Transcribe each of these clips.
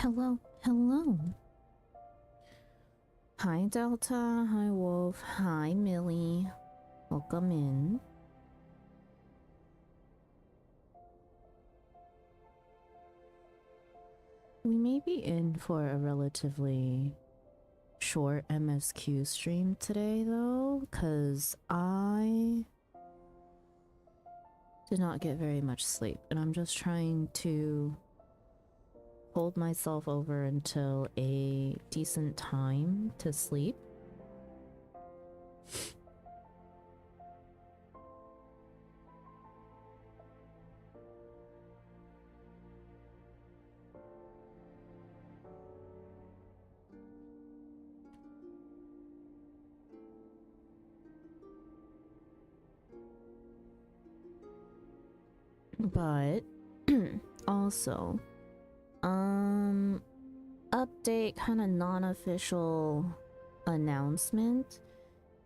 Hello, hello. Hi Delta, hi Wolf, hi Millie. Welcome in. We may be in for a relatively short MSQ stream today though, because I did not get very much sleep and I'm just trying to hold myself over until a decent time to sleep. But also update, kind of non-official announcement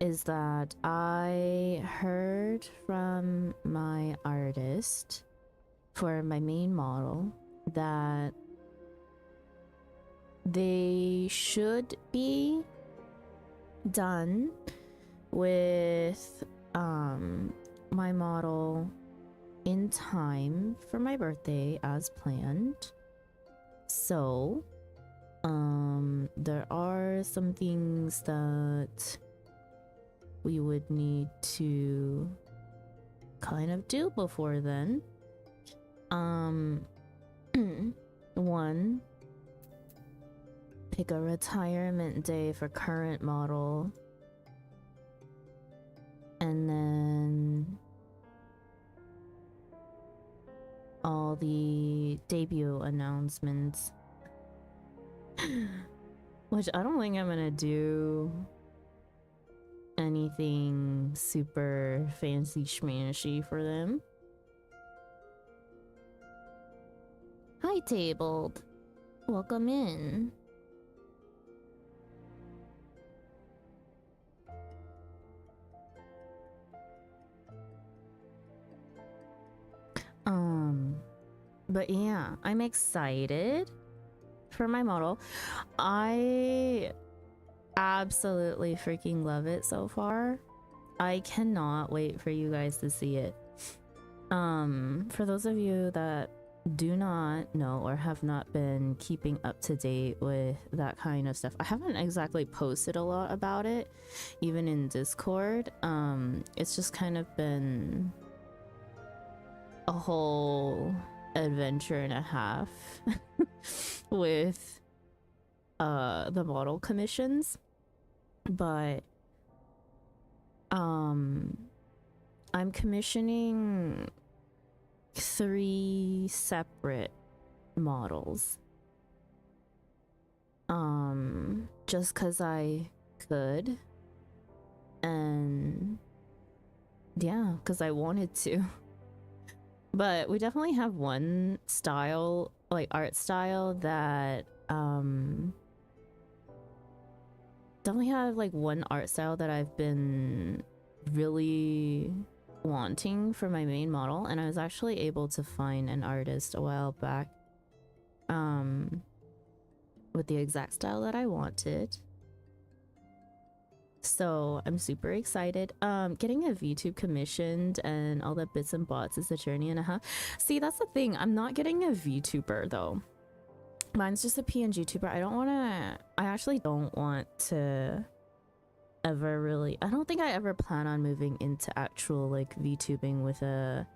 is that I heard from my artist for my main model that they should be done with my model in time for my birthday as planned. So there are some things that we would need to kind of do before then. One, pick a retirement day for current model, and then all the debut announcements, which I don't think I'm gonna do anything super fancy schmancy for them. Hi Tabled, welcome in. But yeah, I'm excited for my model. I absolutely freaking love it so far. I cannot wait for you guys to see it. For those of you that do not know or have not been keeping up to date with that kind of stuff, I haven't exactly posted a lot about it, even in Discord. It's just kind of been a whole adventure and a half with the model commissions, but I'm commissioning 3 separate models just because I could, and yeah, because I wanted to. But we definitely have one style, like art style, that definitely have like one art style that I've been really wanting for my main model, and I was actually able to find an artist a while back with the exact style that I wanted. So I'm super excited. Getting a VTube commissioned and all the bits and bots is a journey and a half. See, that's the thing, I'm not getting a VTuber though. Mine's just a PNG tuber. I actually don't want to ever really, I don't think I ever plan on moving into actual like VTubing with a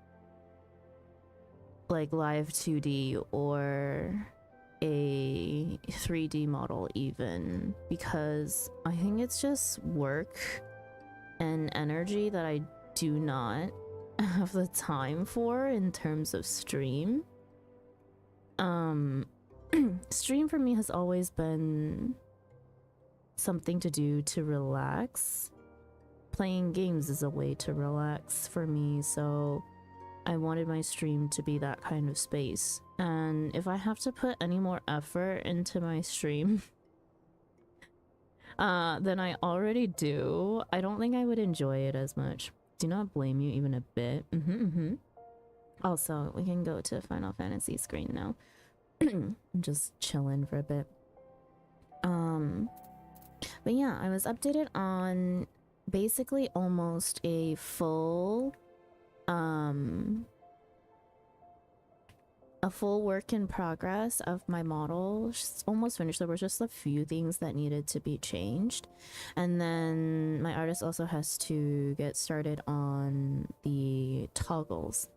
like live 2D or a 3D model even, because I think it's just work and energy that I do not have the time for in terms of stream. Stream for me has always been something to do to relax. Playing games is a way to relax for me, so I wanted my stream to be that kind of space. And if I have to put any more effort into my stream than I already do, I don't think I would enjoy it as much. Do not blame you even a bit. Also, we can go to Final Fantasy screen now. Just chilling for a bit. But yeah, I was updated on basically almost a full work in progress of my model. It's almost finished. There were just a few things that needed to be changed, and then my artist also has to get started on the toggles.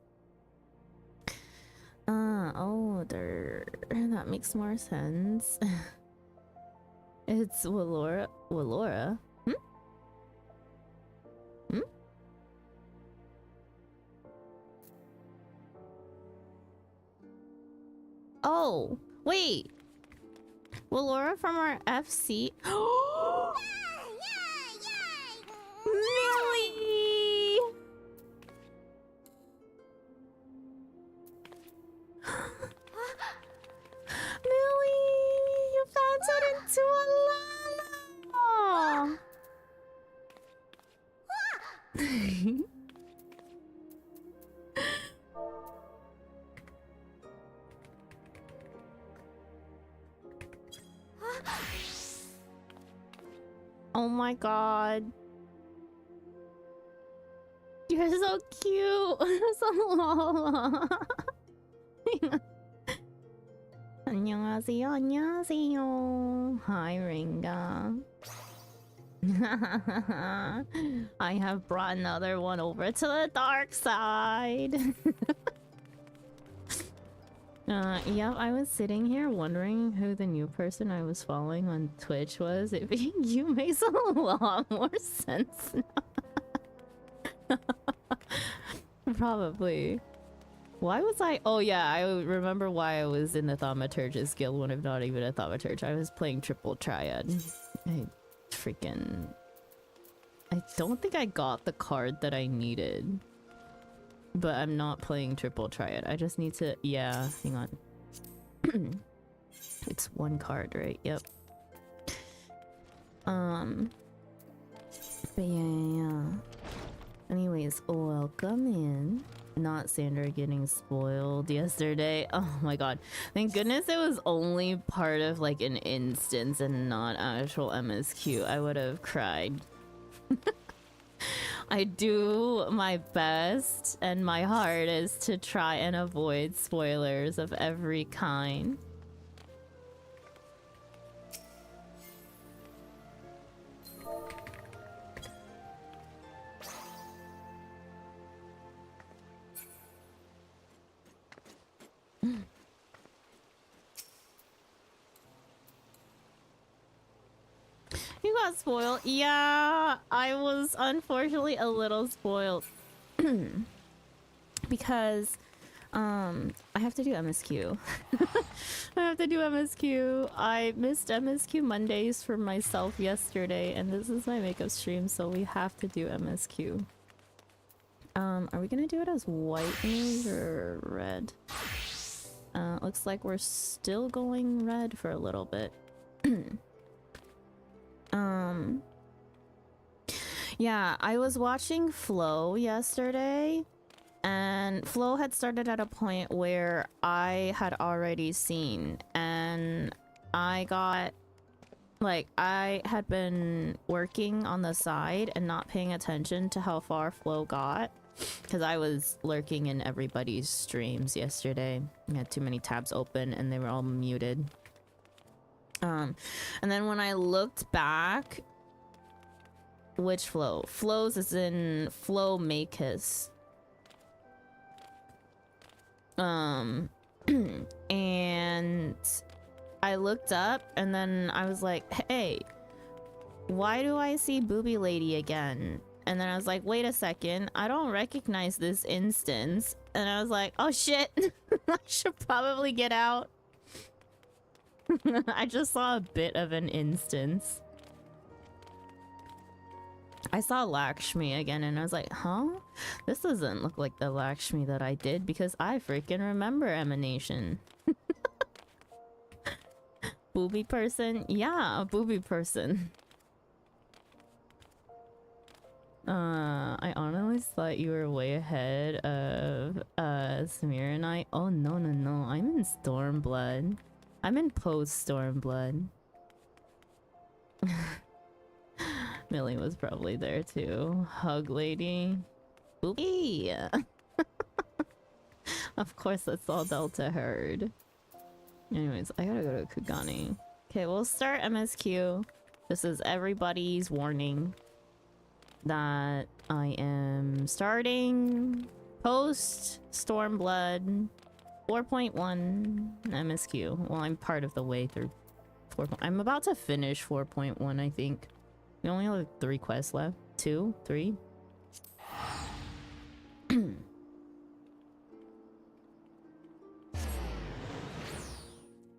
Oh, that makes more sense. It's Walora. Hmm? Hmm? Oh, wait. Walora from our FC. Millie! Millie, you found out into a llama! Oh my god. You're so cute. So lala. 안녕하세요, 안녕하세요. Hi, Ringa. I have brought another one over to the dark side. Yep, I was sitting here wondering who the new person I was following on Twitch was. It being you makes a lot more sense now. Probably. Why was I? Oh yeah, I remember why I was in the Thaumaturgist Guild when I'm not even a Thaumaturge. I was playing Triple Triad. I don't think I got the card that I needed. But I'm not playing Triple Triad. I just need to... Yeah, hang on. It's one card, right? Yep. But yeah. Anyways, welcome in. Not Sandra getting spoiled yesterday. Oh my god. Thank goodness it was only part of like an instance and not actual MSQ. I would have cried. I do my best and my hardest to try and avoid spoilers of every kind. You got spoiled? Yeah, I was unfortunately a little spoiled. Because, I have to do MSQ. I have to do MSQ. I missed MSQ Mondays for myself yesterday, and this is my makeup stream, so we have to do MSQ. Are we gonna do it as white news or red? Looks like we're still going red for a little bit. Yeah, I was watching Flo yesterday, and Flo had started at a point where I had already seen, and I got, like, I had been working on the side and not paying attention to how far Flo got, because I was lurking in everybody's streams yesterday. I had too many tabs open and they were all muted. And then when I looked back, which Flo? Flo's is in Flo Makis. And I looked up and then I was like, hey, why do I see Booby Lady again? And then I was like, wait a second, I don't recognize this instance. And I was like, oh shit, I should probably get out. I just saw a bit of an instance. I saw Lakshmi again and I was like, huh? This doesn't look like the Lakshmi that I did because I freaking remember Emanation. Booby person? Yeah, a booby person. I honestly thought you were way ahead of Samir and I. Oh no no no, I'm in Stormblood. I'm in Post-Stormblood. Millie was probably there too. Hug lady. Oopie! Of course that's all Delta heard. Anyways, I gotta go to Kugani. Okay, we'll start MSQ. This is everybody's warning that I am starting Post-Stormblood 4.1 MSQ. Well, I'm part of the way through 4. I'm about to finish 4.1, I think. We only have like 3 quests left. 2? 3?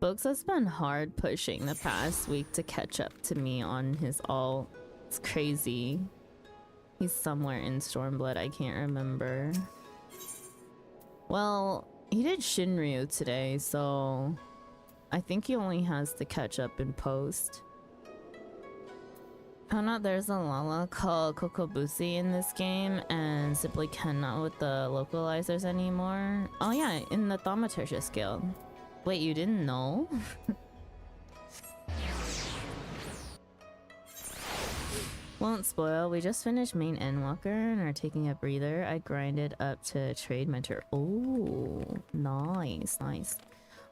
Folks has been hard pushing the past week to catch up to me on his all. It's crazy. He's somewhere in Stormblood, I can't remember. Well, he did Shinryu today, so I think he only has to catch up in Post. Found out there's a Lala called Kokobusi in this game and simply cannot with the localizers anymore. Oh yeah, in the Thaumaturgus Guild. Wait, you didn't know? Won't spoil, we just finished main Endwalker and are taking a breather. I grinded up to trade mentor. Oh, nice, nice.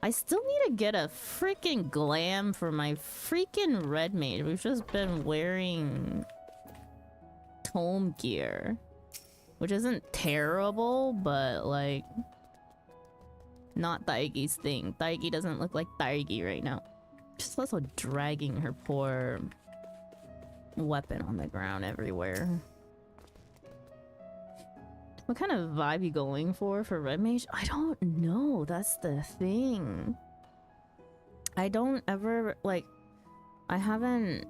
I still need to get a freaking glam for my freaking red mage. We've just been wearing tome gear, which isn't terrible, but like not Daigi's thing. Daigi doesn't look like Daigi right now. Just also dragging her poor weapon on the ground everywhere. What kind of vibe you going for red mage? I don't know. That's the thing. I don't ever like. I haven't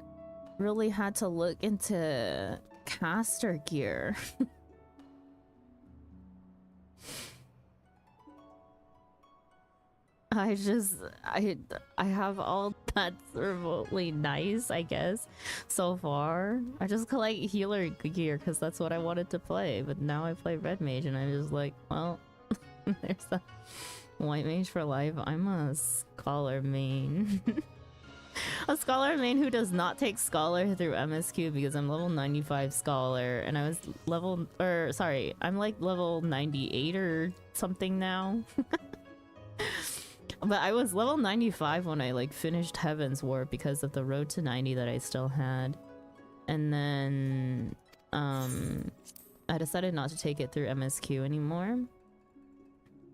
really had to look into caster gear. I have all that's remotely nice, I guess, so far. I just collect healer gear because that's what I wanted to play, but now I play red mage and I'm just like, well, there's the white mage for life. I'm a scholar main. A scholar main who does not take scholar through MSQ because I'm level 95 scholar and I was level, or sorry, I'm like level 98 or something now. But I was level 95 when I like finished Heaven's War because of the road to 90 that I still had. And then I decided not to take it through MSQ anymore.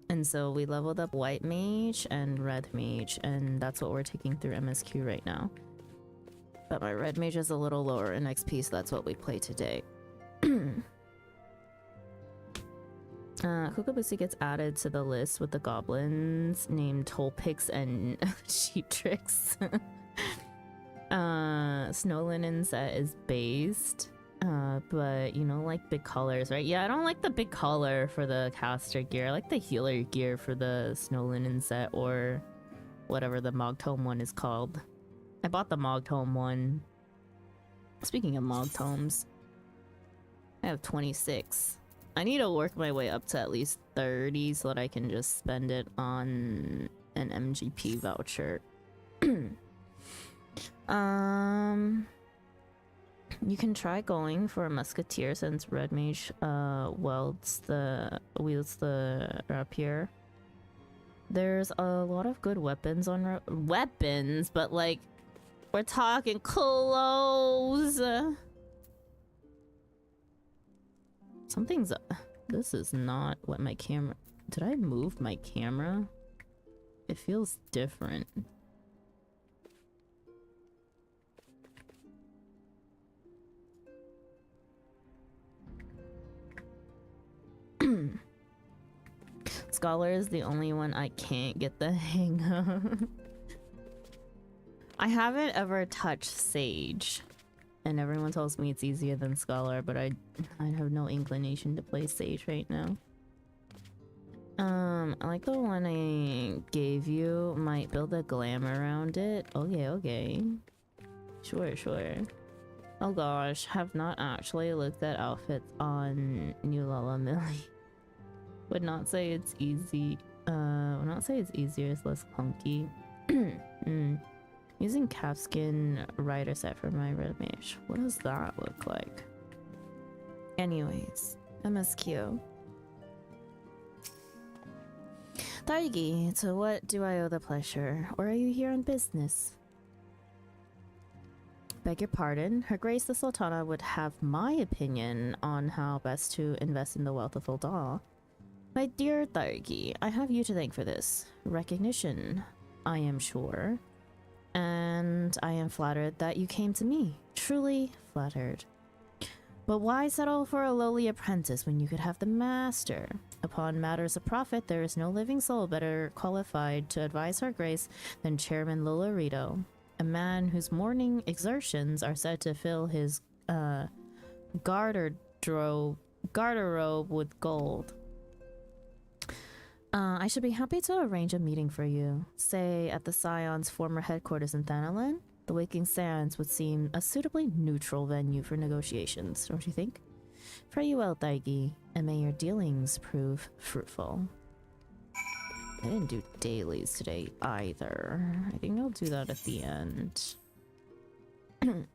And so we leveled up White Mage and Red Mage, and that's what we're taking through MSQ right now. But my Red Mage is a little lower in XP, so that's what we play today. Kokobusi gets added to the list with the goblins named Tolpix and Sheeptrix. Snow Linen set is based, but you know, like big colors, right? Yeah, I don't like the big color for the caster gear. I like the healer gear for the Snow Linen set, or whatever the Mogtome one is called. I bought the Mogtome one. Speaking of Mogtomes, I have 26. I need to work my way up to at least 30 so that I can just spend it on an MGP voucher. You can try going for a musketeer since Red Mage wields the rapier. There's a lot of good weapons on weapons, but like we're talking clothes. Something's this is not what my camera. Did I move my camera? It feels different. Scholar is the only one I can't get the hang of. I haven't ever touched Sage. And everyone tells me it's easier than Scholar, but I have no inclination to play Sage right now. I like the one I gave you. Might build a glam around it. Okay, okay. Sure, sure. Oh gosh, have not actually looked at outfits on New Lala Millie. Would not say it's easy. Would not say it's easier, it's less clunky. Using calfskin rider set for my red mage. What does that look like? Anyways, MSQ. Taigi, to what do I owe the pleasure? Or are you here on business? Beg your pardon, Her Grace the Sultana would have my opinion on how best to invest in the wealth of Ul'dah. My dear Taigi, I have you to thank for this. Recognition, I am sure. And I am flattered that you came to me. Truly flattered. But why settle for a lowly apprentice when you could have the master? Upon matters of profit, there is no living soul better qualified to advise Her Grace than Chairman Lolorito, a man whose morning exertions are said to fill his garderobe with gold. I should be happy to arrange a meeting for you, say at the Scion's former headquarters in Thanalan. The Waking Sands would seem a suitably neutral venue for negotiations, don't you think? Pray you well, Taigi, and may your dealings prove fruitful. I didn't do dailies today either. I think I'll do that at the end. Am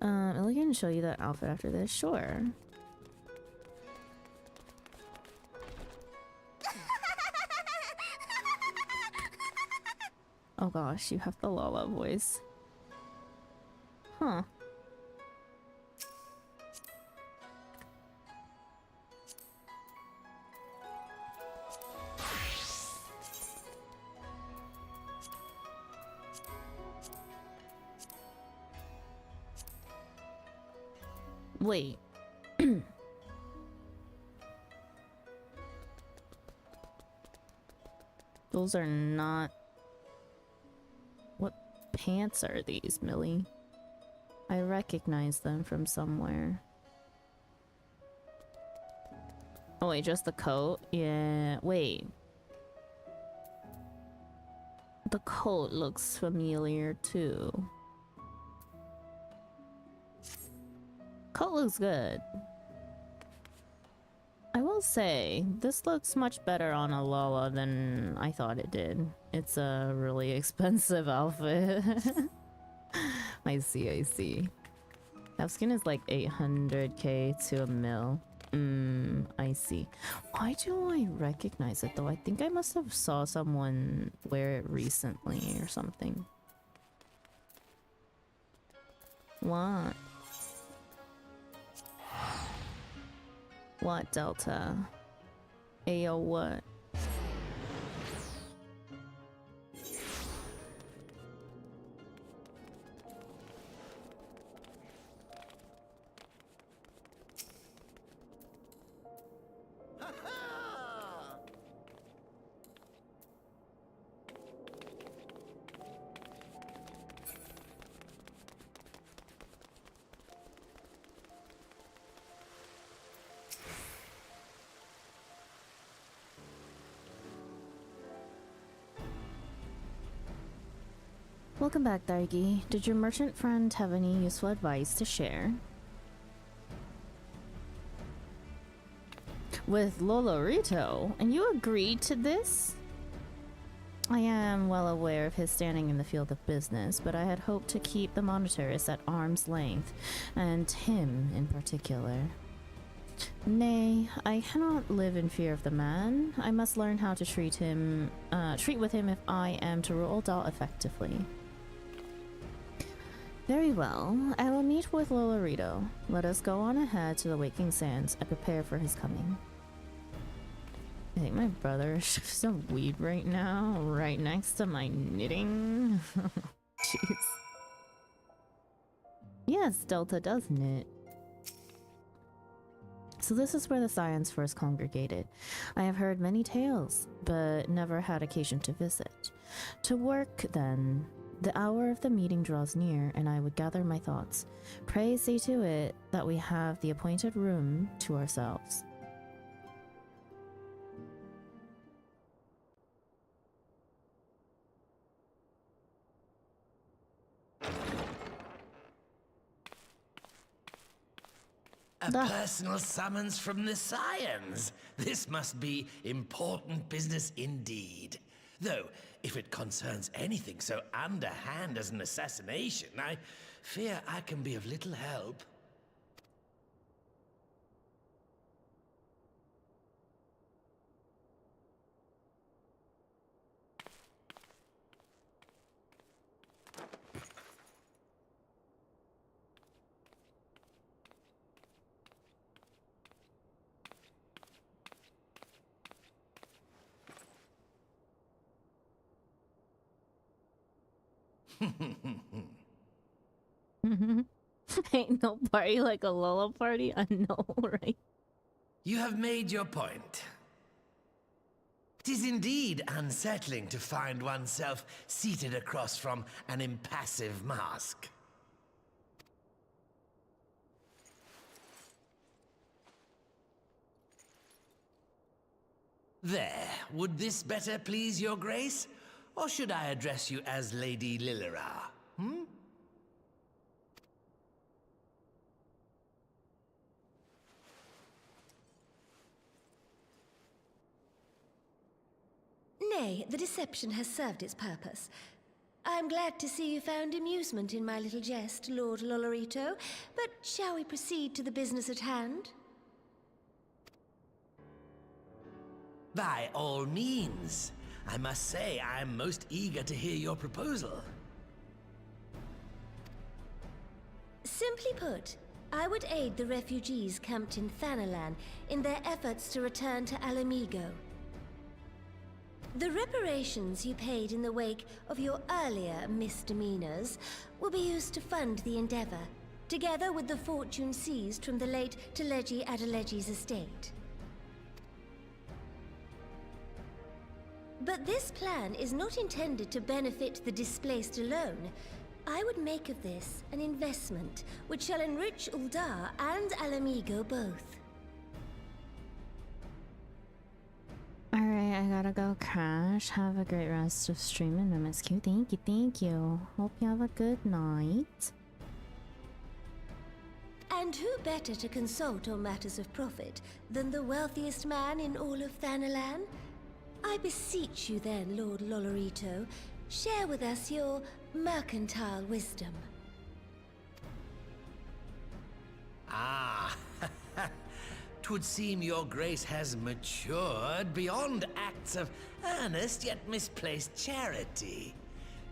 I gonna show you that outfit after this? Sure. Oh gosh, you have the Lala voice. Huh. Wait. Those are not... What pants are these, Millie? I recognize them from somewhere. Oh wait, just the coat? Yeah, wait. The coat looks familiar too. Coat looks good. I will say, this looks much better on a Lala than I thought it did. It's a really expensive outfit. I see, I see. That skin is like 800k to a mil. I see. Why do I recognize it though? I think I must have saw someone wear it recently or something. What? What, Delta? Ayo, what? Welcome back, Dargi. Did your merchant friend have any useful advice to share? With Lolorito? And you agreed to this? I am well aware of his standing in the field of business, but I had hoped to keep the monitors at arm's length, and him in particular. Nay, I cannot live in fear of the man. I must learn how to treat with him if I am to rule Ul'dah effectively. Very well, I will meet with Lolorito. Let us go on ahead to the Waking Sands and prepare for his coming. I think my brother is some weed right now, right next to my knitting. Jeez. Yes, Delta does knit. So this is where the Scions first congregated. I have heard many tales, but never had occasion to visit. To work, then. The hour of the meeting draws near, and I would gather my thoughts. Pray see to it that we have the appointed room to ourselves. A personal summons from the Scions. This must be important business indeed. Though, if it concerns anything so underhand as an assassination, I fear I can be of little help. Ain't no party like a Lola party. I know, right? You have made your point. It is indeed unsettling to find oneself seated across from an impassive mask. There, would this better please your grace? Or should I address you as Lady Lilira? Nay, the deception has served its purpose. I'm glad to see you found amusement in my little jest, Lord Lolorito, but shall we proceed to the business at hand? By all means. I must say, I'm most eager to hear your proposal. Simply put, I would aid the refugees camped in Thanalan in their efforts to return to Alamigo. The reparations you paid in the wake of your earlier misdemeanors will be used to fund the endeavor, together with the fortune seized from the late Teleji Adeleji's estate. But this plan is not intended to benefit the displaced alone. I would make of this an investment which shall enrich Uldar and Alamigo both. Alright, I gotta go crash. Have a great rest of streaming, MSQ. Thank you, thank you. Hope you have a good night. And who better to consult on matters of profit than the wealthiest man in all of Thanalan? I beseech you then, Lord Lolorito, share with us your mercantile wisdom. Ah, 'twould seem your grace has matured beyond acts of earnest yet misplaced charity.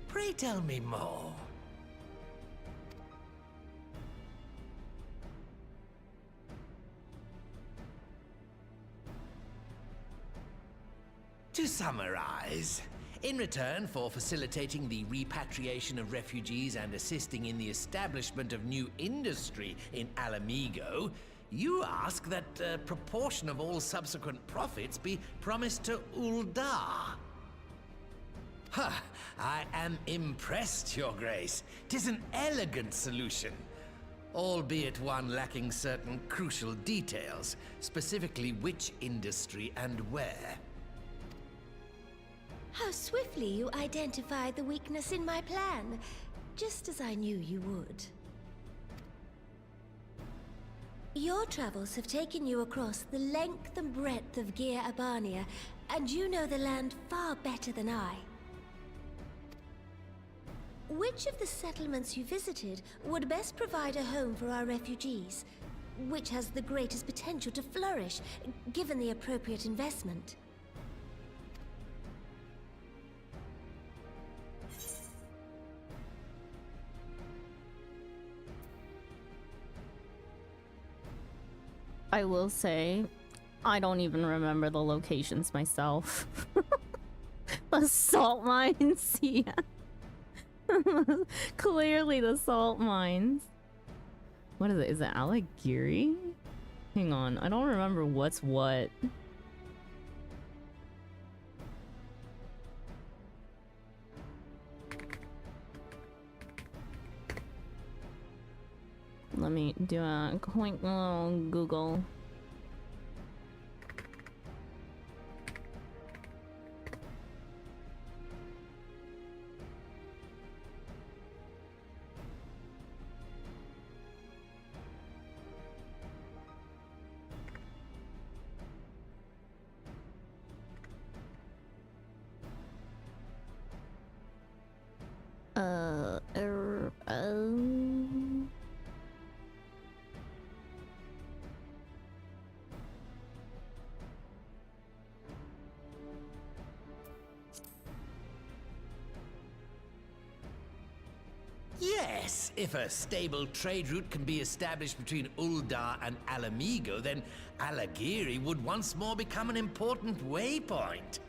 Pray tell me more. To summarize, in return for facilitating the repatriation of refugees and assisting in the establishment of new industry in Alamigo, you ask that a proportion of all subsequent profits be promised to Uldar. Huh, I am impressed, Your Grace. 'Tis an elegant solution, albeit one lacking certain crucial details, specifically which industry and where. How swiftly you identified the weakness in my plan, just as I knew you would. Your travels have taken you across the length and breadth of Gir Abania, and you know the land far better than I. Which of the settlements you visited would best provide a home for our refugees? Which has the greatest potential to flourish, given the appropriate investment? I will say, I don't even remember the locations myself. The salt mines, yeah. Clearly the salt mines. What is it? Is it Aligiri? Hang on, I don't remember what's what. Let me do a quick little Google. Yes, if a stable trade route can be established between Uldar and Alamigo, then Alagiri would once more become an important waypoint.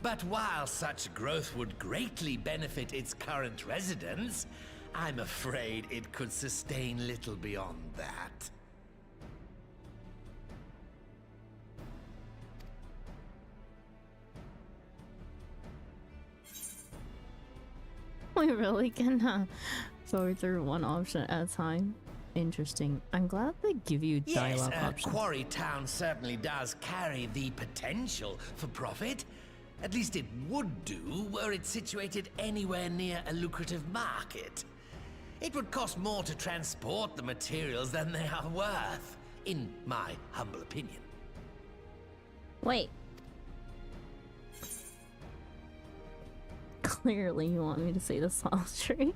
But while such growth would greatly benefit its current residents, I'm afraid it could sustain little beyond that. We really can forward through one option at a time. Interesting. I'm glad they give you dialogue Yes, options. Quarry Town certainly does carry the potential for profit. At least it would do were it situated anywhere near a lucrative market. It would cost more to transport the materials than they are worth, in my humble opinion. Wait. Clearly you want me to say the salt tree.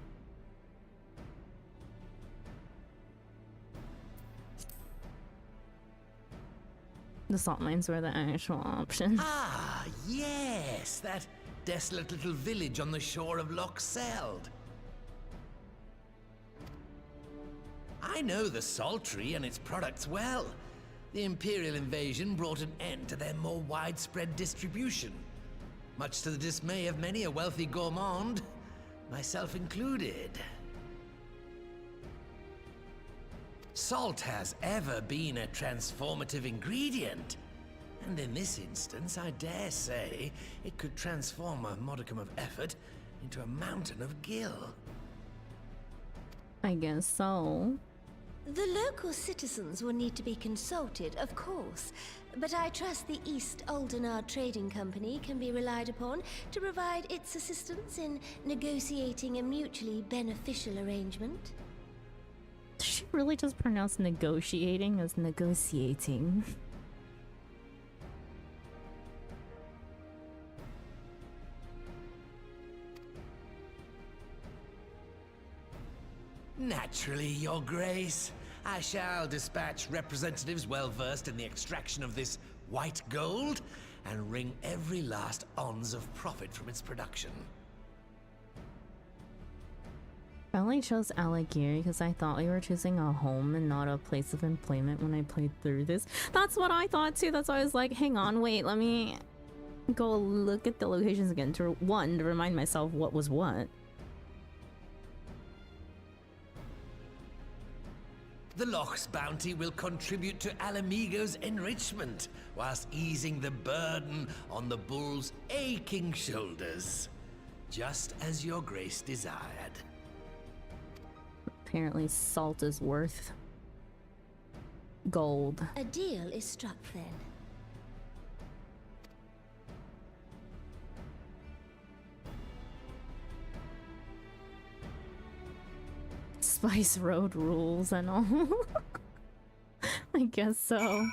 The salt mines were the actual option. Ah, yes, that desolate little village on the shore of Loch Seld. I know the Saltry and its products well. The Imperial invasion brought an end to their more widespread distribution, much to the dismay of many a wealthy gourmand, myself included. Salt has ever been a transformative ingredient, and in this instance, I dare say, it could transform a modicum of effort into a mountain of gil. I guess so. The local citizens will need to be consulted, of course, but I trust the East Aldenard Trading Company can be relied upon to provide its assistance in negotiating a mutually beneficial arrangement. Did she really just pronounce negotiating as negotiating? Naturally, Your Grace. I shall dispatch representatives well versed in the extraction of this white gold and wring every last ounce of profit from its production. I only chose Alagiri because I thought we were choosing a home and not a place of employment when I played through this. That's what I thought too. That's why I was like, hang on, wait, let me go look at the locations again to remind myself what was what. The Loch's bounty will contribute to Alamigo's enrichment, whilst easing the burden on the bull's aching shoulders. Just as Your Grace desired. Apparently salt is worth gold. A deal is struck then. Spice Road rules and all. I guess so.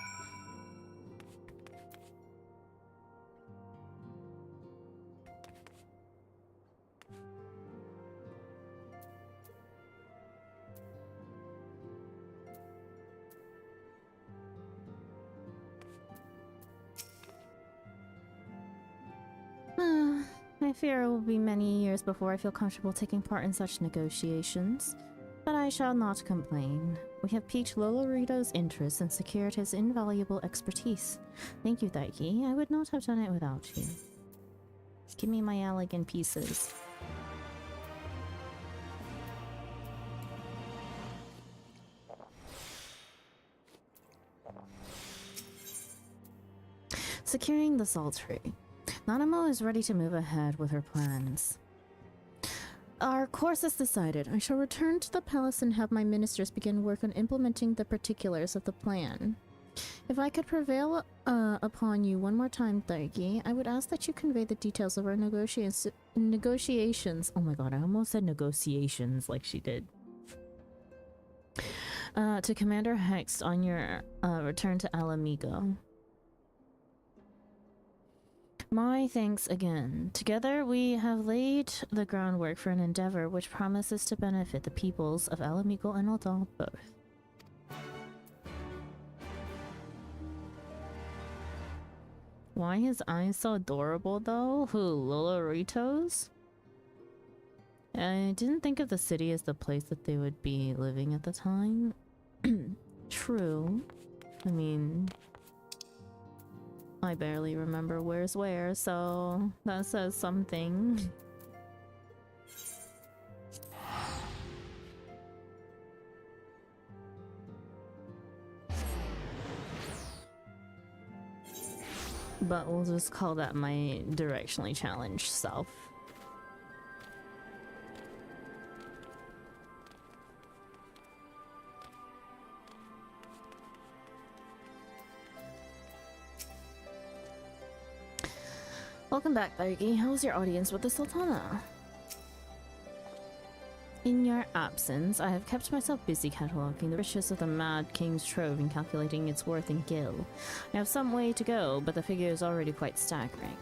I fear it will be many years before I feel comfortable taking part in such negotiations. But I shall not complain. We have piqued Lolorito's interest and secured his invaluable expertise. Thank you, Daiki. I would not have done it without you. Just give me my elegant pieces. Securing the salt tree. Nanamo is ready to move ahead with her plans. Our course is decided. I shall return to the palace and have my ministers begin work on implementing the particulars of the plan. If I could prevail upon you one more time, Daiki, I would ask that you convey the details of our negotiations. Oh my god, I almost said negotiations like she did. To Commander Hex on your return to Alamigo. My thanks again. Together we have laid the groundwork for an endeavor which promises to benefit the peoples of Alamigo and Aldal both. Why his eyes so adorable though? Who, Loloritos? I didn't think of the city as the place that they would be living at the time. True. I mean, I barely remember where's where, so that says something. But we'll just call that my directionally challenged self. Welcome back, Thargi. How was your audience with the Sultana? In your absence, I have kept myself busy cataloging the riches of the Mad King's trove and calculating its worth in gil. I have some way to go, but the figure is already quite staggering.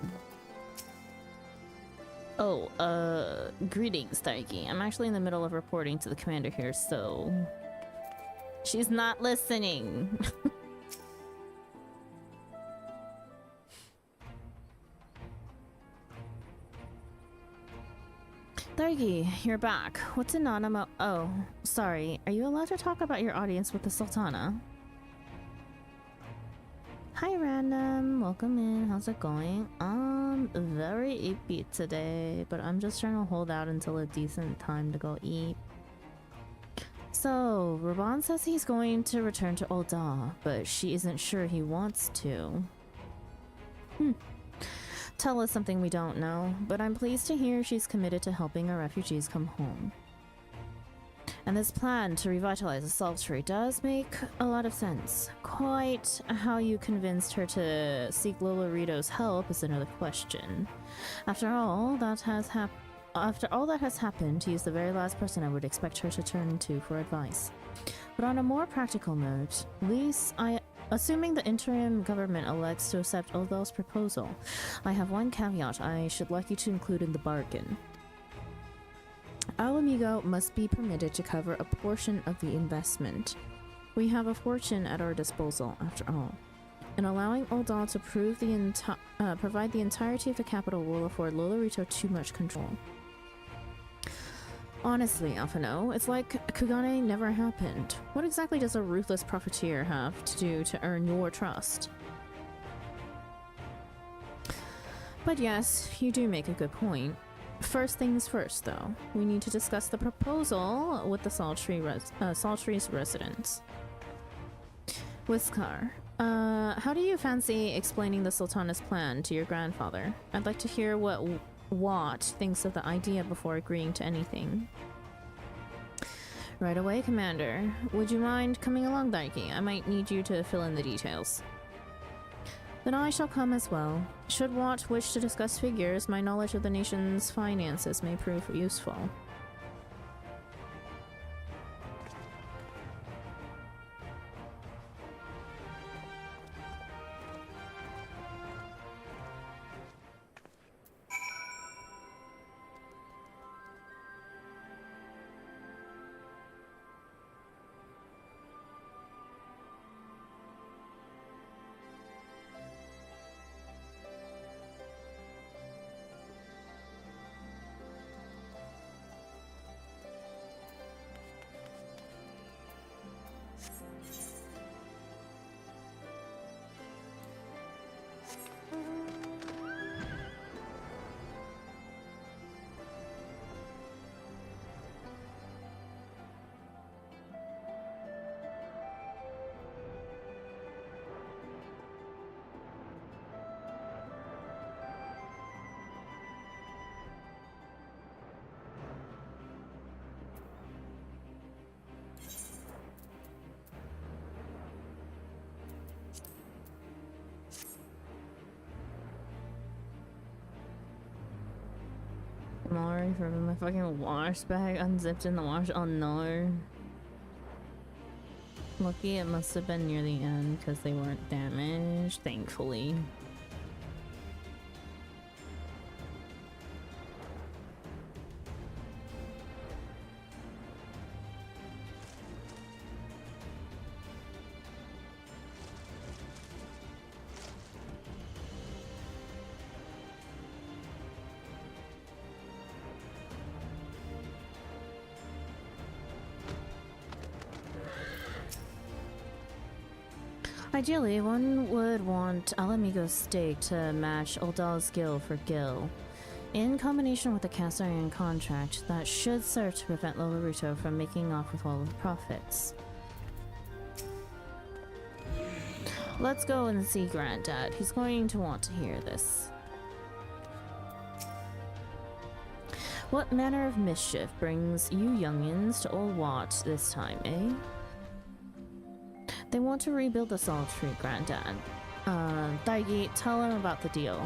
Oh, greetings, Thargi. I'm actually in the middle of reporting to the commander here, so... She's not listening! Thargi, you're back. What's anonymous? Oh, sorry. Are you allowed to talk about your audience with the Sultana? Hi, Random. Welcome in. How's it going? Very eepy today, but I'm just trying to hold out until a decent time to go eat. So, Raban says he's going to return to Ul'dah, but she isn't sure he wants to. Tell us something we don't know, but I'm pleased to hear she's committed to helping our refugees come home. And this plan to revitalize the Sultry does make a lot of sense. Quite how you convinced her to seek Lolorito's help is another question. After all that has happened, he is the very last person I would expect her to turn to for advice. But on a more practical note, assuming the interim government elects to accept Ul'dah's proposal, I have one caveat I should like you to include in the bargain. Alamigo must be permitted to cover a portion of the investment. We have a fortune at our disposal, after all. And allowing Ul'dah to provide the entirety of the capital will afford Lolorito too much control. Honestly, Alphino, it's like Kugane never happened. What exactly does a ruthless profiteer have to do to earn your trust? But yes, you do make a good point. First things first, though. We need to discuss the proposal with the Sultry's residents. Whiskar, how do you fancy explaining the Sultana's plan to your grandfather? I'd like to hear what Watt thinks of the idea before agreeing to anything. Right away, Commander. Would you mind coming along, Daiki? I might need you to fill in the details. Then I shall come as well. Should Watt wish to discuss figures, my knowledge of the nation's finances may prove useful. Sorry for my fucking wash bag unzipped in the wash. Oh no. Lucky it must have been near the end because they weren't damaged, thankfully. Ideally, one would want Alamigo's stake to match Oldal's Gil for Gil. In combination with a cast iron contract, that should serve to prevent Lolaruto from making off with all of the profits. Let's go and see Granddad. He's going to want to hear this. What manner of mischief brings you youngins to Old Wat this time, eh? They want to rebuild the Salt Tree, Granddad. Daigi, tell him about the deal.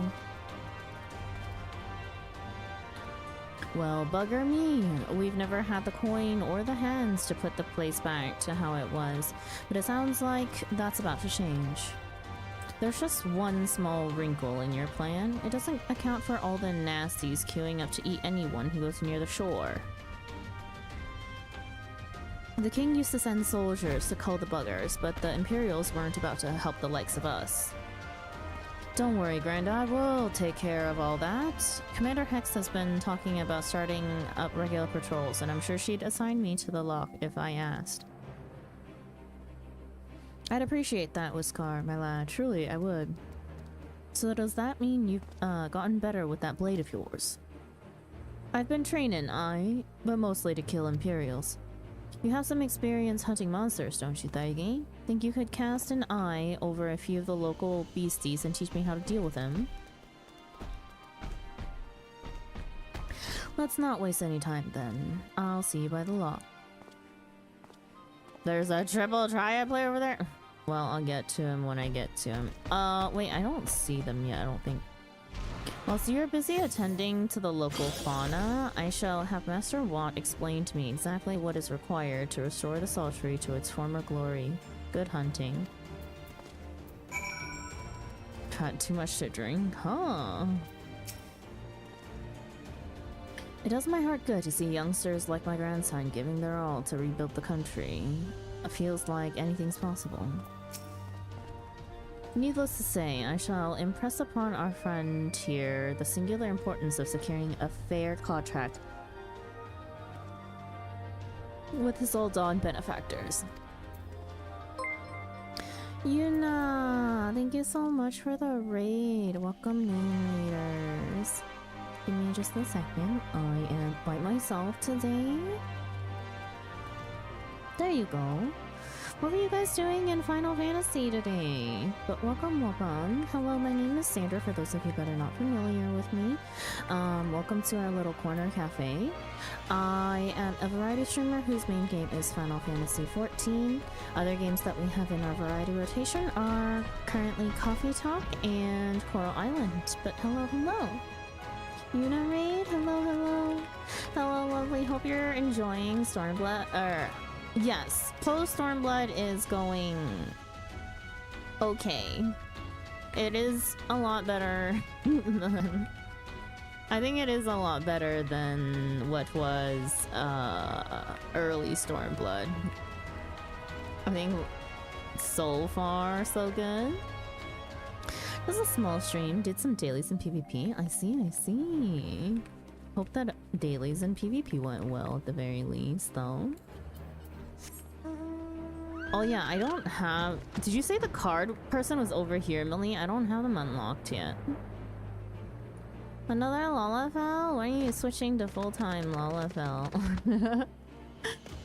Well, bugger me. We've never had the coin or the hands to put the place back to how it was, but it sounds like that's about to change. There's just one small wrinkle in your plan. It doesn't account for all the nasties queuing up to eat anyone who goes near the shore. The king used to send soldiers to cull the buggers, but the Imperials weren't about to help the likes of us. Don't worry, Granddad, we'll take care of all that. Commander Hex has been talking about starting up regular patrols, and I'm sure she'd assign me to the lock if I asked. I'd appreciate that, Whiskar, my lad. Truly, I would. So does that mean you've gotten better with that blade of yours? I've been training, but mostly to kill Imperials. You have some experience hunting monsters, don't you, Daigi? Think you could cast an eye over a few of the local beasties and teach me how to deal with them? Let's not waste any time then. I'll see you by the lock. There's a triple triad player over there? Well, I'll get to him when I get to him. Wait, I don't see them yet, I don't think. Whilst you're busy attending to the local fauna, I shall have Master Watt explain to me exactly what is required to restore the Salt Tree to its former glory. Good hunting. Had too much to drink, huh? It does my heart good to see youngsters like my grandson giving their all to rebuild the country. It feels like anything's possible. Needless to say, I shall impress upon our friend here the singular importance of securing a fair contract with his old dog benefactors. Yuna, thank you so much for the raid. Welcome, name raiders. Give me just a second. I am by myself today. There you go. What were you guys doing in Final Fantasy today? But welcome, welcome. Hello, my name is Sandra, for those of you that are not familiar with me. Welcome to our little corner cafe. I am a variety streamer whose main game is Final Fantasy XIV. Other games that we have in our variety rotation are currently Coffee Talk and Coral Island. But hello, hello. Yuna Raid, hello, hello. Hello, lovely. Hope you're enjoying Stormblood, yes, Post-Stormblood is going okay. It is a lot better than... I think it is a lot better than what was early Stormblood. I think so far, so good. It was a small stream, did some dailies in PvP. I see, I see. Hope that dailies in PvP went well at the very least, though. Oh yeah, I don't have... Did you say the card person was over here, Millie? I don't have them unlocked yet. Another Lalafell? Why are you switching to full-time Lalafell?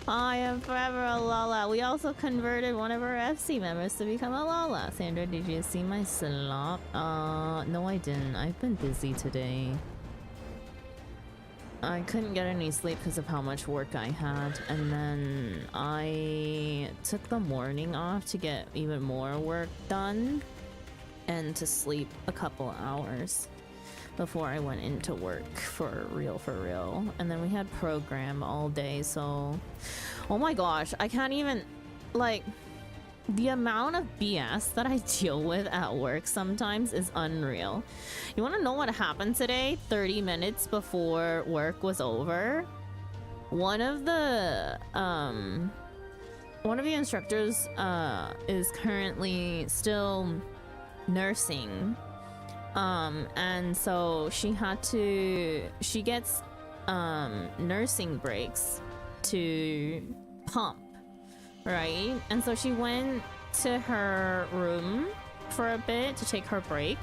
I am forever a Lala. We also converted one of our FC members to become a Lala. Sandra, did you see my slop? No I didn't. I've been busy today. I couldn't get any sleep because of how much work I had, and then I took the morning off to get even more work done and to sleep a couple hours before I went into work for real. And then we had program all day, so oh my gosh, I can't even, like, the amount of BS that I deal with at work sometimes is unreal. You want to know what happened today? 30 minutes before work was over, one of the instructors is currently still nursing, and so she gets nursing breaks to pump, right? And so she went to her room for a bit to take her break.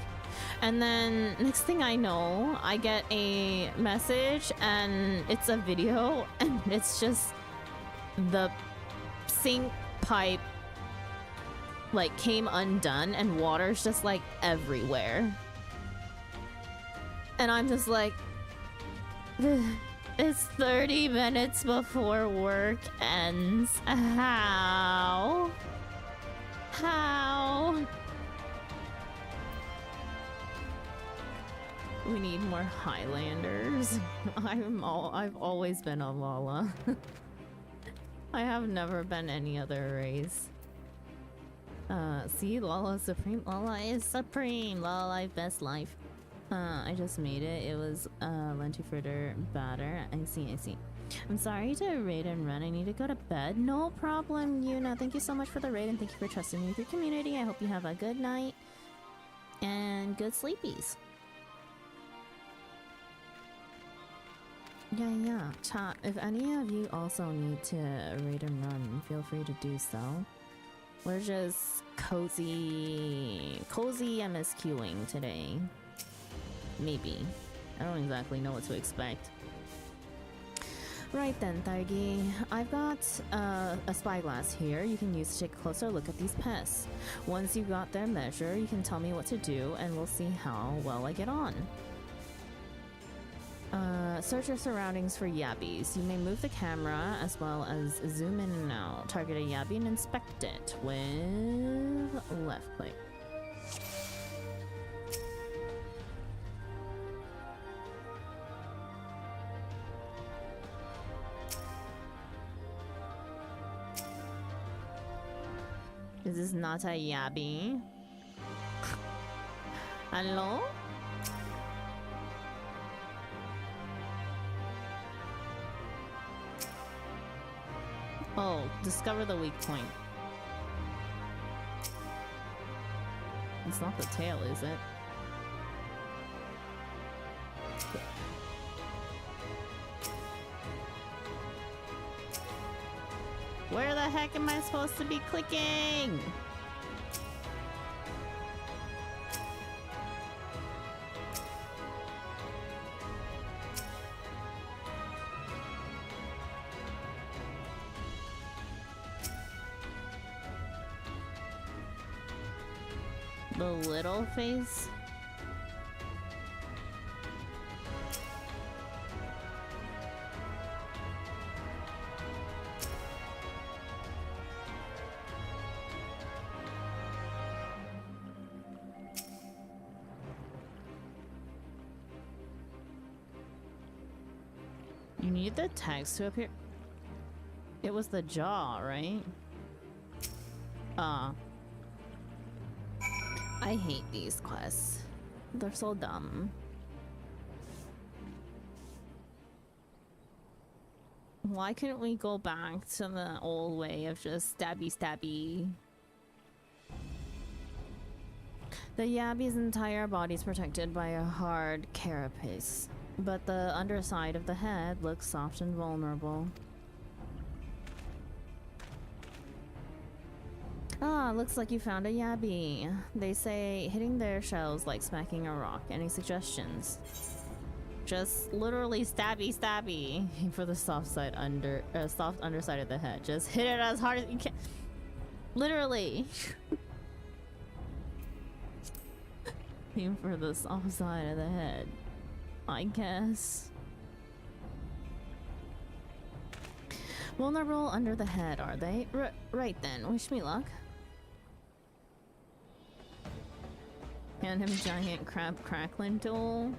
And then next thing I know, I get a message and it's a video and it's just the sink pipe like came undone and water's just like everywhere. And I'm just like, it's 30 minutes before work ends. How? How? We need more Highlanders. I've always been a Lala. I have never been any other race. See, Lala Supreme. Lala is supreme. Lala life, best life. I just made it. It was lentil fritter batter. I see. I'm sorry to raid and run. I need to go to bed. No problem, Yuna. Thank you so much for the raid and thank you for trusting me with your community. I hope you have a good night and good sleepies. Yeah. Chat, if any of you also need to raid and run, feel free to do so. We're just cozy MSQing today. Maybe. I don't exactly know what to expect. Right then, Thargi. I've got a spyglass here you can use to take a closer look at these pests. Once you've got their measure, you can tell me what to do and we'll see how well I get on. Search your surroundings for yabbies. You may move the camera as well as zoom in and out. Target a yabby and inspect it with left click. Is this not a yabby? Hello? Oh, discover the weak point. It's not the tail, is it? Where the heck am I supposed to be clicking? The little face? You need the text to appear. It was the jaw, right? I hate these quests. They're so dumb. Why couldn't we go back to the old way of just stabby? The yabby's entire body is protected by a hard carapace, but the underside of the head looks soft and vulnerable. Ah, looks like you found a yabby. They say hitting their shells like smacking a rock. Any suggestions? Just literally stabby for the soft underside of the head. Just hit it as hard as you can. Literally. Aim for the soft side of the head, I guess. Vulnerable under the head, are they? Right then. Wish me luck. Hand him giant crab crackling tool.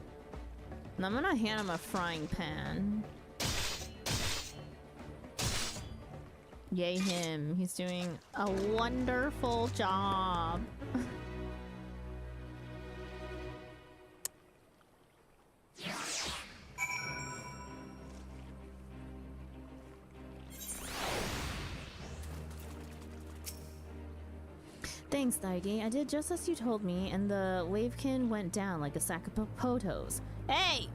And I'm gonna hand him a frying pan. Yay him. He's doing a wonderful job. Thanks, Daigi. I did just as you told me, and the wavekin went down like a sack of potos. Hey!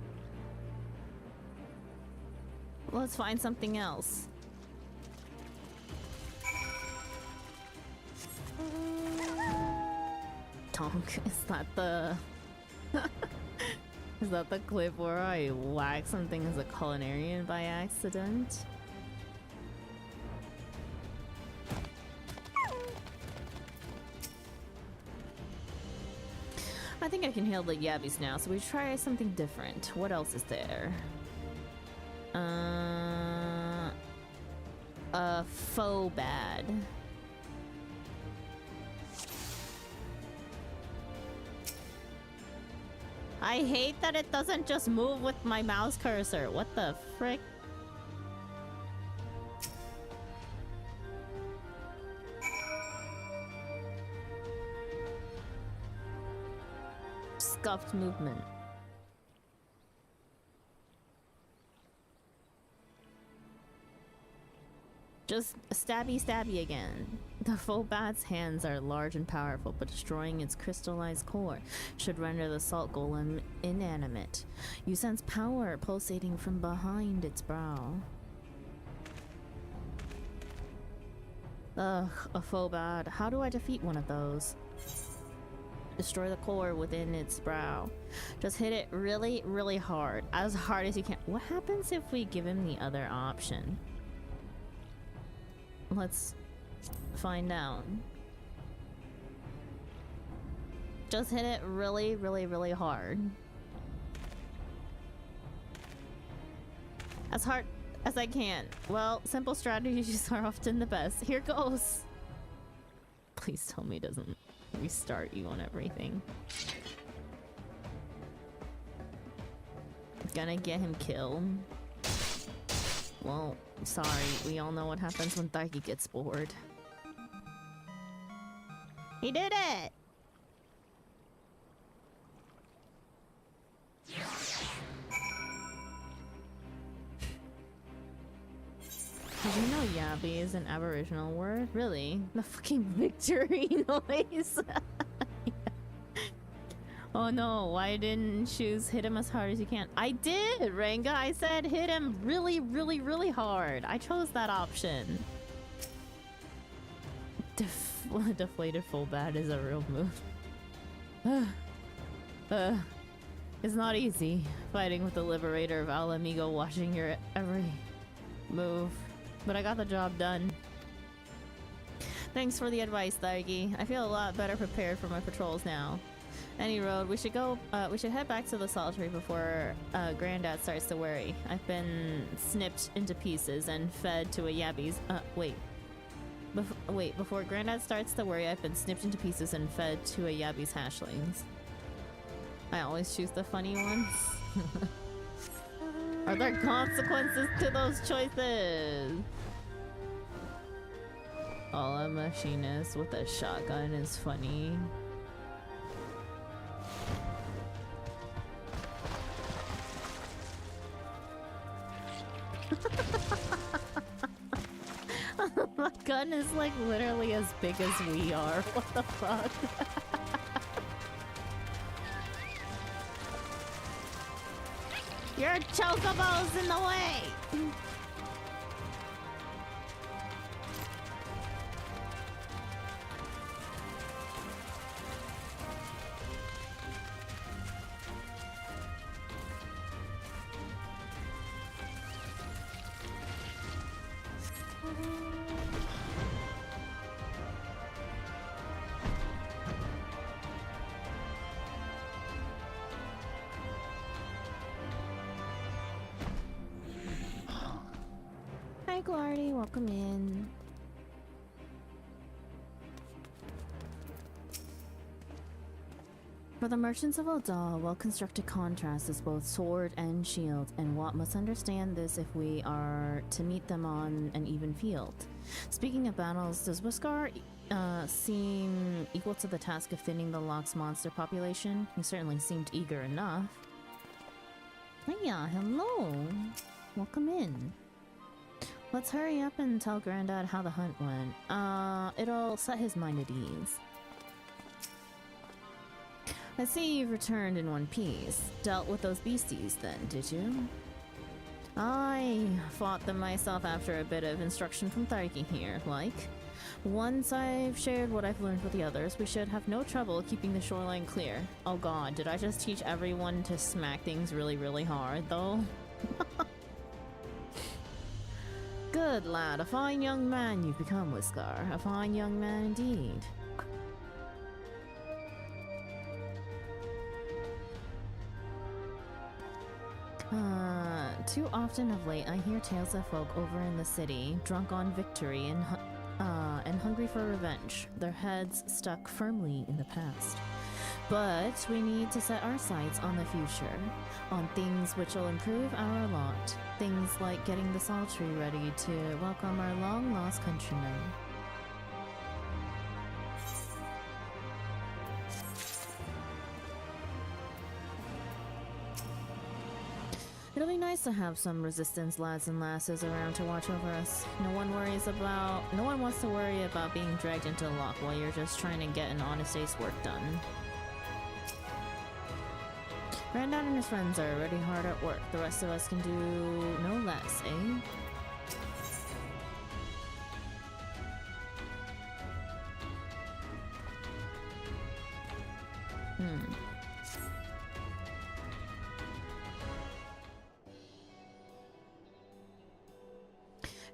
Let's find something else. Tonk. Is that the... Is that the clip where I whack something as a culinarian by accident? I think I can heal the yabbies now, so we try something different. What else is there? A faux bad. I hate that it doesn't just move with my mouse cursor. What the frick? Scuffed movement. Just stabby stabby again. The faux bat's hands are large and powerful, but destroying its crystallized core should render the salt golem inanimate. You sense power pulsating from behind its brow. Ugh, a faux bat. How do I defeat one of those? Destroy the core within its brow. Just hit it really, really hard. As hard as you can. What happens if we give him the other option? Let's find out. Just hit it really, really, really hard. As hard as I can. Well, simple strategies are often the best. Here goes. Please tell me it doesn't restart you on everything. Gonna get him killed. Well, sorry. We all know what happens when Thaiki gets bored. He did it! Did you know Yabby is an Aboriginal word? Really? The fucking victory noise! Oh no, why didn't you choose hit him as hard as you can? I did, Ranga! I said hit him really, really, really hard. I chose that option. Deflated full bat is a real move. It's not easy fighting with the liberator of Al Amigo watching your every move. But I got the job done. Thanks for the advice, Thaiki. I feel a lot better prepared for my patrols now. Any road, we should go. We should head back to the salt tree before Granddad starts to worry. I've been snipped into pieces and fed to a yabby's. Wait. Before Granddad starts to worry, I've been snipped into pieces and fed to a yabby's hatchlings. I always choose the funny ones. Are there consequences to those choices? Oh, a machinist with a shotgun is funny. My gun is like literally as big as we are. What the fuck? Your chocobo's in the way! Hi, Glardy. Welcome in. For the merchants of Aldal, well-constructed contrast is both sword and shield, and Wat must understand this if we are to meet them on an even field. Speaking of battles, does Wiskar seem equal to the task of thinning the Lock's monster population? He certainly seemed eager enough. Hiya, hello. Welcome in. Let's hurry up and tell Granddad how the hunt went. It'll set his mind at ease. I see you've returned in one piece. Dealt with those beasties then, did you? I fought them myself after a bit of instruction from Thaiki here, like. Once I've shared what I've learned with the others, we should have no trouble keeping the shoreline clear. Oh god, did I just teach everyone to smack things really, really hard, though? Good lad, a fine young man you've become, Whiskar. A fine young man indeed. Too often of late I hear tales of folk over in the city, drunk on victory and hungry for revenge, their heads stuck firmly in the past. But we need to set our sights on the future, on things which will improve our lot. Things like getting the Saltry ready to welcome our long-lost countrymen. It'll be nice to have some resistance lads and lasses around to watch over us. No one wants to worry about being dragged into the lock while you're just trying to get an honest day's work done. Randon and his friends are already hard at work. The rest of us can do no less, eh?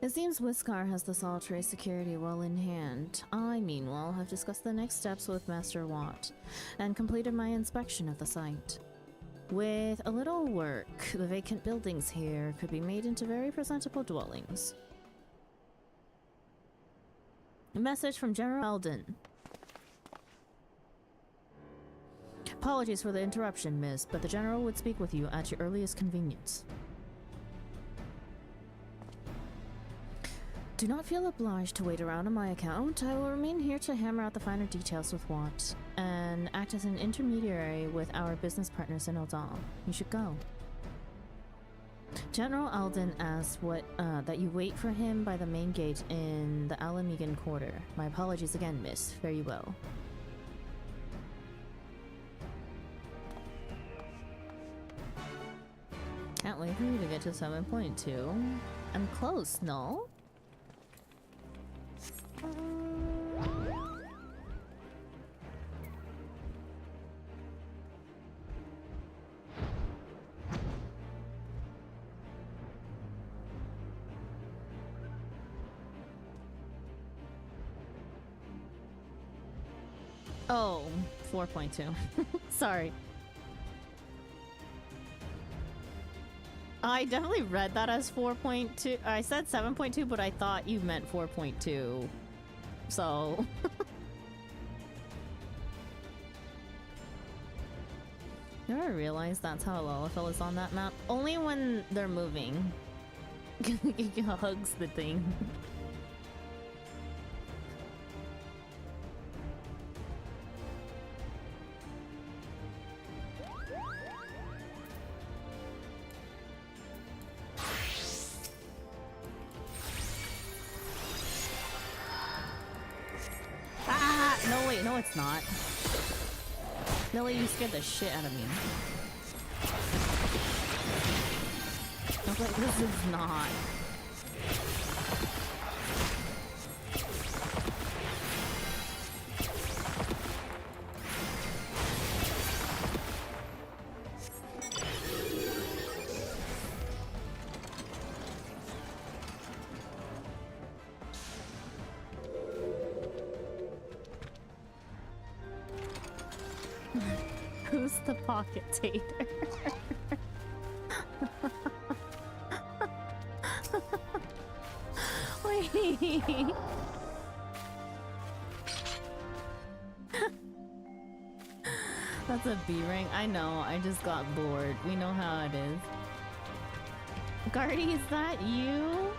It seems Whiskar has the Saltray security well in hand. I, meanwhile, have discussed the next steps with Master Watt, and completed my inspection of the site. With a little work, the vacant buildings here could be made into very presentable dwellings. A message from General Alden. Apologies for the interruption, miss, but the General would speak with you at your earliest convenience. Do not feel obliged to wait around on my account. I will remain here to hammer out the finer details with Watt, and act as an intermediary with our business partners in Eldal. You should go. General Alden asks that you wait for him by the main gate in the Alamegan Quarter. My apologies again, miss. Fare you well. Can't wait for you to get to 7.2. I'm close, no? Oh, 4.2. Sorry. I definitely read that as 4.2. I said 7.2, but I thought you meant 4.2. So... You ever realize that's how Lalafell is on that map? Only when they're moving. He hugs the thing. No, it's not. Lily, you scared the shit out of me. I was like, this is not. Who's the pocket tater? Wait. That's a B rank. I know, I just got bored. We know how it is. Guardy, is that you?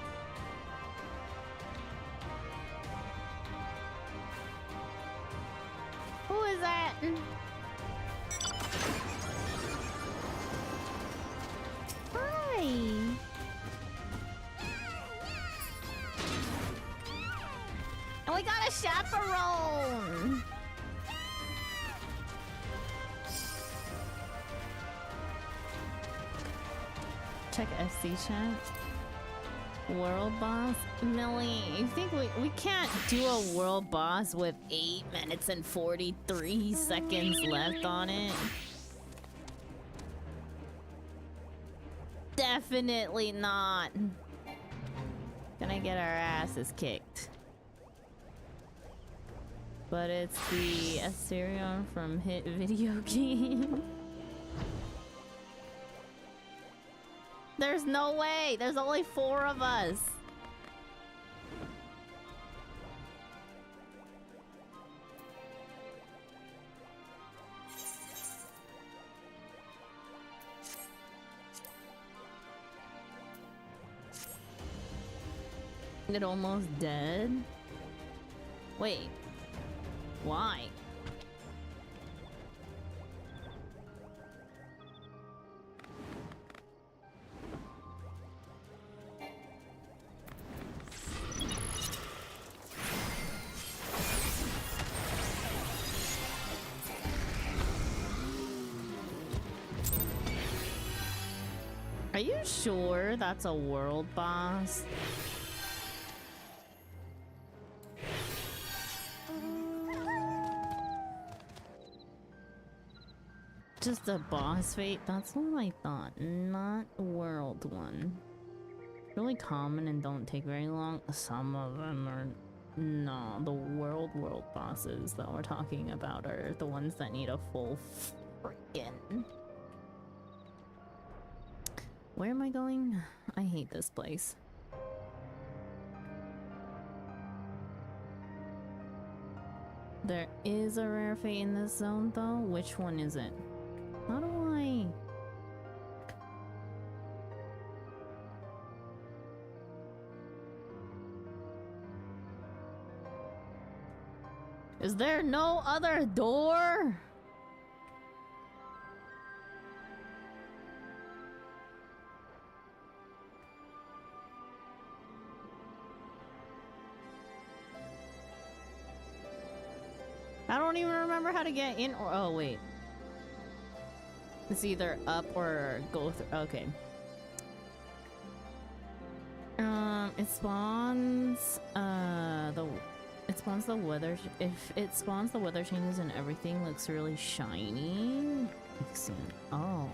Who is that? Hi. And we got a chaperone. Check FC chat. World boss? Millie, you think we can't do a world boss with 8 minutes and 43 seconds left on it? Definitely not. Gonna get our asses kicked. But it's the Assyrian from Hit video game. There's no way. There's only 4 of us. It almost dead? Wait. Why? Are you sure that's a world boss? Just a boss fight? That's what I thought, not a world one. Really common and don't take very long. Some of them are... No, the world bosses that we're talking about are the ones that need a full freaking... Where am I going? I hate this place. There is a rare fate in this zone though. Which one is it? How do I... Is there no other door? I don't even remember how to get in or... Oh, wait. It's either up or go through... Okay. It spawns... It spawns the weather... If it spawns the weather changes and everything looks really shiny... Oh.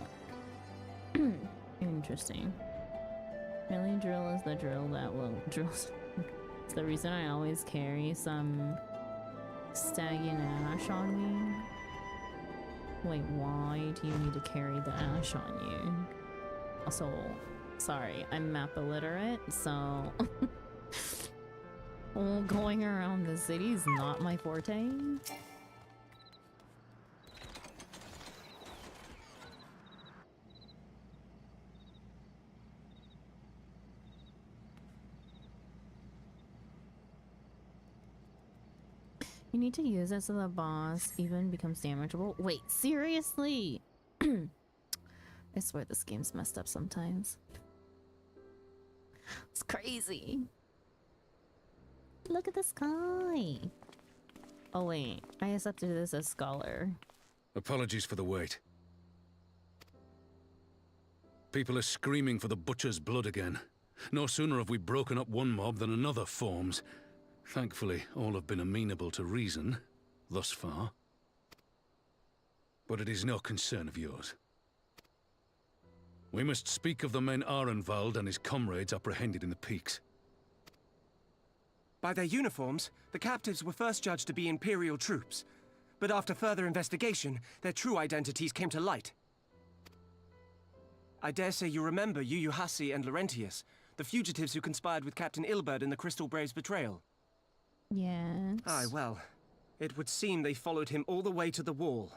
Interesting. Really drill is the drill that will... It's the reason I always carry some... Stagnant ash on me. Wait, why do you need to carry the ash on you? Also, sorry, I'm map illiterate, so going around the city is not my forte. You need to use it so the boss even becomes damageable. Wait, seriously? I swear this game's messed up sometimes. It's crazy. Look at the sky. Oh wait, I just have to do this as scholar. Apologies for the wait. People are screaming for the butcher's blood again. No sooner have we broken up one mob than another forms. Thankfully, all have been amenable to reason, thus far. But it is no concern of yours. We must speak of the men Arenvald and his comrades apprehended in the peaks. By their uniforms, the captives were first judged to be Imperial troops. But after further investigation, their true identities came to light. I dare say you remember Yuyuhasi and Laurentius, the fugitives who conspired with Captain Ilberd in the Crystal Brave's betrayal. Yes. Aye, well, it would seem they followed him all the way to the wall.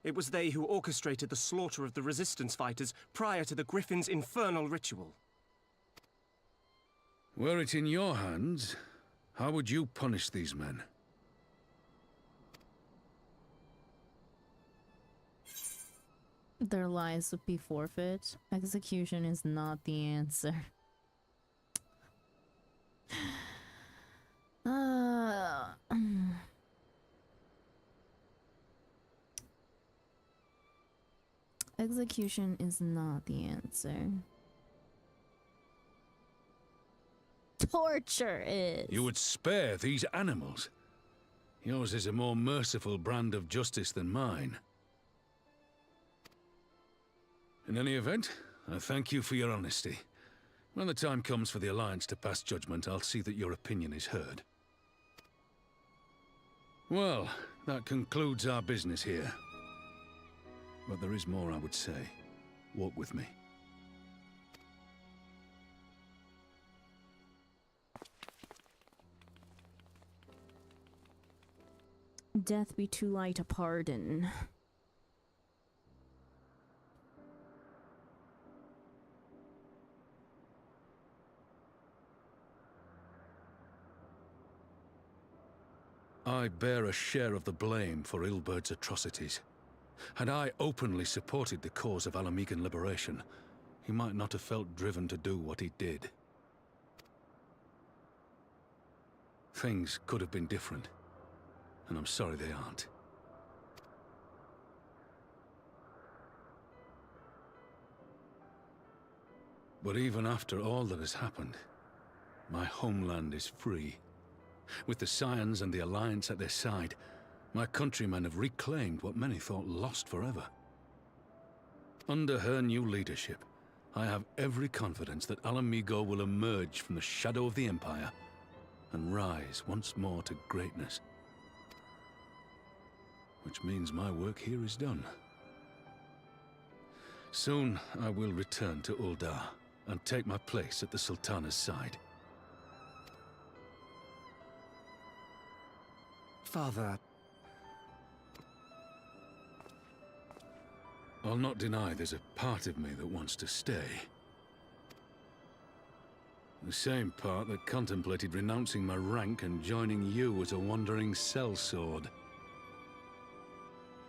It was they who orchestrated the slaughter of the resistance fighters prior to the Griffin's infernal ritual. Were it in your hands, how would you punish these men? Their lives would be forfeit. Execution is not the answer. Execution is not the answer. torture is. You would spare these animals. Yours is a more merciful brand of justice than mine. In any event, I thank you for your honesty. When the time comes for the Alliance to pass judgment, I'll see that your opinion is heard. Well, that concludes our business here. But there is more I would say. Walk with me. Death be too light a pardon. I bear a share of the blame for Ilbert's atrocities. Had I openly supported the cause of Alamegan liberation, he might not have felt driven to do what he did. Things could have been different, and I'm sorry they aren't. But even after all that has happened, my homeland is free. With the Scions and the Alliance at their side, my countrymen have reclaimed what many thought lost forever. Under her new leadership, I have every confidence that Alamigo will emerge from the shadow of the Empire and rise once more to greatness. Which means my work here is done. Soon I will return to Uldar and take my place at the Sultana's side. Father... I'll not deny there's a part of me that wants to stay. The same part that contemplated renouncing my rank and joining you as a wandering sellsword.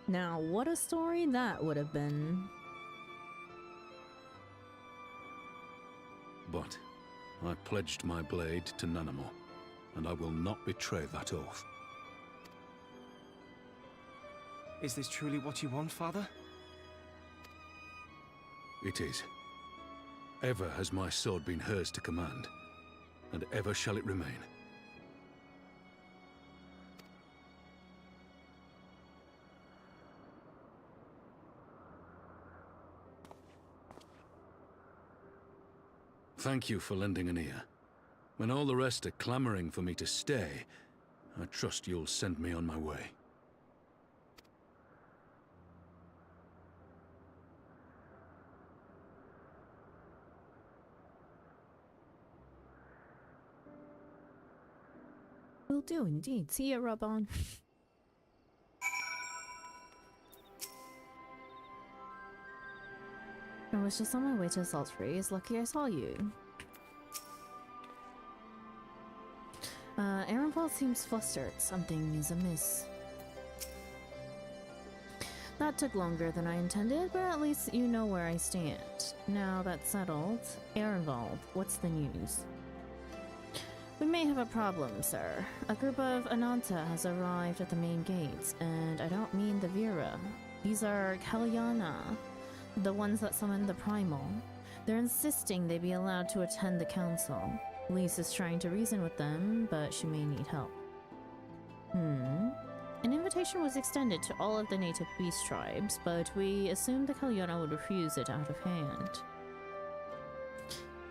Now, what a story that would have been. But I pledged my blade to Nanamo, and I will not betray that oath. Is this truly what you want, Father? It is. Ever has my sword been hers to command, and ever shall it remain. Thank you for lending an ear. When all the rest are clamoring for me to stay, I trust you'll send me on my way. Will do indeed. See ya, Rabon. I was just on my way to Salisbury. It's lucky I saw you. Aaronval seems flustered. Something is amiss. That took longer than I intended, but at least you know where I stand. Now that's settled, Aaronval, what's the news? We may have a problem, sir. A group of Ananta has arrived at the main gates, and I don't mean the Vera. These are Kalyana, the ones that summoned the Primal. They're insisting they be allowed to attend the council. Lise is trying to reason with them, but she may need help. An invitation was extended to all of the native beast tribes, but we assumed the Kalyana would refuse it out of hand.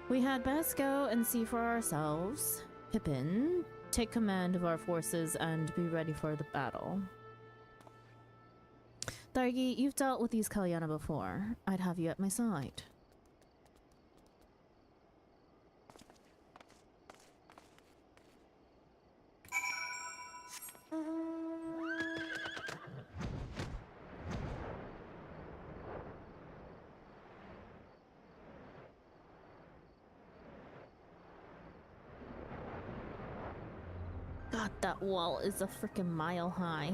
We had best go and see for ourselves. Pippin, take command of our forces and be ready for the battle. Dargi, you've dealt with these Kalyana before. I'd have you at my side. God, that wall is a freaking mile high.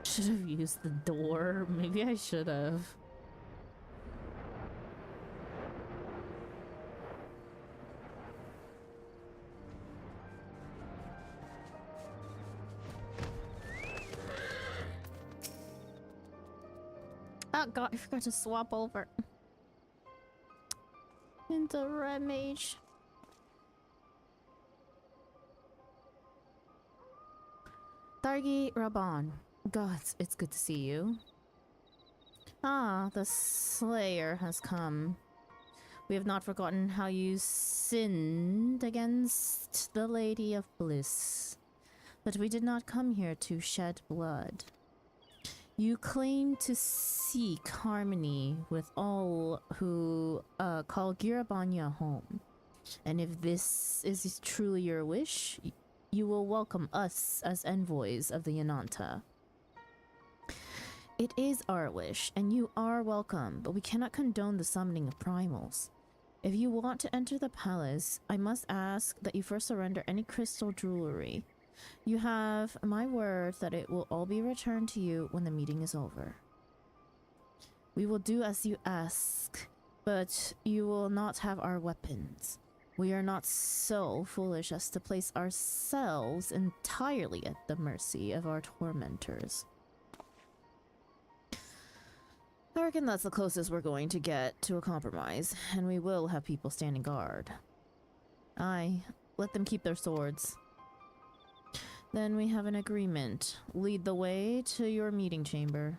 Should have used the door. Maybe I should have. Oh god, I forgot to swap over into red mage. Thargi Raban. Gods, it's good to see you. Ah, the Slayer has come. We have not forgotten how you sinned against the Lady of Bliss. But we did not come here to shed blood. You claim to seek harmony with all who call Girabanya home. And if this is truly your wish, you will welcome us as envoys of the Yananta. It is our wish, and you are welcome, but we cannot condone the summoning of primals. If you want to enter the palace, I must ask that you first surrender any crystal jewelry. You have my word that it will all be returned to you when the meeting is over. We will do as you ask, but you will not have our weapons. We are not so foolish as to place ourselves entirely at the mercy of our tormentors. I reckon that's the closest we're going to get to a compromise, and we will have people standing guard. Aye, let them keep their swords. Then we have an agreement. Lead the way to your meeting chamber.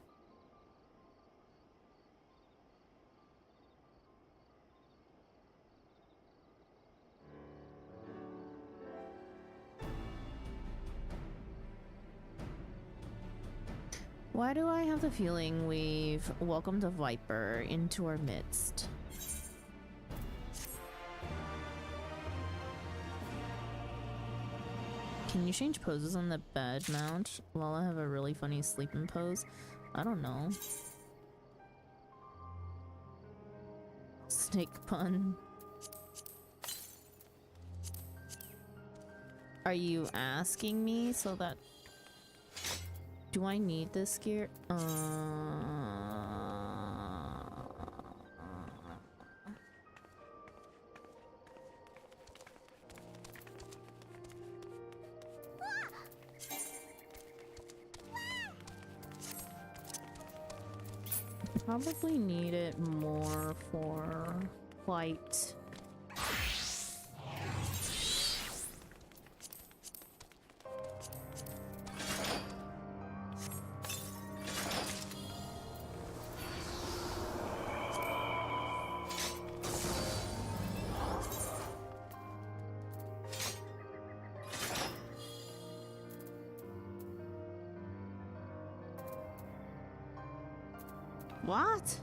Why do I have the feeling we've welcomed a viper into our midst? Can you change poses on the bed mount while I have a really funny sleeping pose? I don't know. Snake pun. Are you asking me so that... Do I need this gear? Probably need it more for flight. What?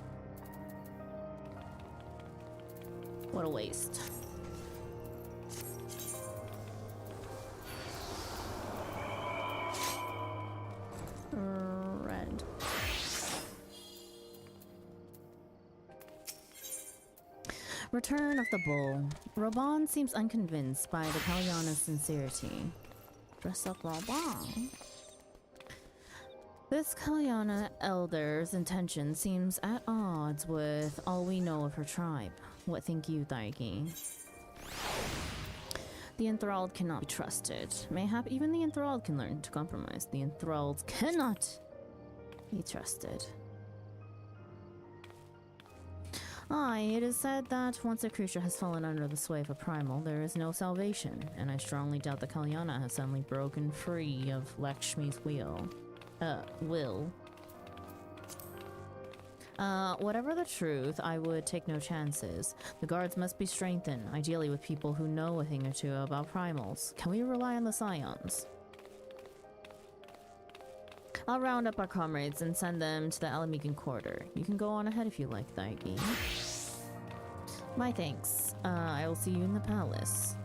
What a waste. Red. Return of the Bull. Raban seems unconvinced by the Kalyana's sincerity. Dress up Raban. This Kalyana elder's intention seems at odds with all we know of her tribe. What think you, Thargi? The enthralled cannot be trusted. Mayhap even the enthralled can learn to compromise. The enthralled cannot be trusted. Aye, it is said that once a creature has fallen under the sway of a primal, there is no salvation, and I strongly doubt the Kalyana has suddenly broken free of Lakshmi's will. Whatever the truth, I would take no chances. The guards must be strengthened, ideally with people who know a thing or two about primals. Can we rely on the scions? I'll round up our comrades and send them to the Alamegan quarter. You can go on ahead if you like, Thargi. My thanks. I will see you in the palace.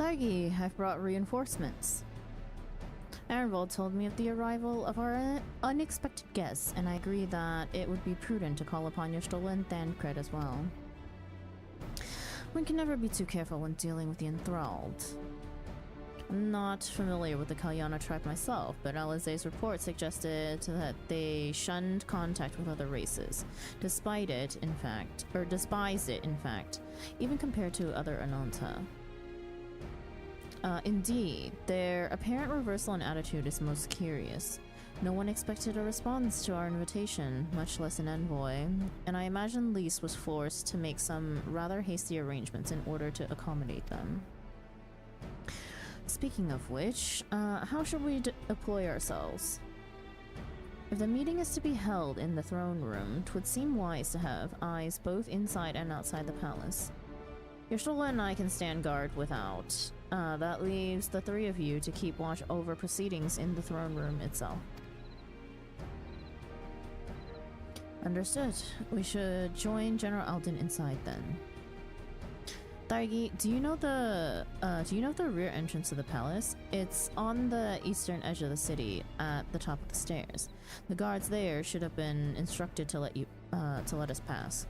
Thargi, I've brought reinforcements. Arenvold told me of the arrival of our unexpected guests, and I agree that it would be prudent to call upon Y'shtola and Thancred as well. One can never be too careful when dealing with the enthralled. I'm not familiar with the Kalyana tribe myself, but Alize's report suggested that they shunned contact with other races, despised it, in fact, even compared to other Ananta. Indeed, their apparent reversal in attitude is most curious. No one expected a response to our invitation, much less an envoy, and I imagine Lys was forced to make some rather hasty arrangements in order to accommodate them. Speaking of which, how should we deploy ourselves? If the meeting is to be held in the throne room, 'twould seem wise to have eyes both inside and outside the palace. Y'shtola and I can stand guard without. That leaves the three of you to keep watch over proceedings in the throne room itself. Understood. We should join General Alden inside then. Thargi, do you know the rear entrance to the palace? It's on the eastern edge of the city, at the top of the stairs. The guards there should have been instructed to let us pass.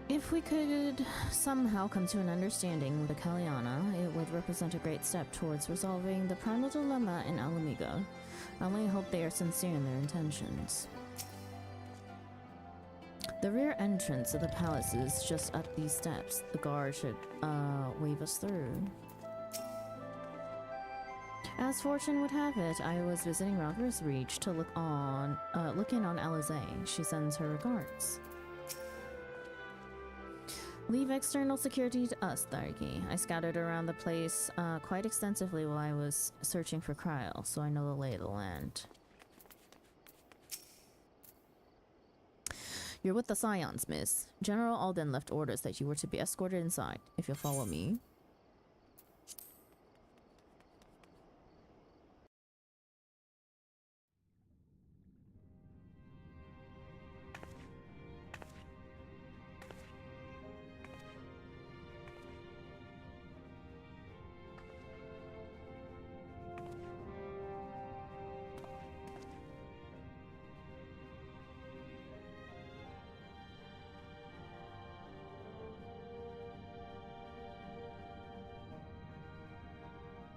If we could somehow come to an understanding with the Kalyana, it would represent a great step towards resolving the primal dilemma in Alamigo. I only hope they are sincere in their intentions. The rear entrance of the palace is just up these steps. The guard should wave us through. As fortune would have it, I was visiting Raglar's Reach to look in on Alize. She sends her regards. Leave external security to us, Thargi. I scouted around the place quite extensively while I was searching for Kryl, so I know the lay of the land. You're with the Scions, miss. General Alden left orders that you were to be escorted inside, if you'll follow me.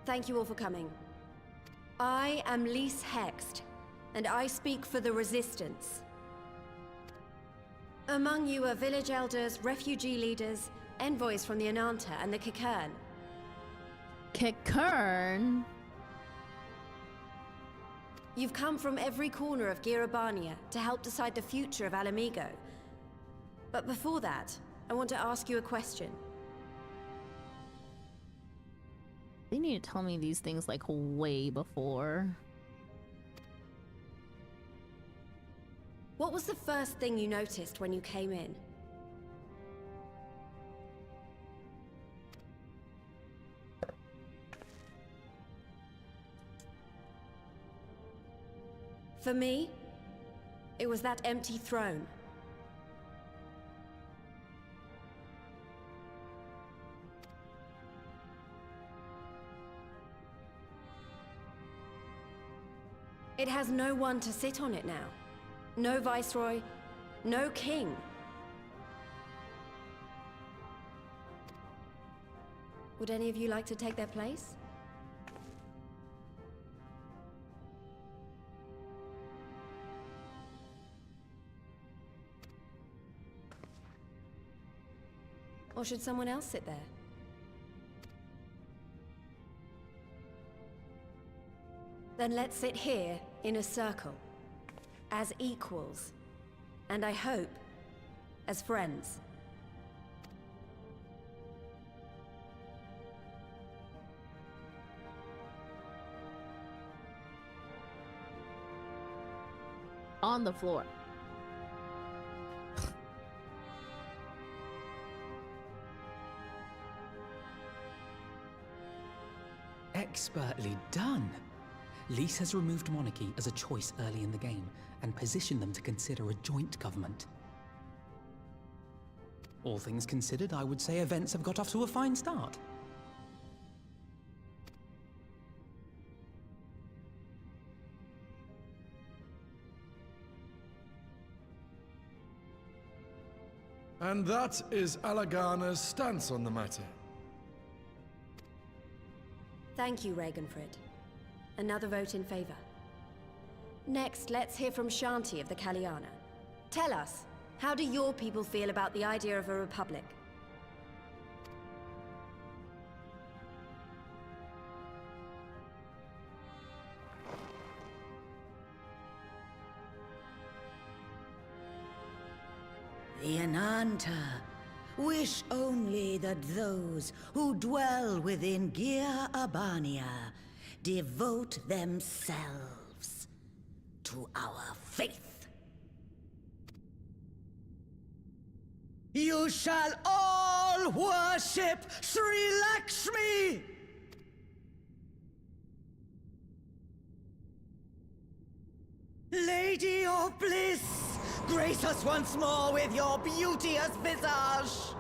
Thank you all for coming. I am Lys Hext, and I speak for the Resistance. Among you are village elders, refugee leaders, envoys from the Ananta and the Kikern. Kikern? You've come from every corner of Girabania to help decide the future of Alamigo. But before that, I want to ask you a question. They need to tell me these things like way before. What was the first thing you noticed when you came in? For me, it was that empty throne. It has no one to sit on it now. No viceroy, no king. Would any of you like to take their place? Or should someone else sit there? Then let's sit here in a circle, as equals, and I hope, as friends. on the floor. Expertly done. Lys has removed monarchy as a choice early in the game and positioned them to consider a joint government. All things considered, I would say events have got off to a fine start. And that is Alagana's stance on the matter. Thank you, Ragenfrid. Another vote in favor. Next, let's hear from Shanti of the Kaliana. Tell us, how do your people feel about the idea of a republic? The Ananta wish only that those who dwell within Gir Abania devote themselves to our faith. You shall all worship Sri Lakshmi! Lady of Bliss, grace us once more with your beauteous visage!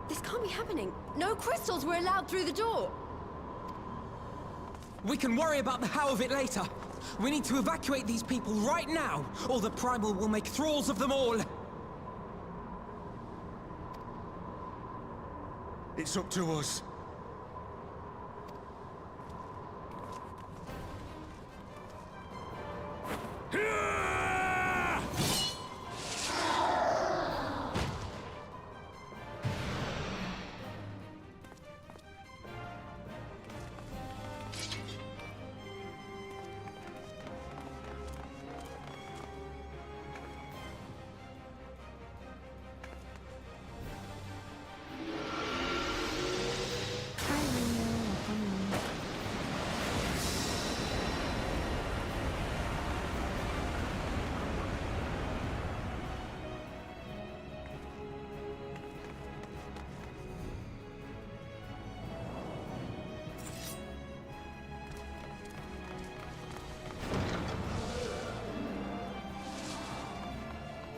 This can't be happening. No crystals were allowed through the door. We can worry about the how of it later. We need to evacuate these people right now, or the Primal will make thralls of them all. It's up to us.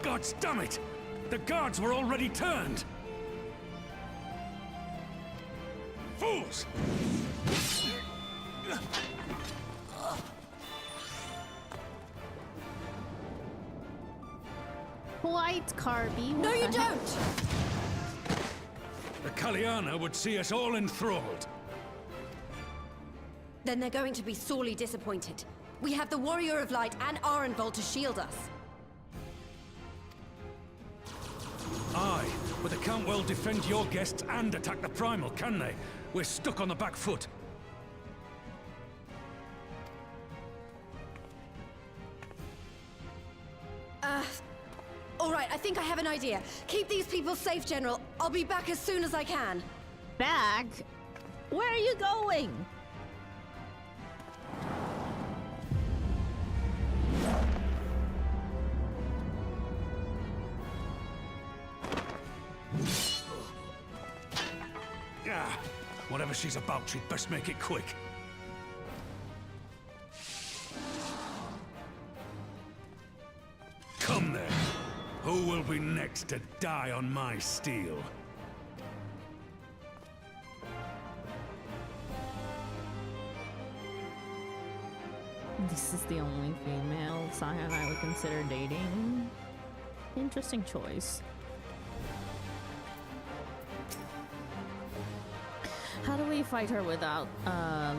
Gods damn it! The guards were already turned! Fools! White Carby. No, you don't! The Kaliana would see us all enthralled. Then they're going to be sorely disappointed. We have the Warrior of Light and Arenvold to shield us. Aye, but they can't well defend your guests and attack the Primal, can they? We're stuck on the back foot. All right, I think I have an idea. Keep these people safe, General. I'll be back as soon as I can. Back? Where are you going? Ah, whatever she's about, she'd best make it quick. Come then. Who will be next to die on my steel? This is the only female Scion I would consider dating. Interesting choice. How do we fight her without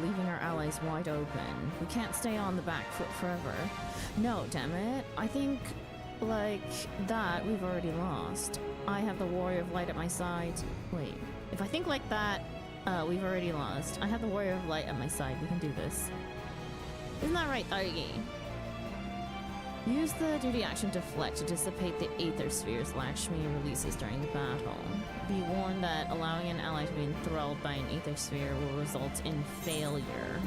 leaving our allies wide open? We can't stay on the back foot forever. No, damn it. I think, like, that we've already lost. I have the Warrior of Light at my side. Wait, If I think like that, we've already lost. I have the Warrior of Light at my side. We can do this. Isn't that right, Argy? Use the duty action Deflect to dissipate the Aether Spheres Lakshmi releases during battle. Be warned that allowing an ally to be enthralled by an Aether Sphere will result in failure.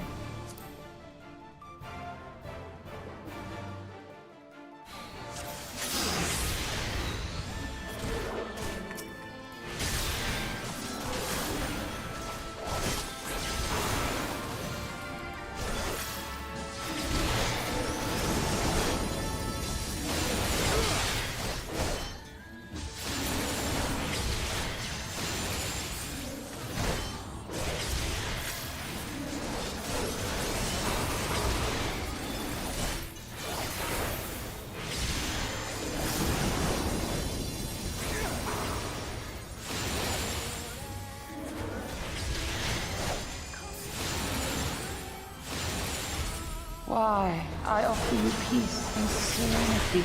Why, I offer you peace and serenity.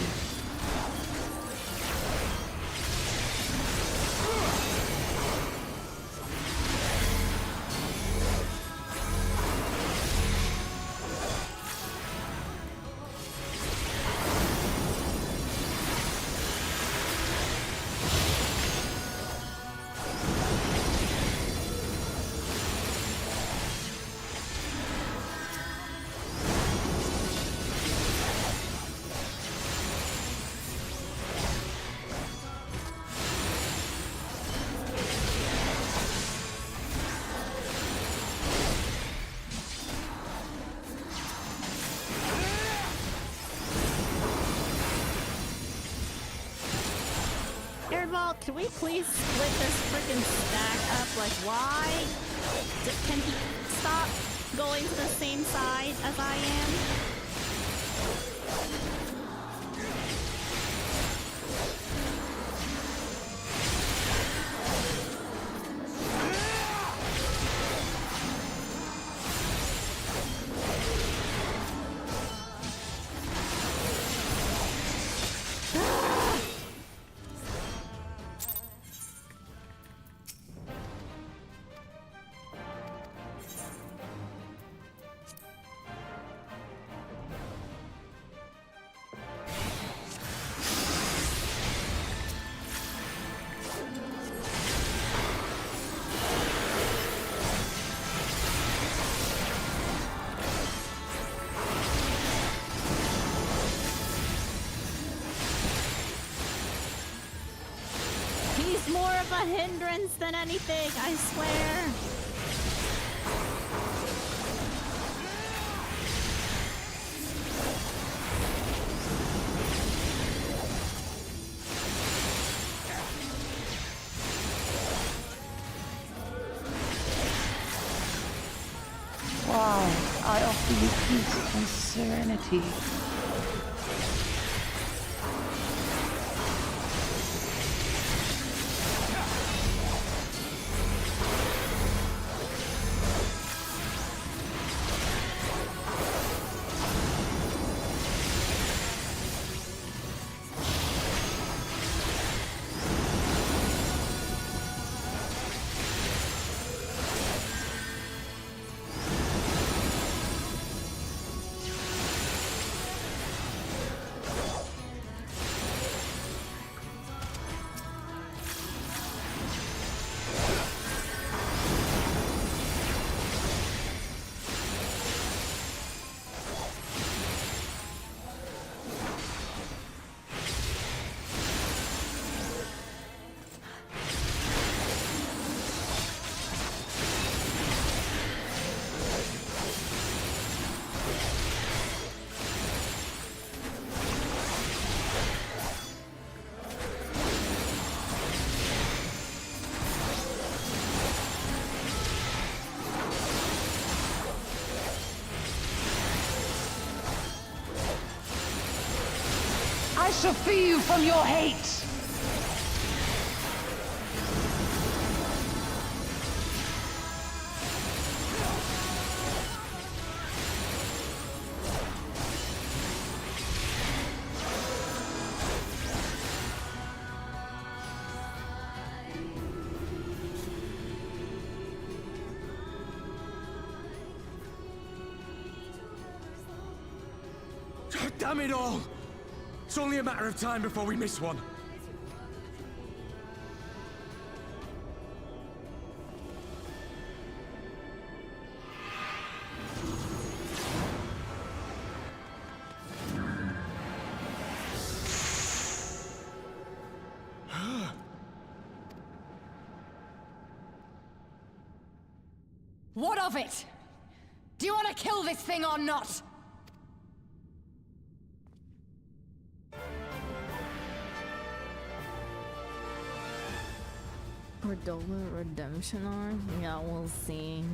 Can we please split this freaking stack up? Like, why? Can he stop going to the same side as I am? More of a hindrance than anything, I swear. Why, I offer you peace and serenity. I shall free you from your hate! Damn it all! It's only a matter of time before we miss one. What of it? Do you want to kill this thing or not? Redolent Redemption arc? Yeah, we'll see.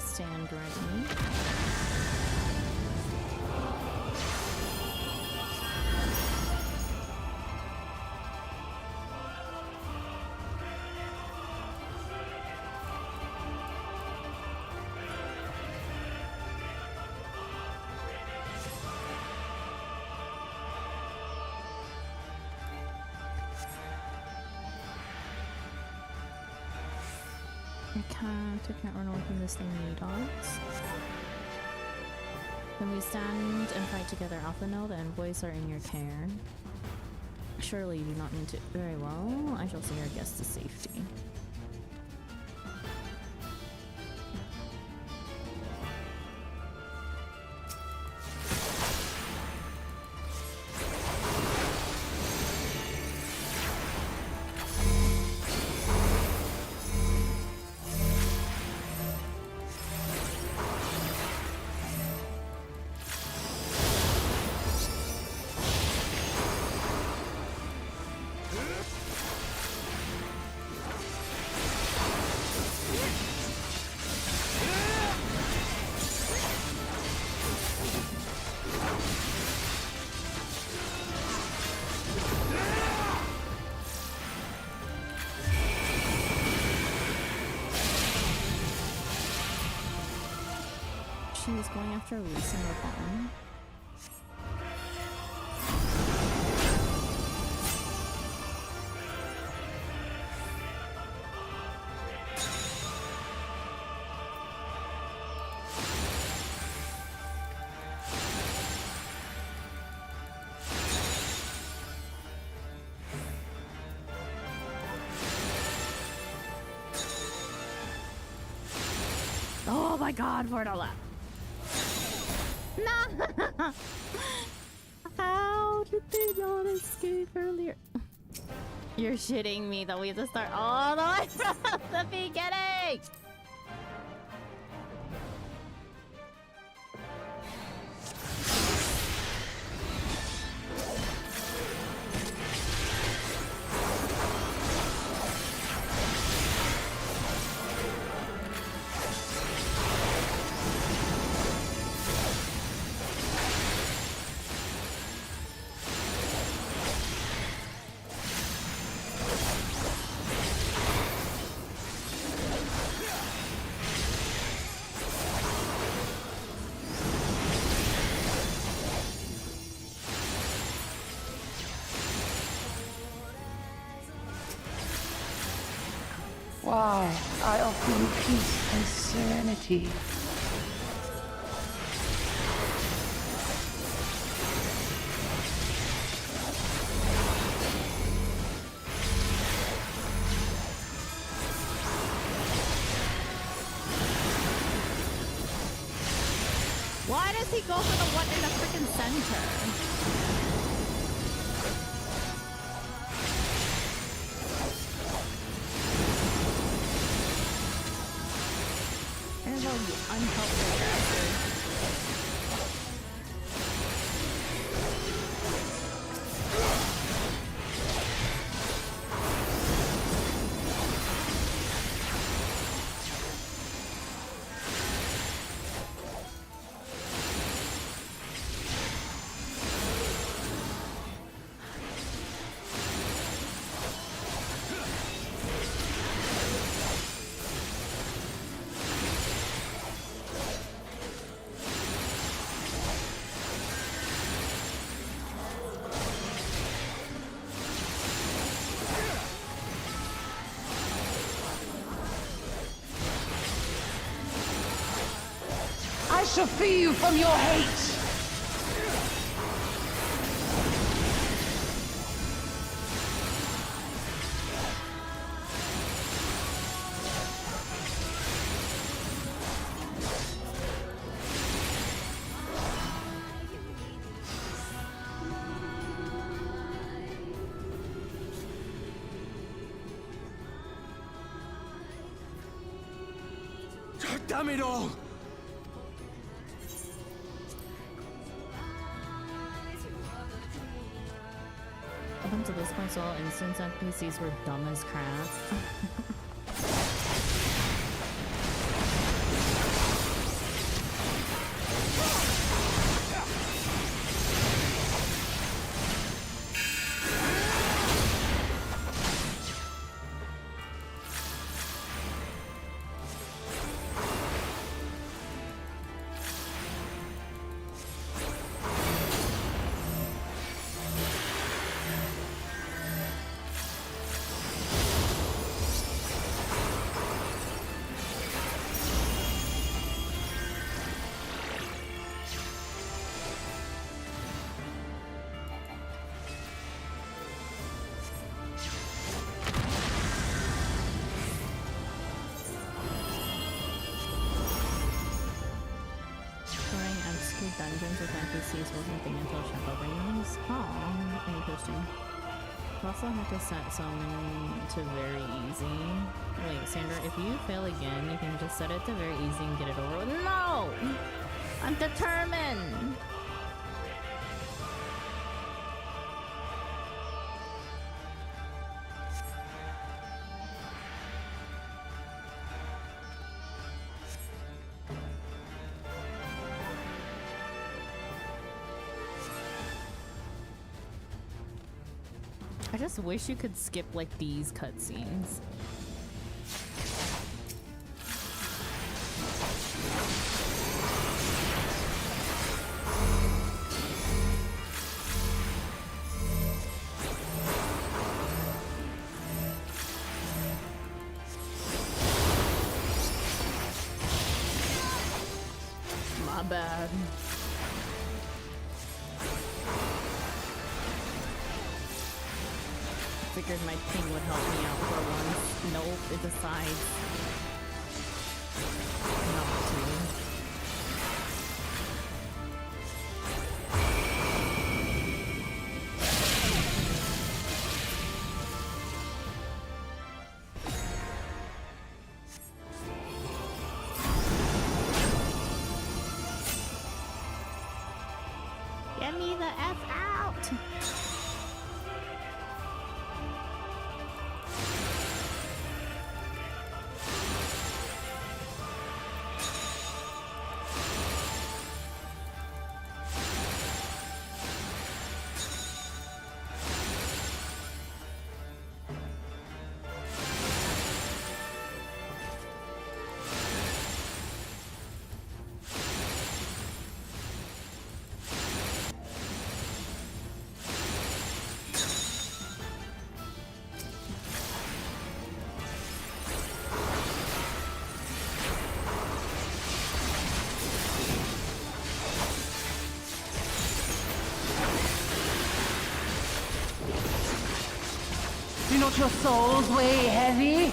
Stand ready. Can't run away from this thing, you dogs. When we stand and fight together, Alpha, know the envoys are in your care. Surely you do not need to. Very well, I shall see our guests to safety. She's going after Lisa in the bomb. Oh my god, Portola! No! How did they not escape earlier? You're shitting me that we have to start all the way from the beginning! Why, I offer you peace and serenity. Why does he go for the one in the freaking center? Unhelpful character. shall free you from your hate! Damn it all! Up until this point, all instance NPCs were dumb as crap. Dungeons with NPCs wasn't thing until Shadow Rings. Oh, interesting. You also have to set so many to very easy. Wait, Sandra, if you fail again, you can just set it to very easy and get it over with. No! I'm determined! I just wish you could skip like these cutscenes. My bad. Figured my ping would help me out for once. Nope, it decides not to. Get me the F out! Do not your souls weigh heavy?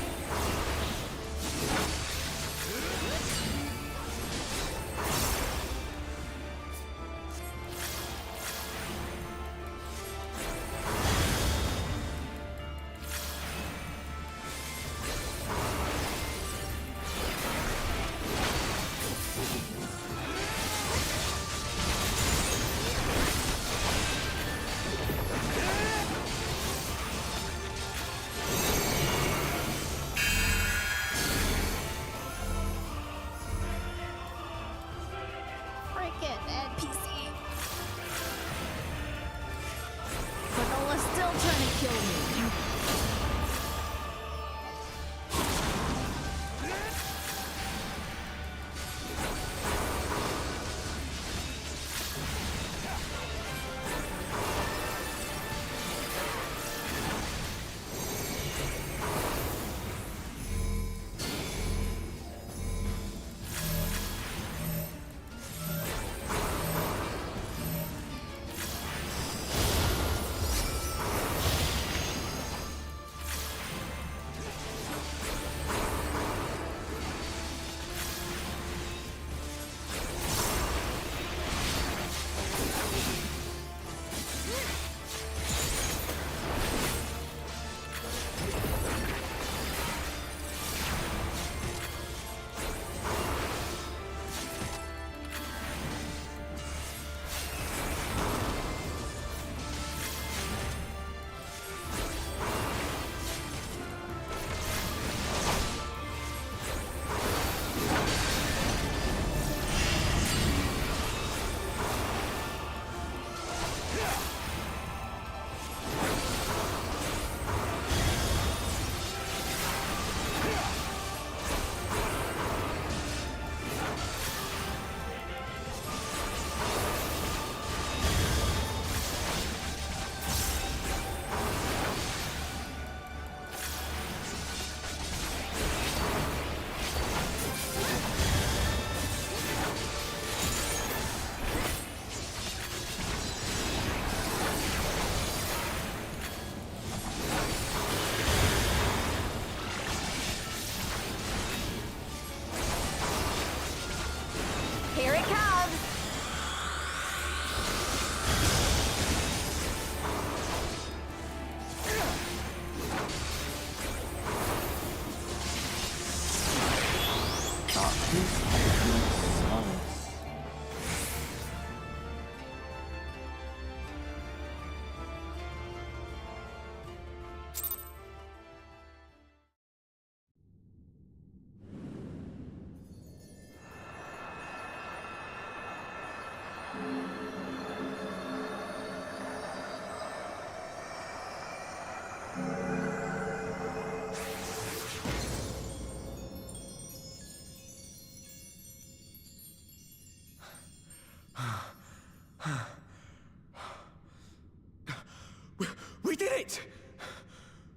it!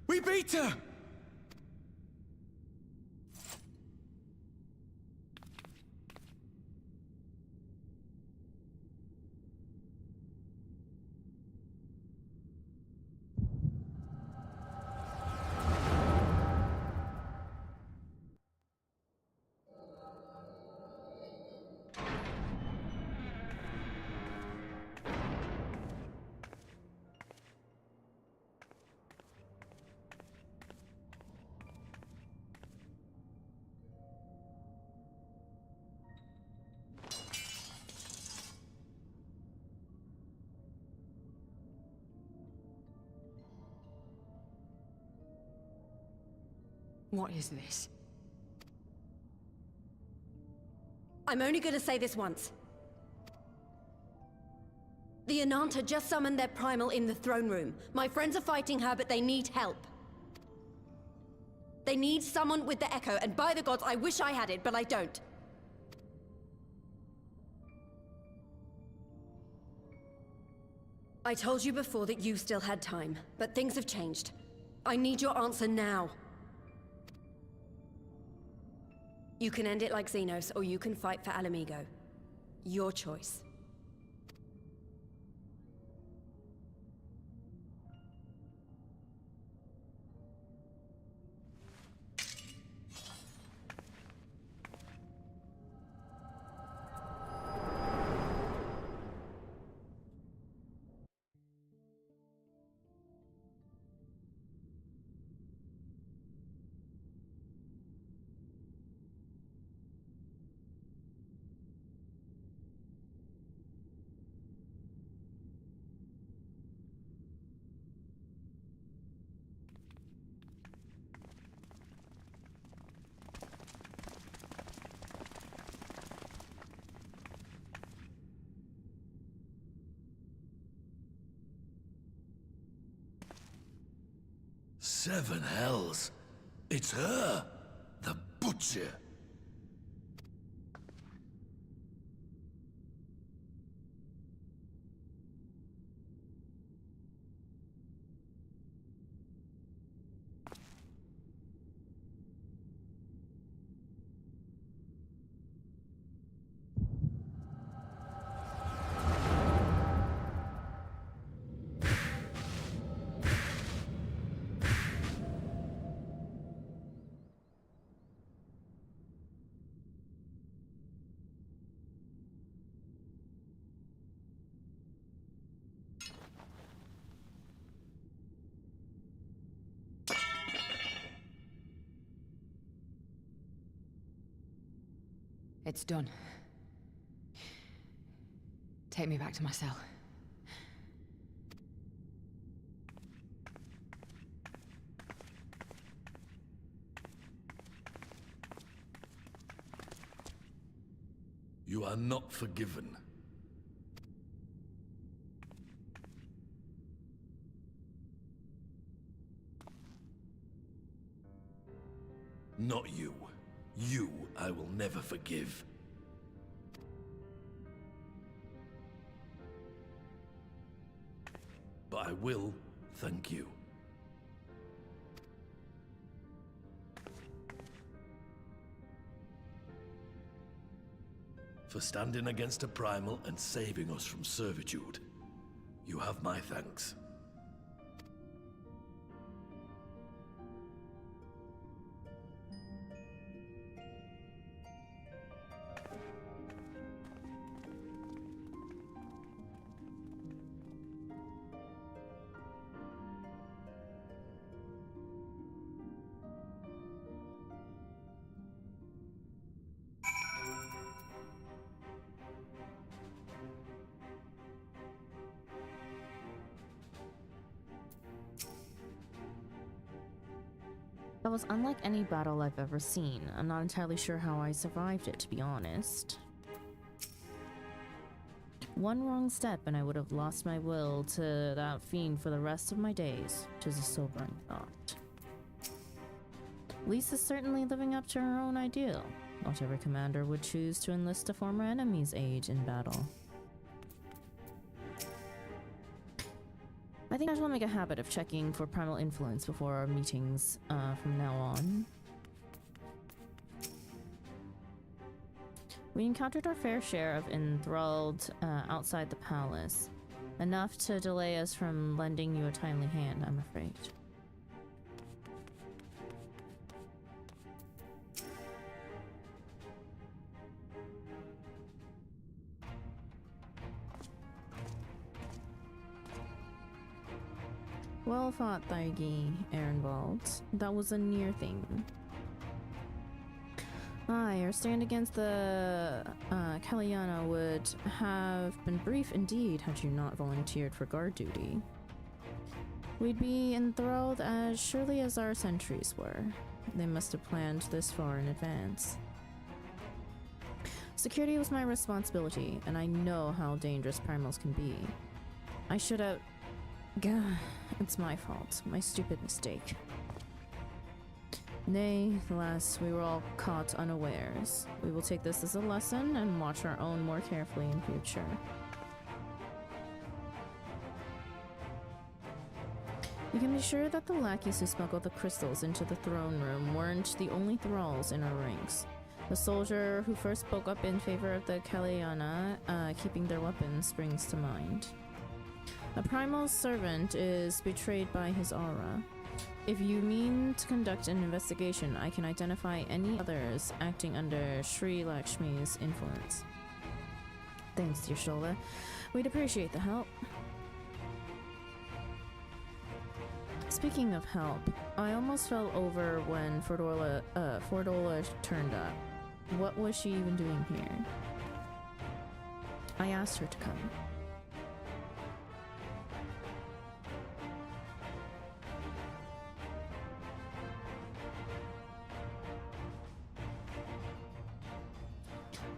We beat her! What is this? I'm only gonna say this once. The Ananta just summoned their primal in the throne room. My friends are fighting her, but they need help. They need someone with the Echo, and by the gods, I wish I had it, but I don't. I told you before that you still had time, but things have changed. I need your answer now. You can end it like Xenos, or you can fight for Alamigo. Your choice. Seven hells! It's her! The Butcher! It's done. Take me back to my cell. You are not forgiven. Not you. You I will never forgive. But I will thank you. For standing against a primal and saving us from servitude. You have my thanks. That was unlike any battle I've ever seen. I'm not entirely sure how I survived it, to be honest. One wrong step and I would have lost my will to that fiend for the rest of my days, which is a sobering thought. Lisa's certainly living up to her own ideal. Not every commander would choose to enlist a former enemy's aid in battle. I think I shall make a habit of checking for primal influence before our meetings from now on. We encountered our fair share of enthralled outside the palace. Enough to delay us from lending you a timely hand, I'm afraid. Well fought, Thaigi, Ehrenwald. That was a near thing. Aye, your stand against the Kaliana would have been brief indeed had you not volunteered for guard duty. We'd be enthralled as surely as our sentries were. They must have planned this far in advance. Security was my responsibility, and I know how dangerous primals can be. I should have... Gah, it's my fault. My stupid mistake. Nay, alas, we were all caught unawares. We will take this as a lesson and watch our own more carefully in future. You can be sure that the lackeys who smuggled the crystals into the throne room weren't the only thralls in our ranks. The soldier who first spoke up in favor of the Kaliana keeping their weapons springs to mind. A primal servant is betrayed by his aura. If you mean to conduct an investigation, I can identify any others acting under Sri Lakshmi's influence. Thanks, dear Shola. We'd appreciate the help. Speaking of help, I almost fell over when Fordola turned up. What was she even doing here? I asked her to come.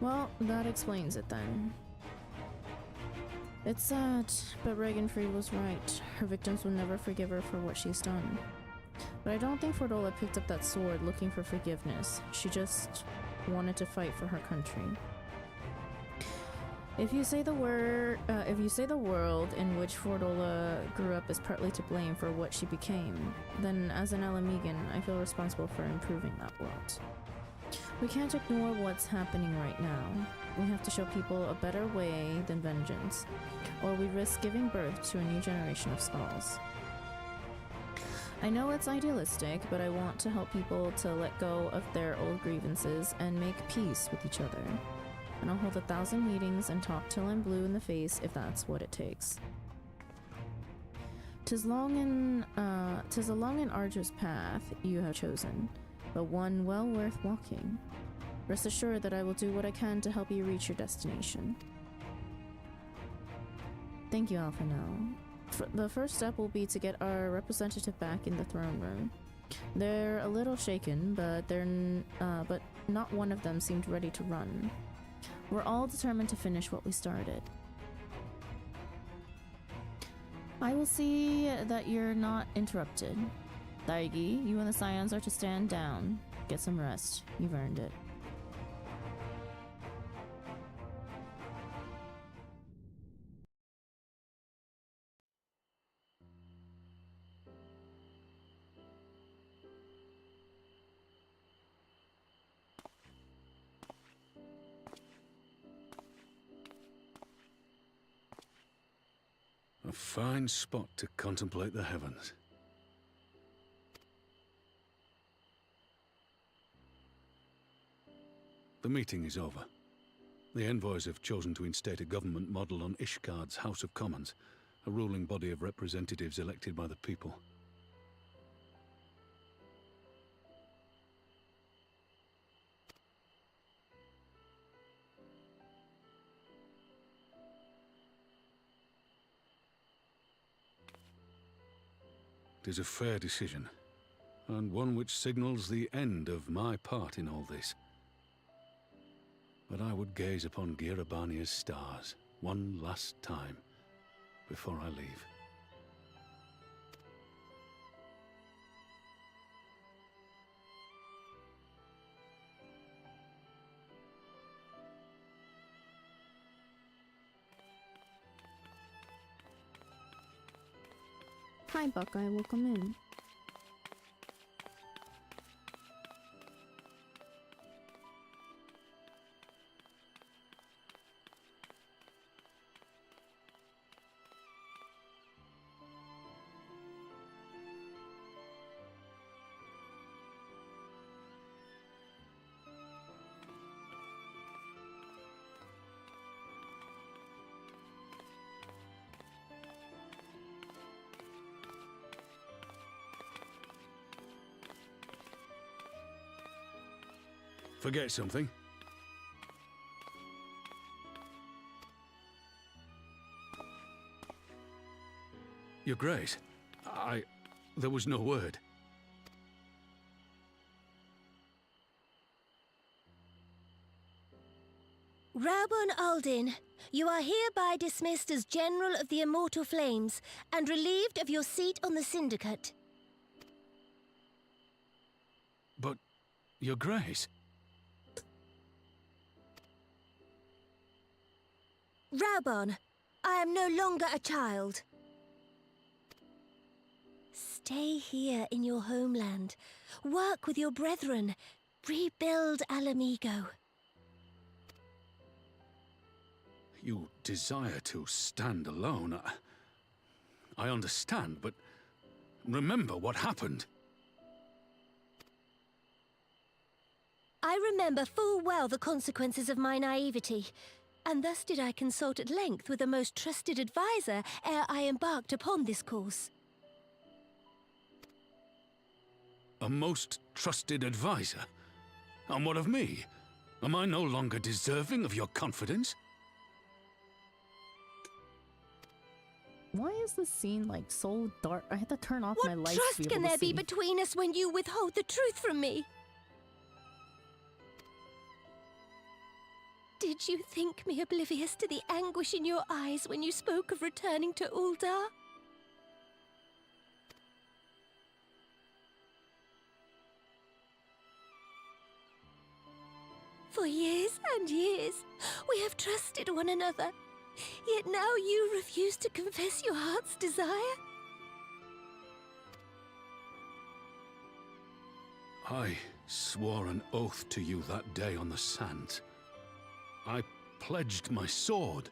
Well, that explains it then. It's sad, but Regenfried was right. Her victims will never forgive her for what she's done. But I don't think Fordola picked up that sword looking for forgiveness. She just wanted to fight for her country. If you say the world in which Fordola grew up is partly to blame for what she became, then as an Alamegan, I feel responsible for improving that world. We can't ignore what's happening right now. We have to show people a better way than vengeance, or we risk giving birth to a new generation of Skulls. I know it's idealistic, but I want to help people to let go of their old grievances and make peace with each other. And I'll hold 1,000 meetings and talk till I'm blue in the face if that's what it takes. 'Tis a long and arduous path you have chosen, but one well worth walking. Rest assured that I will do what I can to help you reach your destination. Thank you, Alphino. The first step will be to get our representative back in the throne room. They're a little shaken, but but not one of them seemed ready to run. We're all determined to finish what we started. I will see that you're not interrupted. Daigi, you and the Scions are to stand down. Get some rest. You've earned it. A fine spot to contemplate the heavens. The meeting is over. The envoys have chosen to instate a government model on Ishgard's House of Commons, a ruling body of representatives elected by the people. It is a fair decision, and one which signals the end of my part in all this. But I would gaze upon Girabania's stars one last time before I leave. Hi, Buckeye. Welcome in. Forget something? Your Grace, there was no word. Raubon Aldin, you are hereby dismissed as General of the Immortal Flames and relieved of your seat on the Syndicate. But, Your Grace... Raubon, I am no longer a child. Stay here in your homeland. Work with your brethren. Rebuild Alamigo. You desire to stand alone. I understand, but remember what happened. I remember full well the consequences of my naivety, and thus did I consult at length with a most trusted advisor ere I embarked upon this course. A most trusted advisor? And what of me? Am I no longer deserving of your confidence? Why is this scene like so dark? I had to turn off my What lights trust to be can able there to be see. between us when you withhold the truth from me? Did you think me oblivious to the anguish in your eyes when you spoke of returning to Uldar? For years and years, we have trusted one another. Yet now you refuse to confess your heart's desire? I swore an oath to you that day on the sands. I pledged my sword.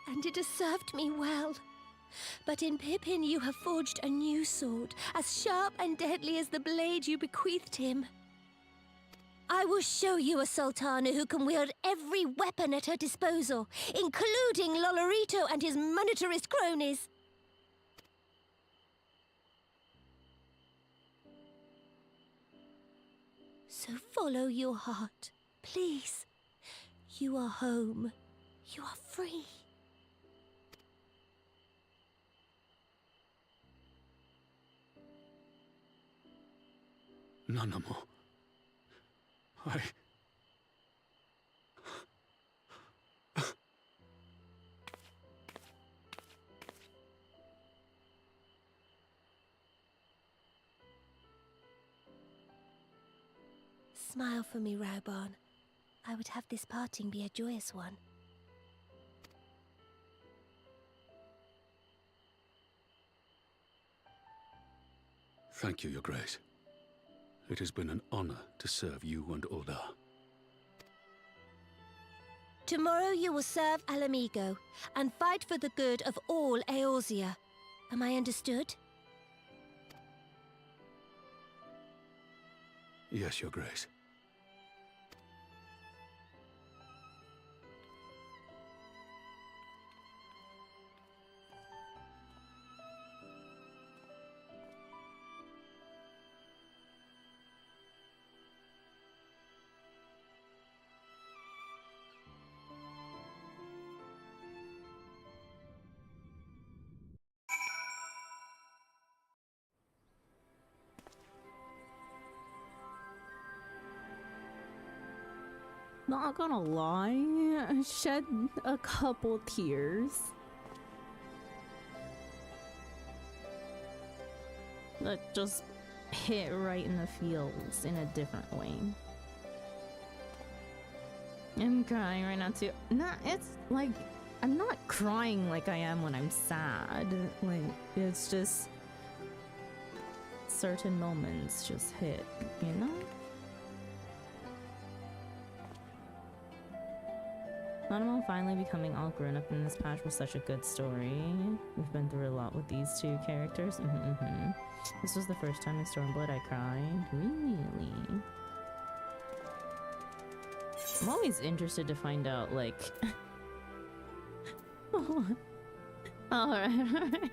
And it has served me well. But in Pippin you have forged a new sword, as sharp and deadly as the blade you bequeathed him. I will show you a Sultana who can wield every weapon at her disposal, including Lolorito and his monetarist cronies. So follow your heart, please. You are home. You are free. Nanamo. Smile for me, Raubon. I would have this parting be a joyous one. Thank you, Your Grace. It has been an honor to serve you and Uldar. Tomorrow you will serve Alamigo and fight for the good of all Eorzea. Am I understood? Yes, Your Grace. Not gonna lie, I shed a couple tears. That just hit right in the feels in a different way. I'm crying right now too. Nah, it's like I'm not crying like I am when I'm sad. Like, it's just certain moments just hit, you know? Animo finally becoming all grown up in this patch was such a good story. We've been through a lot with these two characters. This was the first time in Stormblood I cried. Really? I'm always interested to find out, like... Alright.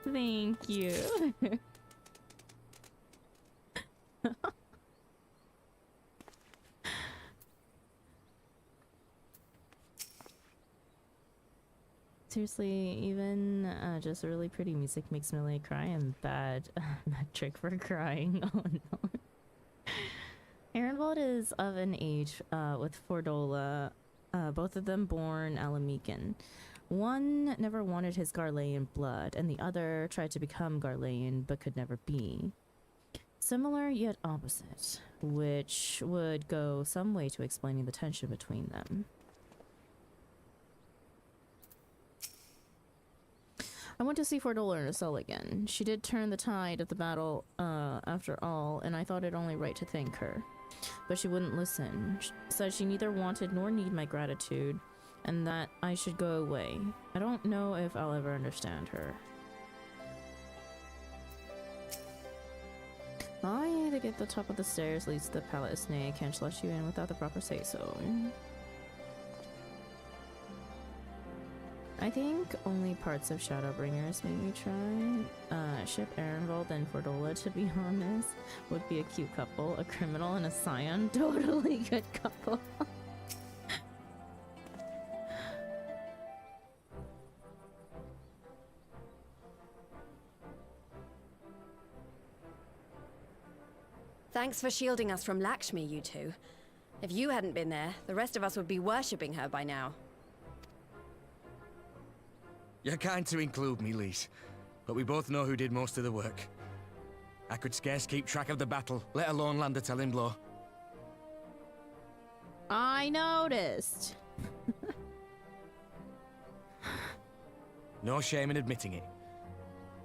Thank you. Seriously, even just really pretty music makes me really cry. I'm bad metric for crying. Oh no. Ehrenwald is of an age with Fordola, both of them born Alamican. One never wanted his Garlean blood, and the other tried to become Garlean but could never be. Similar yet opposite, which would go some way to explaining the tension between them. I went to see Fordola in her cell again. She did turn the tide of the battle, after all, and I thought it only right to thank her. But she wouldn't listen. She said she neither wanted nor need my gratitude, and that I should go away. I don't know if I'll ever understand her. I to get the top of the stairs leads to the palace. Nay, I can't let you in without the proper say-so. I think only parts of Shadowbringers made me try. Ship Ehrenwald and Fordola, to be honest, would be a cute couple. A criminal and a scion, totally good couple. Thanks for shielding us from Lakshmi, you two. If you hadn't been there, the rest of us would be worshipping her by now. You're kind to include me, Lise, but we both know who did most of the work. I could scarce keep track of the battle, let alone land a telling blow. I noticed. No shame in admitting it.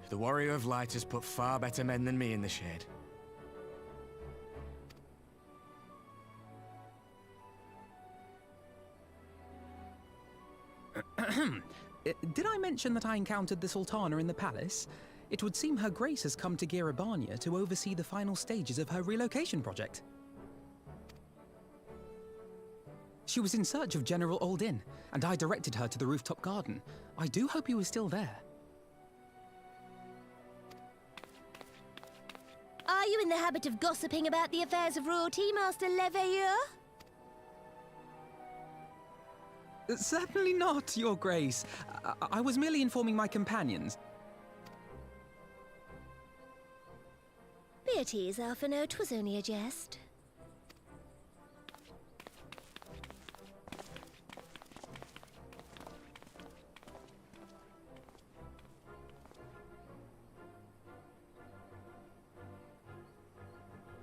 The Warrior of Light has put far better men than me in the shade. Did I mention that I encountered the Sultana in the palace? It would seem Her Grace has come to Girabania to oversee the final stages of her relocation project. She was in search of General Oldin, and I directed her to the rooftop garden. I do hope he was still there. Are you in the habit of gossiping about the affairs of royalty, Master Leveilleur? Certainly not, Your Grace. I was merely informing my companions. Be at ease, Alphino. 'Twas only a jest.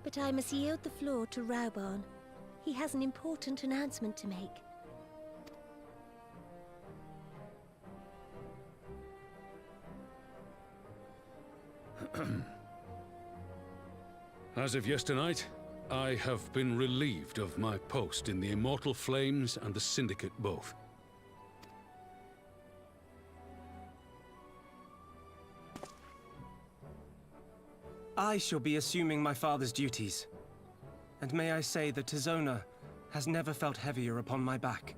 But I must yield the floor to Raubarn. He has an important announcement to make. As of yesternight, I have been relieved of my post in the Immortal Flames and the Syndicate both. I shall be assuming my father's duties. And may I say that Tizona has never felt heavier upon my back.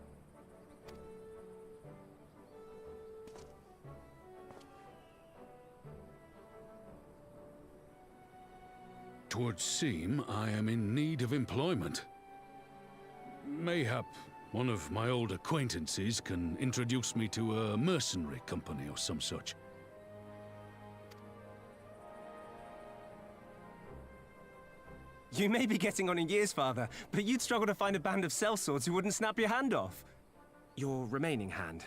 Twould seem I am in need of employment. Mayhap one of my old acquaintances can introduce me to a mercenary company or some such. You may be getting on in years, father, but you'd struggle to find a band of sellswords who wouldn't snap your hand off. Your remaining hand.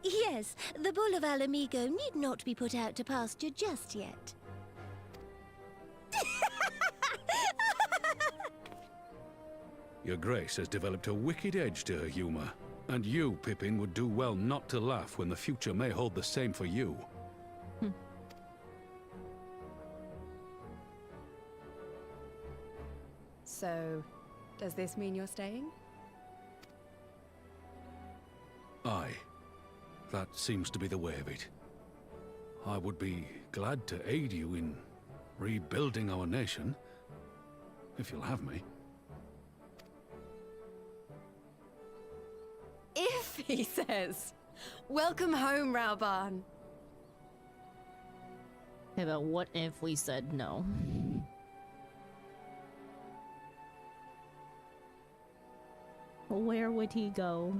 Yes, the Bull of Alamigo need not be put out to pasture just yet. Your Grace has developed a wicked edge to her humor, and you, Pippin, would do well not to laugh when the future may hold the same for you. So, does this mean you're staying? Aye. That seems to be the way of it. I would be glad to aid you in rebuilding our nation, if you'll have me. If, he says. Welcome home, Rauban. Yeah, but what if we said no? Where would he go?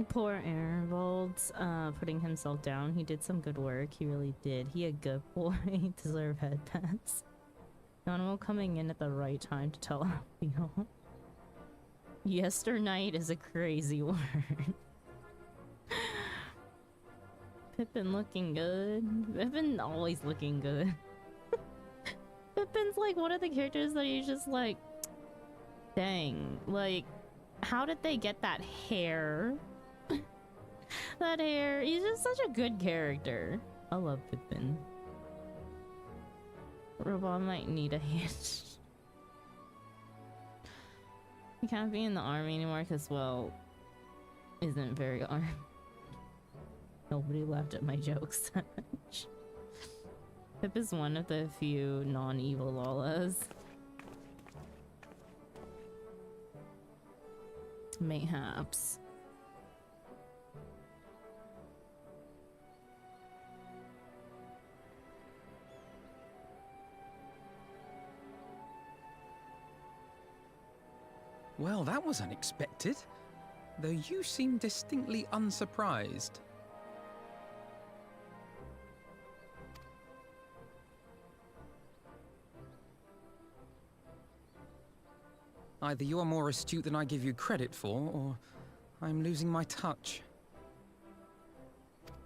Poor Ervold's putting himself down. He did some good work. He really did. He a good boy. Deserve headpats. Animal coming in at the right time to tell you know. Yesternight is a crazy word. Pippin looking good. Pippin always looking good. Pippin's like one of the characters that you just like, dang, like, how did they get that hair? That hair. He's just such a good character. I love Pippin. Robon might need a hand. He can't be in the army anymore because, well, isn't very armed. Nobody laughed at my jokes that much. Pip is one of the few non-evil Lalas. Mayhaps. Well, that was unexpected. Though you seem distinctly unsurprised. Either you are more astute than I give you credit for, or I'm losing my touch.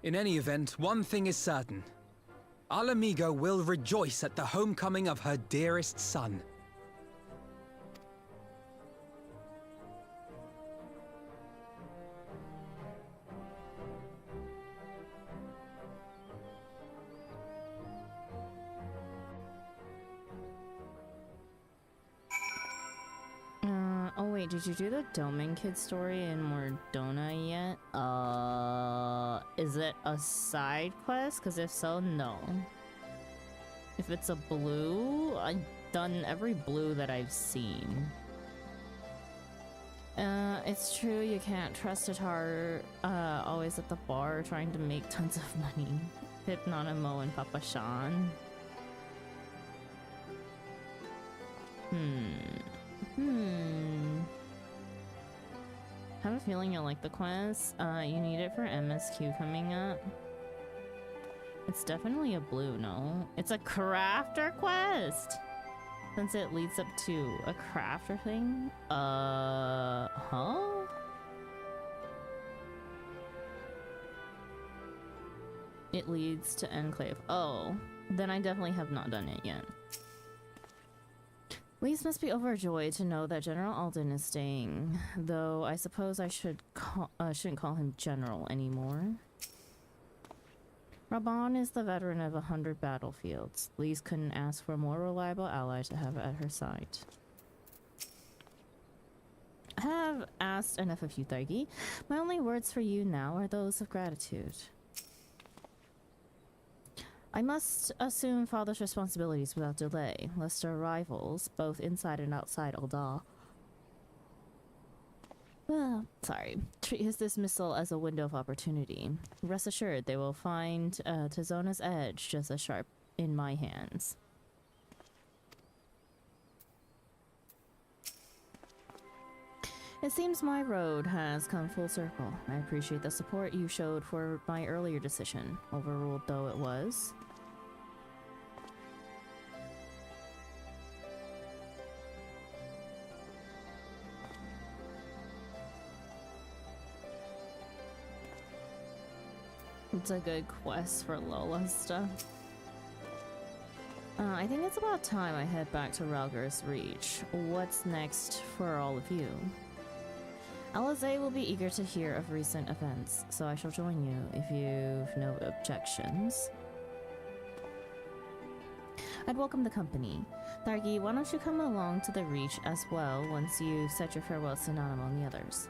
In any event, one thing is certain. Alamigo will rejoice at the homecoming of her dearest son. Oh wait, did you do the Domin Kid story in Mordona yet? Is it a side quest? Because if so, no. If it's a blue, I've done every blue that I've seen. It's true you can't trust Atar, always at the bar trying to make tons of money. Hypnonimo and Papa Shan. I have a feeling you'll like the quest. You need it for MSQ coming up. It's definitely a blue, no? It's a crafter quest! Since it leads up to a crafter thing? Huh? It leads to Enclave. Oh, then I definitely have not done it yet. Lees must be overjoyed to know that General Alden is staying, though I suppose I shouldn't call him General anymore. Raban is the veteran of 100 battlefields. Lees couldn't ask for a more reliable ally to have at her side. I have asked enough of you, Thargi. My only words for you now are those of gratitude. I must assume father's responsibilities without delay, lest our rivals, both inside and outside Ul'dah, treat his dismissal as a window of opportunity. Rest assured, they will find Tizona's edge just as sharp in my hands. It seems my road has come full circle. I appreciate the support you showed for my earlier decision, overruled though it was. It's a good quest for Lola stuff. I think it's about time I head back to Ralgar's Reach. What's next for all of you? Alizé will be eager to hear of recent events, so I shall join you if you've no objections. I'd welcome the company. Thargi, why don't you come along to the Reach as well once you set your farewells to none among the others?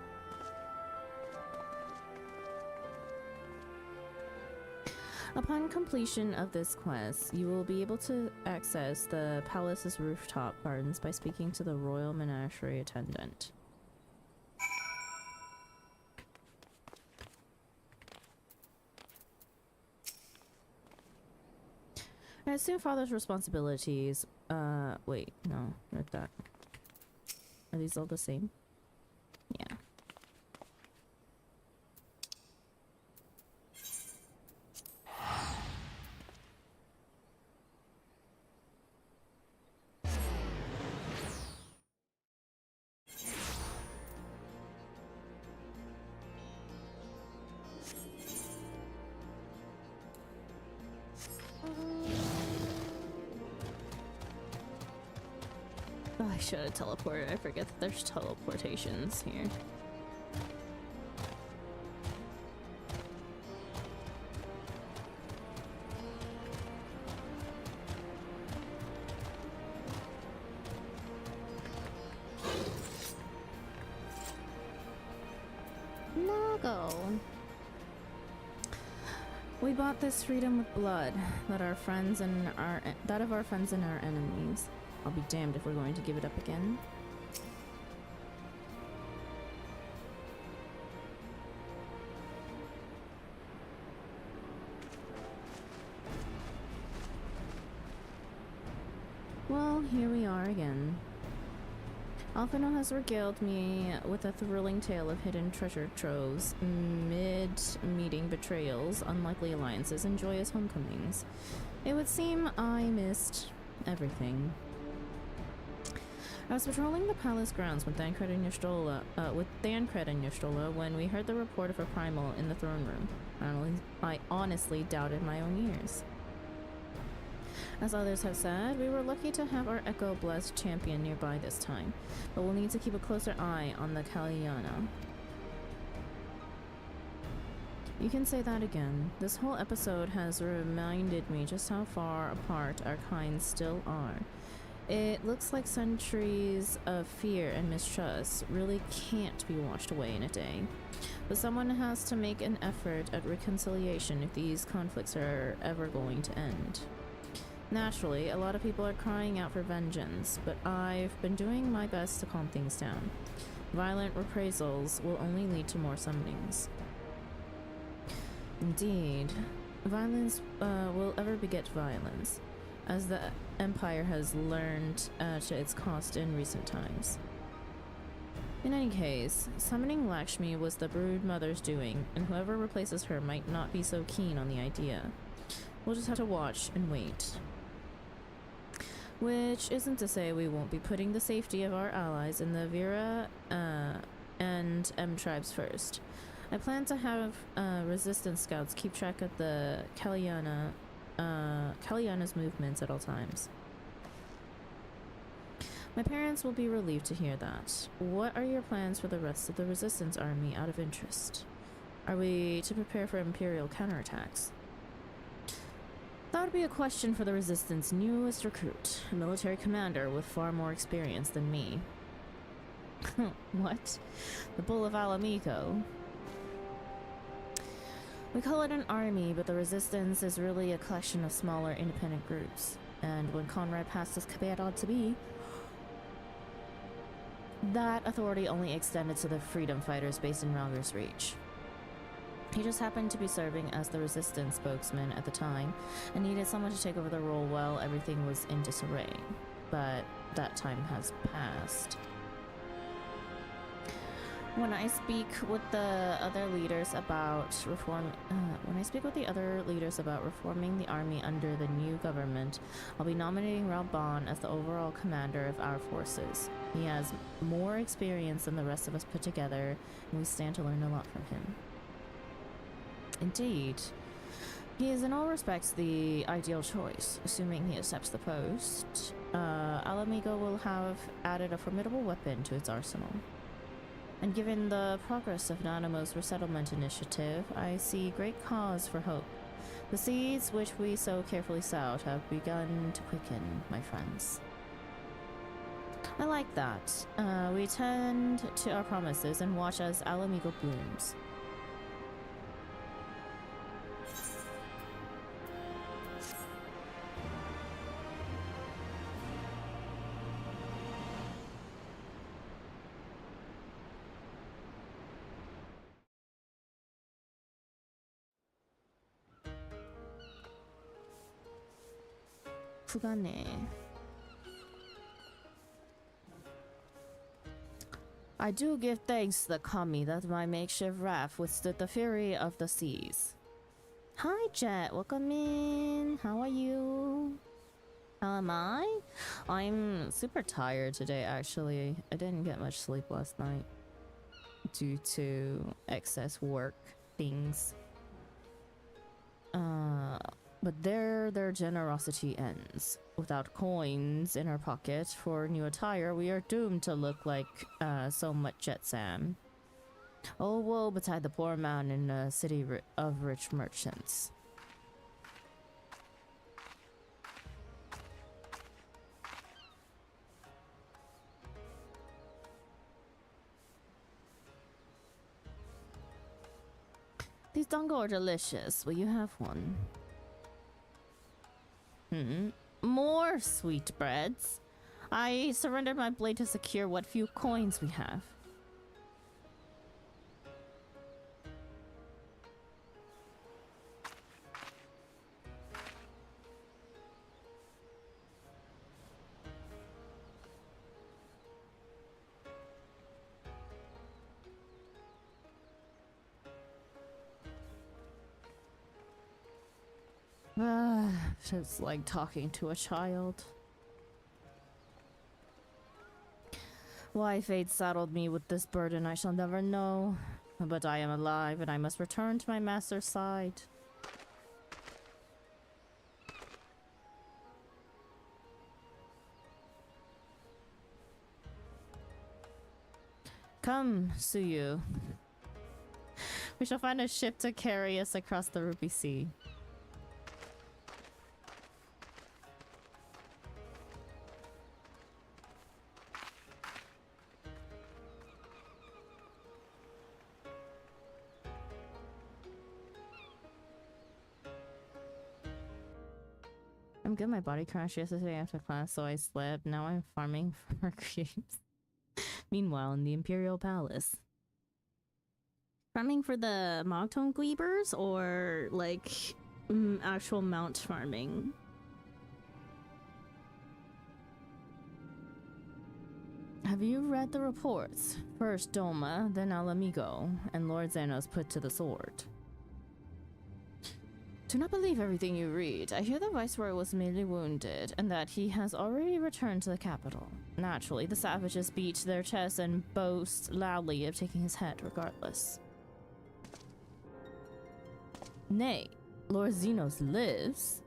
Upon completion of this quest, you will be able to access the palace's rooftop gardens by speaking to the royal menagerie attendant. I assume father's responsibilities, wait, no, not that. Are these all the same? Yeah. Oh, I should have teleported. I forget that there's teleportations here. Nago. We bought this freedom with blood, that of our friends and our enemies. I'll be damned if we're going to give it up again. Well, here we are again. Alphino has regaled me with a thrilling tale of hidden treasure troves, mid-meeting betrayals, unlikely alliances, and joyous homecomings. It would seem I missed everything. I was patrolling the palace grounds with Thancred and Y'shtola when we heard the report of a primal in the throne room. I honestly doubted my own ears. As others have said, we were lucky to have our Echo-blessed champion nearby this time, but we'll need to keep a closer eye on the Kalyana. You can say that again. This whole episode has reminded me just how far apart our kinds still are. It looks like centuries of fear and mistrust really can't be washed away in a day. But someone has to make an effort at reconciliation if these conflicts are ever going to end. Naturally, a lot of people are crying out for vengeance, but I've been doing my best to calm things down. Violent reprisals will only lead to more summonings. Indeed, violence will ever beget violence, as the Empire has learned to its cost in recent times. In any case, summoning Lakshmi was the Brood Mother's doing, and whoever replaces her might not be so keen on the idea. We'll just have to watch and wait. Which isn't to say we won't be putting the safety of our allies in the Vera and M tribes first. I plan to have resistance scouts keep track of the Kalyana's movements at all times. My parents will be relieved to hear that. What are your plans for the rest of the resistance army out of interest? Are we to prepare for Imperial counterattacks? That would be a question for the Resistance newest recruit, a military commander with far more experience than me. What? The Bull of Alamico? We call it an army, but the Resistance is really a collection of smaller independent groups. And when Conrad passed his Caballero to be, that authority only extended to the freedom fighters based in Ralgar's Reach. He just happened to be serving as the Resistance spokesman at the time, and needed someone to take over the role while everything was in disarray. But that time has passed. When I speak with the other leaders about reforming the army under the new government, I'll be nominating Ralban as the overall commander of our forces. He has more experience than the rest of us put together, and we stand to learn a lot from him. Indeed. He is in all respects the ideal choice, assuming he accepts the post. Alamigo will have added a formidable weapon to its arsenal. And given the progress of Nanamo's resettlement initiative, I see great cause for hope. The seeds which we so carefully sowed have begun to quicken, my friends. I like that. We tend to our promises and watch as Alamigo blooms. Fugane. I do give thanks to the kami that my makeshift raft withstood the fury of the seas. Hi Jet, welcome in. How are you? How am I? I'm super tired today actually. I didn't get much sleep last night due to excess work things. But there their generosity ends. Without coins in our pocket for new attire, we are doomed to look like so much Jet Sam. Oh, woe betide the poor man in a city of rich merchants. These dango are delicious. Will you have one? More sweetbreads. I surrendered my blade to secure what few coins we have. It's like talking to a child. Why fate saddled me with this burden I shall never know. But I am alive and I must return to my master's side. Come, Suyu. We shall find a ship to carry us across the Ruby Sea. I'm good. My body crashed yesterday after class, so I slept. Now I'm farming for creeps. Meanwhile, in the Imperial Palace. Farming for the Mogtone Gleebers or like actual mount farming? Have you read the reports? First Doma, then Alamigo, and Lord Xenos put to the sword. Do not believe everything you read. I hear the Viceroy was merely wounded, and that he has already returned to the capital. Naturally, the savages beat their chests and boast loudly of taking his head regardless. Nay, Lord Xenos lives.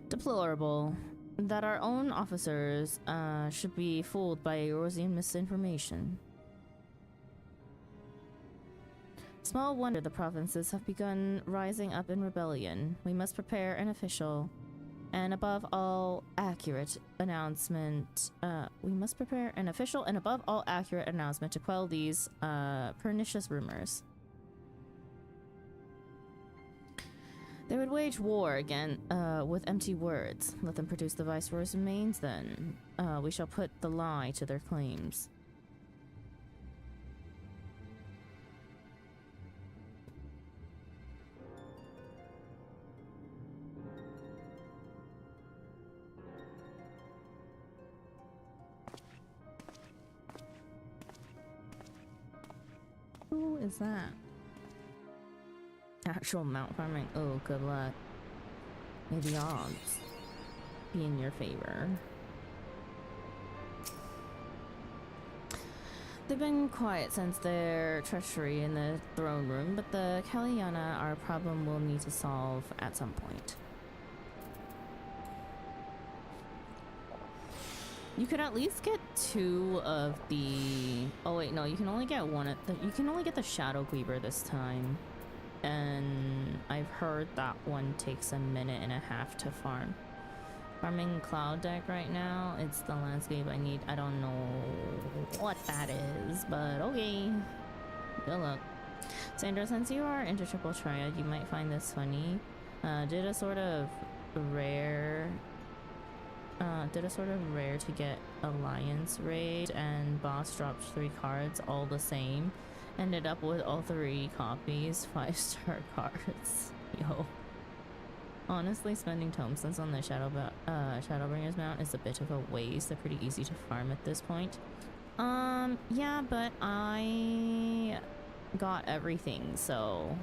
Deplorable that our own officers should be fooled by Eorzean misinformation. Small wonder the provinces have begun rising up in rebellion. We must prepare an official and above all accurate announcement. To quell these pernicious rumors. They would wage war again with empty words. Let them produce the Viceroy's remains then. We shall put the lie to their claims. Who is that? Actual mount farming. Oh, good luck. May the odds be in your favor. They've been quiet since their treachery in the throne room, but the Kaliana are a problem we'll need to solve at some point. You could at least get 2 of the... Oh wait, no, you can only get one at the... You can only get the Shadow Cleaver this time. And I've heard that one takes a minute and a half to farm. Farming Cloud Deck right now, it's the landscape I need. I don't know what that is, but okay. Good luck. Sandra, since you are into Triple Triad, you might find this funny. Did a sort of rare to get Alliance raid, and boss dropped 3 cards all the same. Ended up with all 3 copies, 5-star cards. Yo. Honestly, spending tomestones on the Shadowbringer's mount is a bit of a waste. They're pretty easy to farm at this point. Yeah, but I got everything, so...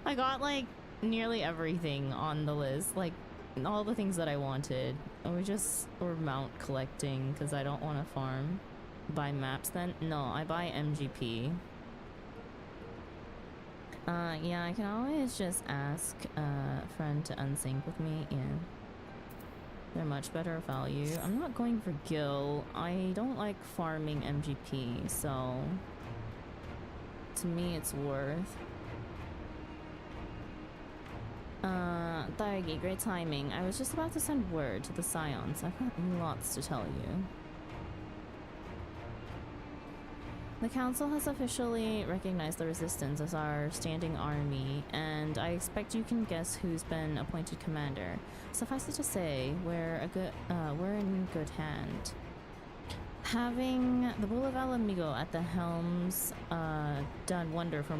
I got, like, nearly everything on the list. Like, all the things that I wanted. We're mount collecting, because I don't want to farm. Buy maps then? No, I buy MGP. Yeah, I can always just ask a friend to unsync with me. Yeah. They're much better value. I'm not going for Gil. I don't like farming MGP, so... To me, it's worth. Thargi, great timing. I was just about to send word to the Scions. I've got lots to tell you. The Council has officially recognized the Resistance as our standing army, and I expect you can guess who's been appointed commander. Suffice it to say, we're in good hand. Having the Bull of Alamigo at the helm's done wonder for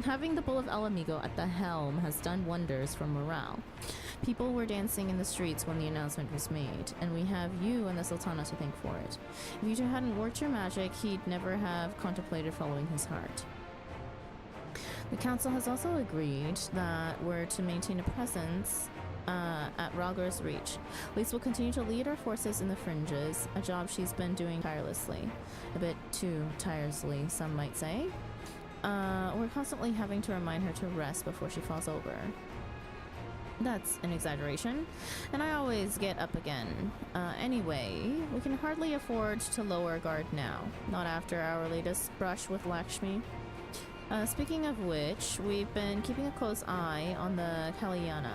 having the Bull of Alamigo at the helm has done wonders for morale. People were dancing in the streets when the announcement was made, and we have you and the Sultana to thank for it. If you two hadn't worked your magic, he'd never have contemplated following his heart. The Council has also agreed that we're to maintain a presence at Rhaegar's Reach. Lise will continue to lead our forces in the fringes, a job she's been doing tirelessly. A bit too tirelessly, some might say. We're constantly having to remind her to rest before she falls over. That's an exaggeration, and I always get up again. Anyway, we can hardly afford to lower guard now, not after our latest brush with Lakshmi. Speaking of which, we've been keeping a close eye on the Kaliana,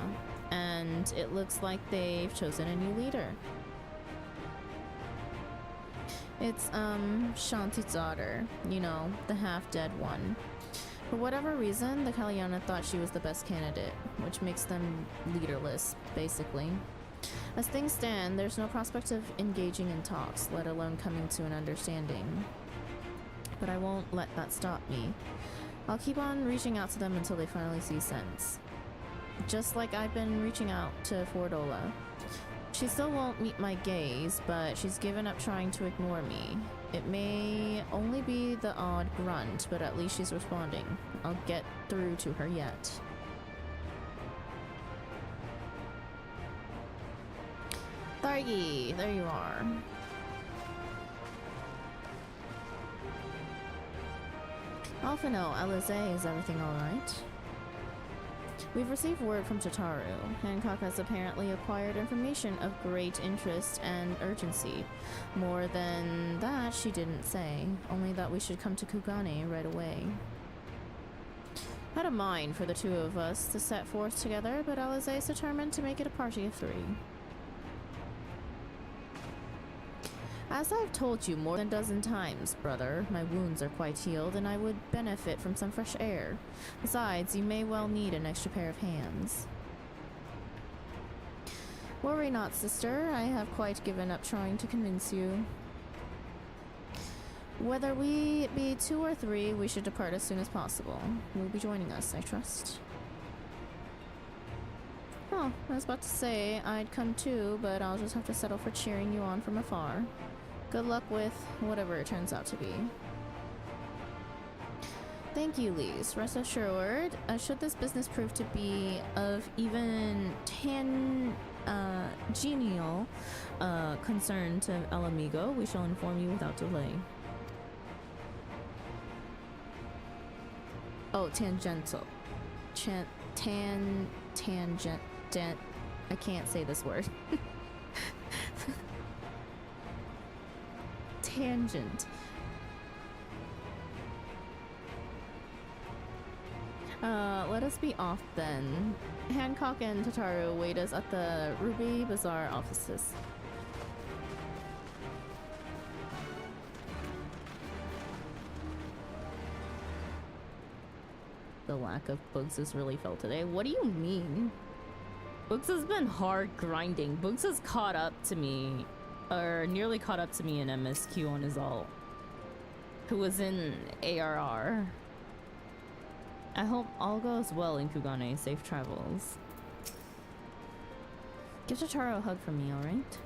and it looks like they've chosen a new leader. It's, Shanti's daughter, you know, the half-dead one. For whatever reason, the Kaliana thought she was the best candidate, which makes them leaderless, basically. As things stand, there's no prospect of engaging in talks, let alone coming to an understanding. But I won't let that stop me. I'll keep on reaching out to them until they finally see sense. Just like I've been reaching out to Fordola. She still won't meet my gaze, but she's given up trying to ignore me. It may only be the odd grunt, but at least she's responding. I'll get through to her yet. Thargi, there you are. Alphino, Alize, is everything alright? We've received word from Tataru. Hancock has apparently acquired information of great interest and urgency. More than that, she didn't say. Only that we should come to Kugane right away. Had a mind for the two of us to set forth together, but Alize is determined to make it a party of 3. As I've told you more than a dozen times, brother, my wounds are quite healed and I would benefit from some fresh air. Besides, you may well need an extra pair of hands. Worry not, sister. I have quite given up trying to convince you. Whether we be 2 or 3, we should depart as soon as possible. You'll be joining us, I trust. Oh, I was about to say I'd come too, but I'll just have to settle for cheering you on from afar. Good luck with whatever it turns out to be. Thank you, Lise. Rest assured, should this business prove to be of even genial concern to El Amigo, we shall inform you without delay. Oh, tangential. Tangent. I can't say this word. Tangent. Let us be off then. Hancock and Tataru wait us at the Ruby Bazaar offices. The lack of Bugs is really felt today. What do you mean? Bugs has been hard grinding. Bugs has caught up to me, or nearly caught up to me in MSQ on his ult, who was in ARR. I hope all goes well in Kugane. Safe travels. Give Totaro a hug from me, alright?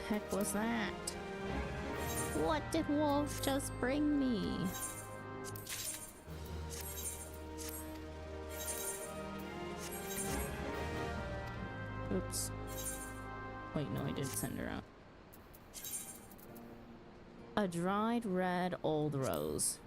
Heck was that? What did Wolf just bring me? Oops. Wait, no, I did send her out. A dried red old rose.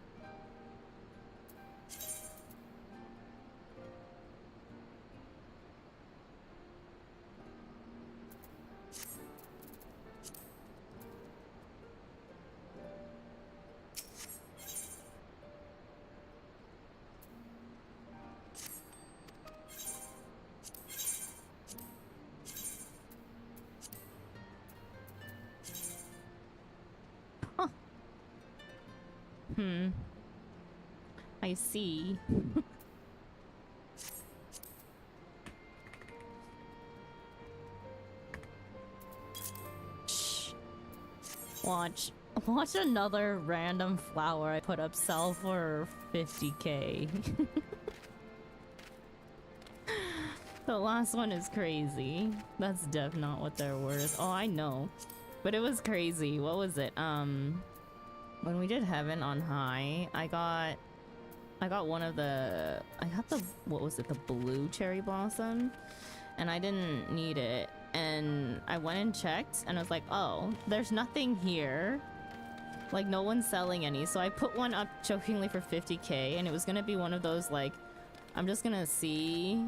I see. Shh. Watch another random flower I put up sell for 50k. The last one is crazy. That's definitely not what they're worth. Oh, I know. But it was crazy. What was it? When we did Heaven on High, I got one of the, what was it, the blue cherry blossom, and I didn't need it, and I went and checked, and I was like, oh, there's nothing here, like no one's selling any, so I put one up jokingly for 50k, and it was gonna be one of those, like, I'm just gonna see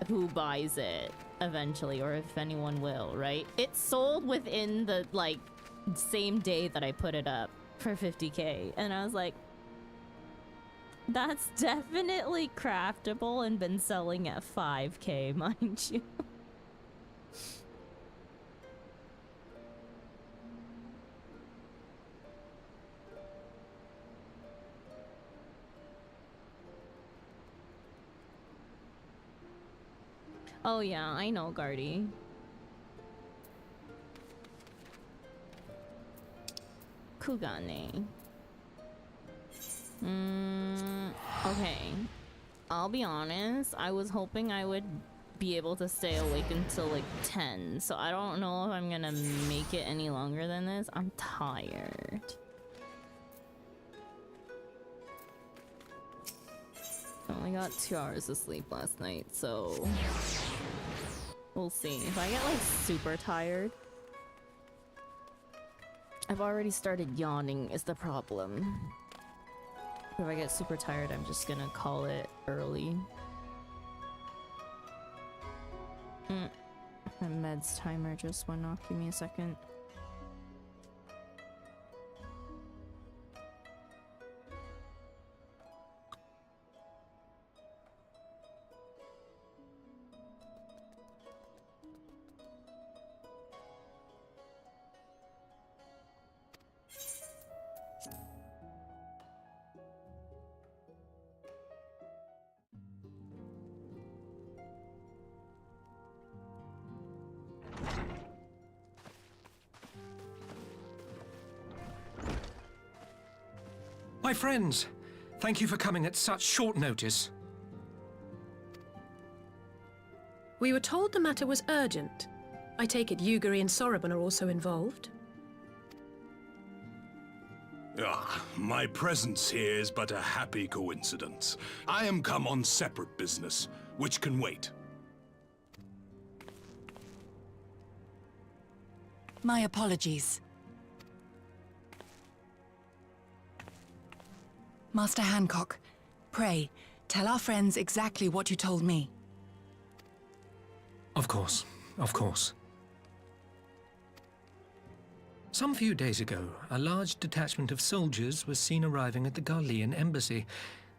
who buys it eventually, or if anyone will, right? It sold within the, like, same day that I put it up for 50k, and I was like, that's definitely craftable and been selling at 5k, mind you. Oh yeah, I know, Guardy. Kugane. Okay. I'll be honest, I was hoping I would be able to stay awake until like 10, so I don't know if I'm gonna make it any longer than this. I'm tired. I only got 2 hours of sleep last night, so we'll see. If I get like super tired, I've already started yawning is the problem. If I get super tired, I'm just gonna call it early. My meds timer just went off. Give me a second. My friends, thank you for coming at such short notice. We were told the matter was urgent. I take it Yugiri and Soroban are also involved? My presence here is but a happy coincidence. I am come on separate business, which can wait. My apologies. Master Hancock, pray, tell our friends exactly what you told me. Of course, of course. Some few days ago, a large detachment of soldiers was seen arriving at the Garlean embassy.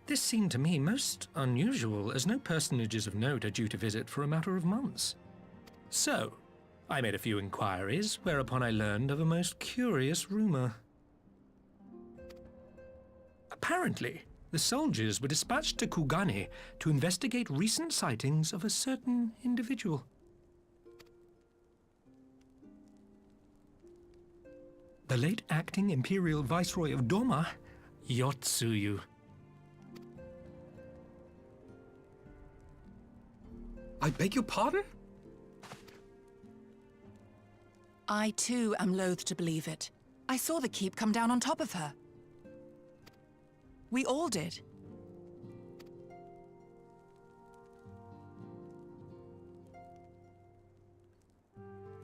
This seemed to me most unusual, as no personages of note are due to visit for a matter of months. So, I made a few inquiries, whereupon I learned of a most curious rumor. Apparently, the soldiers were dispatched to Kugane to investigate recent sightings of a certain individual. The late acting Imperial Viceroy of Doma, Yotsuyu. I beg your pardon? I too am loath to believe it. I saw the keep come down on top of her. We all did.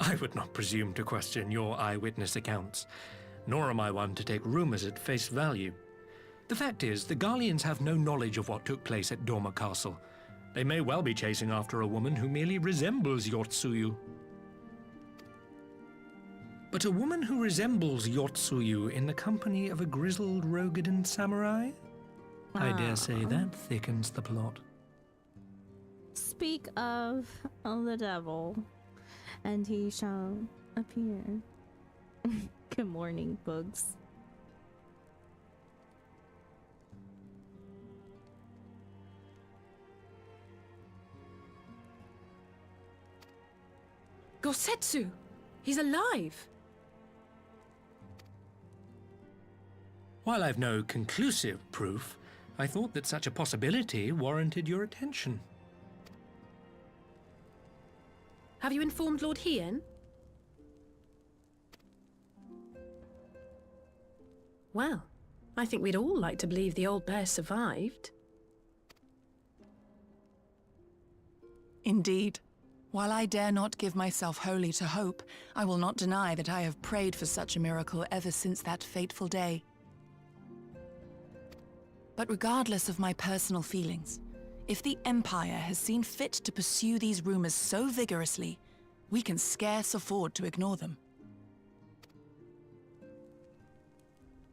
I would not presume to question your eyewitness accounts, nor am I one to take rumors at face value. The fact is, the Garleans have no knowledge of what took place at Doma Castle. They may well be chasing after a woman who merely resembles Yotsuyu. But a woman who resembles Yotsuyu in the company of a grizzled Rogadan samurai? I dare say that thickens the plot. Speak of the devil, and he shall appear. Good morning, bugs. Gosetsu! He's alive! While I've no conclusive proof, I thought that such a possibility warranted your attention. Have you informed Lord Hien? Well, I think we'd all like to believe the old bear survived. Indeed. While I dare not give myself wholly to hope, I will not deny that I have prayed for such a miracle ever since that fateful day. But regardless of my personal feelings, if the Empire has seen fit to pursue these rumors so vigorously, we can scarce afford to ignore them.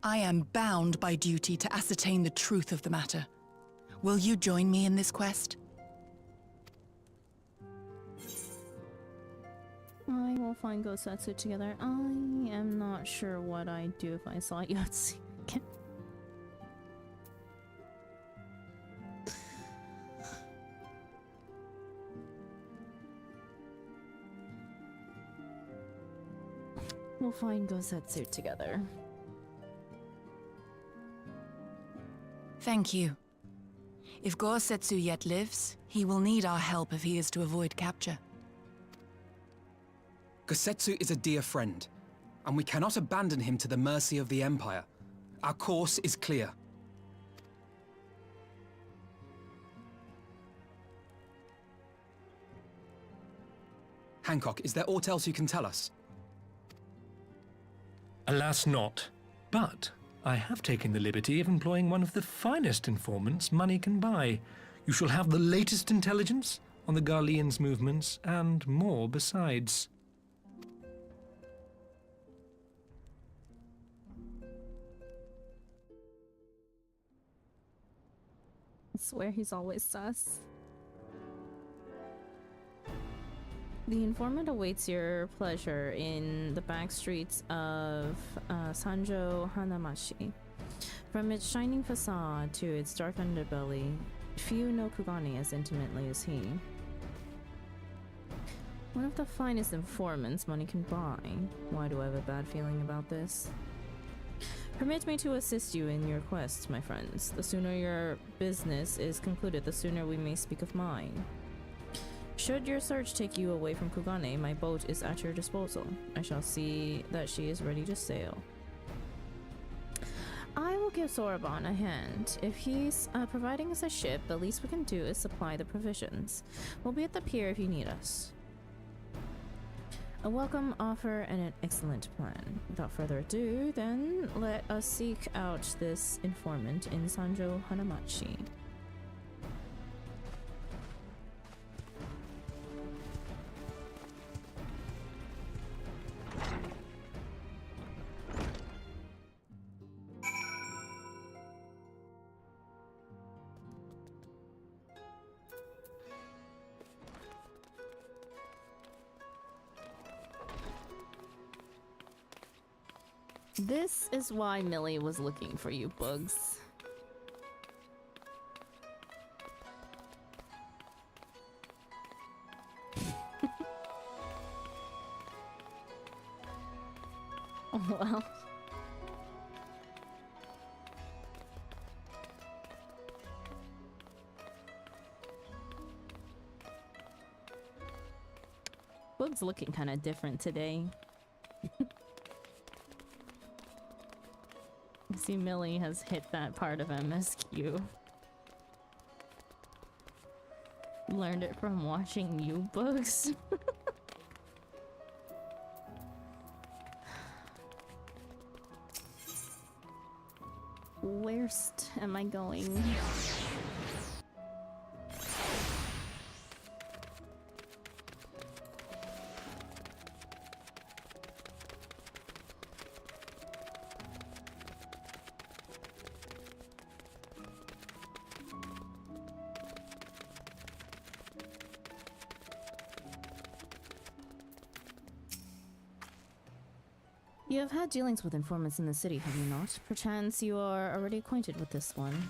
I am bound by duty to ascertain the truth of the matter. Will you join me in this quest? I will find Gosetsu together. I am not sure what I'd do if I saw Yotsuyu again. We'll find Gosetsu together. Thank you. If Gosetsu yet lives, he will need our help if he is to avoid capture. Gosetsu is a dear friend, and we cannot abandon him to the mercy of the Empire. Our course is clear. Hancock, is there aught else you can tell us? Alas not, but I have taken the liberty of employing one of the finest informants money can buy. You shall have the latest intelligence, on the Garlean's movements, and more besides. I swear he's always sus. The informant awaits your pleasure in the back streets of Sanjo Hanamachi. From its shining facade to its dark underbelly, few know Kugane as intimately as he. One of the finest informants money can buy. Why do I have a bad feeling about this? Permit me to assist you in your quest, my friends. The sooner your business is concluded, the sooner we may speak of mine. Should your search take you away from Kugane, my boat is at your disposal. I shall see that she is ready to sail. I will give Soroban a hand. If he's providing us a ship, the least we can do is supply the provisions. We'll be at the pier if you need us. A welcome offer and an excellent plan. Without further ado, then, let us seek out this informant in Sanjo Hanamachi. This is why Millie was looking for you, Bugs. Oh, well. Bugs looking kind of different today. See, Millie has hit that part of MSQ. Learned it from watching you, Bugs. Where'st am I going? You have had dealings with informants in the city, have you not? Perchance you are already acquainted with this one.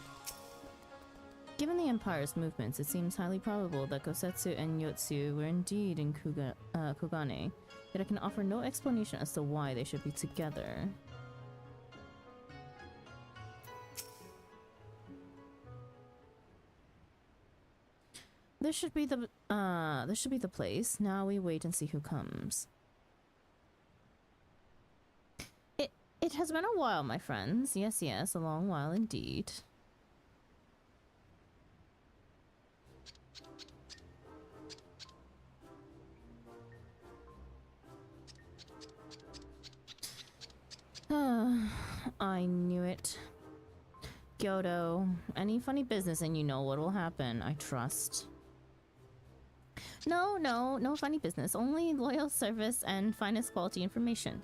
Given the Empire's movements, it seems highly probable that Gosetsu and Yotsu were indeed in Kugane, yet I can offer no explanation as to why they should be together. This should be the place. Now we wait and see who comes. It has been a while, my friends. Yes, yes, a long while indeed. I knew it. Kyoto, any funny business and you know what will happen, I trust. No funny business. Only loyal service and finest quality information.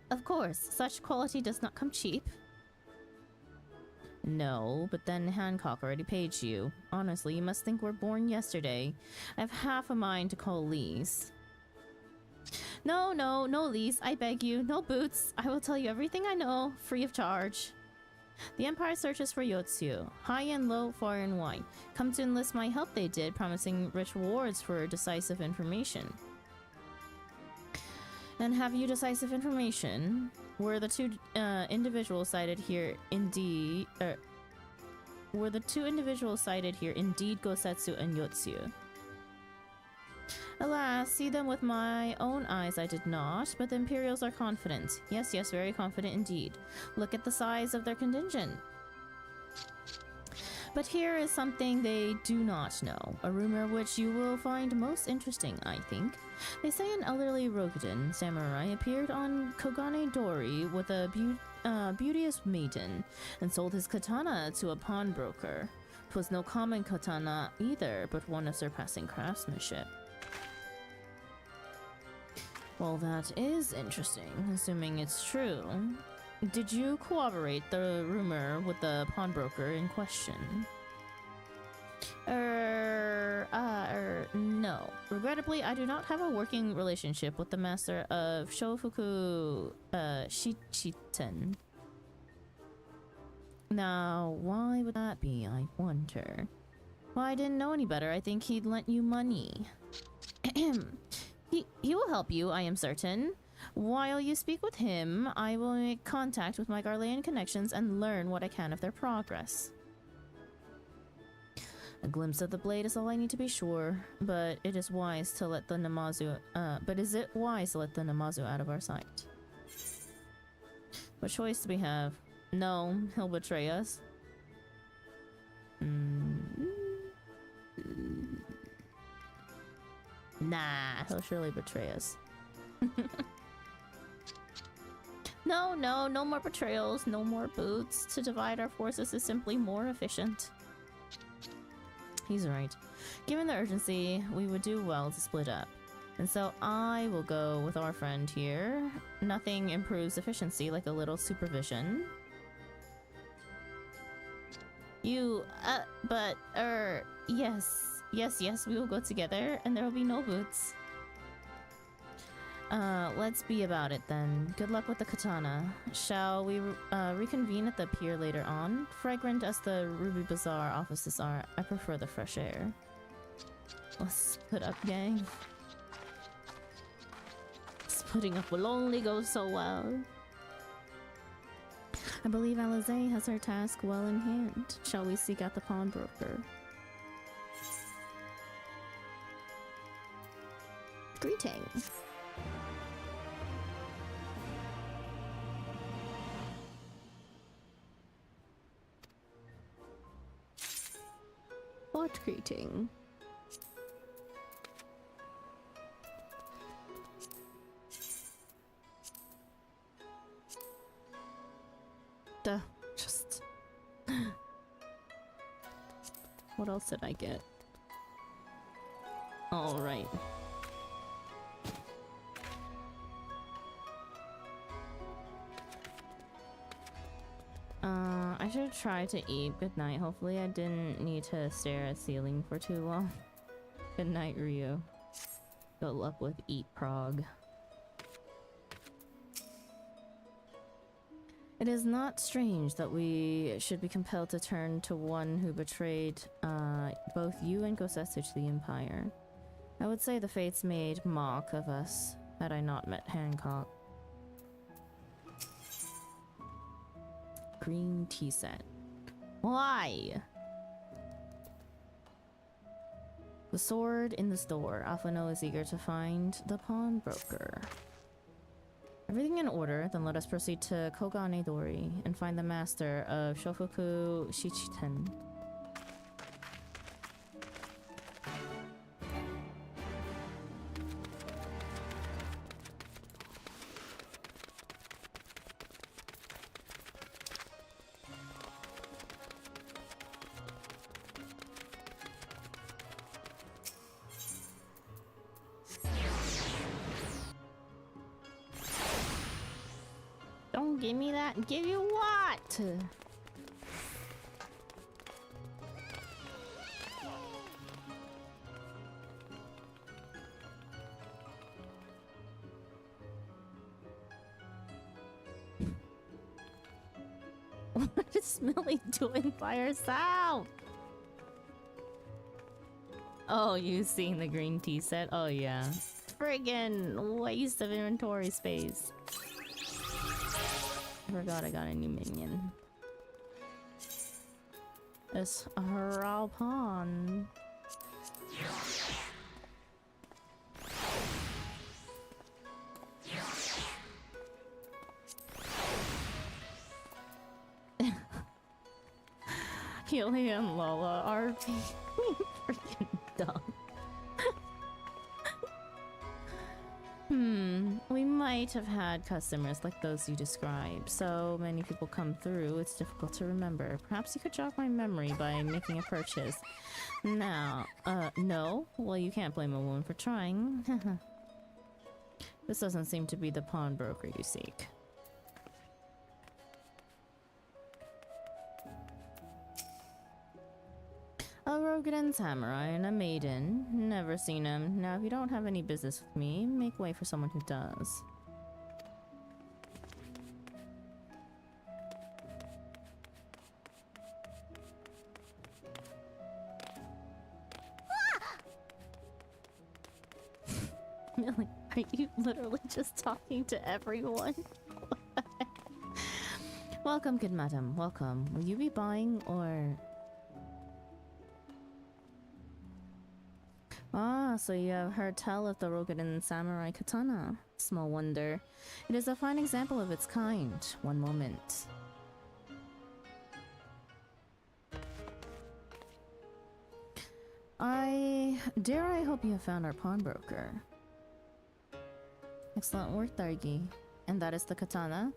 Of course, such quality does not come cheap. No, but then Hancock already paid you. Honestly, you must think we're born yesterday. I have half a mind to call Lee's. No Lee's, I beg you. No boots. I will tell you everything I know, free of charge. The Empire searches for Yotsu. High and low, far and wide. Come to enlist my help, they did, promising rich rewards for decisive information. And have you decisive information? Were the two individuals cited here indeed... were the two individuals cited here indeed Gosetsu and Yotsu? Alas, see them with my own eyes I did not, but the Imperials are confident. Yes, very confident indeed. Look at the size of their contingent. But here is something they do not know, a rumor which you will find most interesting, I think. They say an elderly Rokugan samurai appeared on Kogane Dori with a beauteous maiden and sold his katana to a pawnbroker. 'Twas no common katana either, but one of surpassing craftsmanship. Well, that is interesting, assuming it's true. Did you corroborate the rumor with the pawnbroker in question? No. Regrettably, I do not have a working relationship with the master of Shofuku, Shichiten. Now, why would that be, I wonder? Well, I didn't know any better. I think he'd lent you money. He will help you, I am certain. While you speak with him, I will make contact with my Garlean connections and learn what I can of their progress. A glimpse of the blade is all I need to be sure, but it is wise to let the Namazu, is it wise to let the Namazu out of our sight? What choice do we have? No, he'll betray us. Nah, he'll surely betray us. No more betrayals, no more boots. To divide our forces is simply more efficient. He's right. Given the urgency, we would do well to split up. And so I will go with our friend here. Nothing improves efficiency like a little supervision. Yes, we will go together, and there will be no boots. Let's be about it then. Good luck with the katana. Shall we reconvene at the pier later on? Fragrant as the Ruby Bazaar offices are, I prefer the fresh air. Let's split up, gang. Splitting up will only go so well. I believe Alize has her task well in hand. Shall we seek out the pawnbroker? Greetings. What greeting? Just... What else did I get? All right. I should try to eat. Good night. Hopefully I didn't need to stare at ceiling for too long. Good night, Ryu. Good luck with Eat Prague. It is not strange that we should be compelled to turn to one who betrayed both you and Gosetsu to the Empire. I would say the fates made mock of us had I not met Hancock. Green tea set. Why? The sword in the store. Alphano is eager to find the pawnbroker. Everything in order, then let us proceed to Kogane Dori and find the master of Shofuku Shichiten. Don't give me that. Give you what? What is Millie doing by herself? Oh, you seen the green tea set? Oh yeah. Friggin' waste of inventory space. I forgot I got a new minion. It's Ralpon. Healy and Lola are being freaking dumb. We might might have had customers like those you describe. So many people come through, it's difficult to remember. Perhaps you could jog my memory by making a purchase. Now, no? Well, you can't blame a woman for trying. This doesn't seem to be the pawnbroker you seek. A Rogan samurai and a maiden. Never seen him. Now, if you don't have any business with me, make way for someone who does. Millie, are you literally just talking to everyone? Welcome, good madam. Welcome. Will you be buying or... Ah, so you have heard tell of the Rogan samurai katana. Small wonder. It is a fine example of its kind. One moment. I hope you have found our pawnbroker. Excellent work, Dargi. And that is the katana?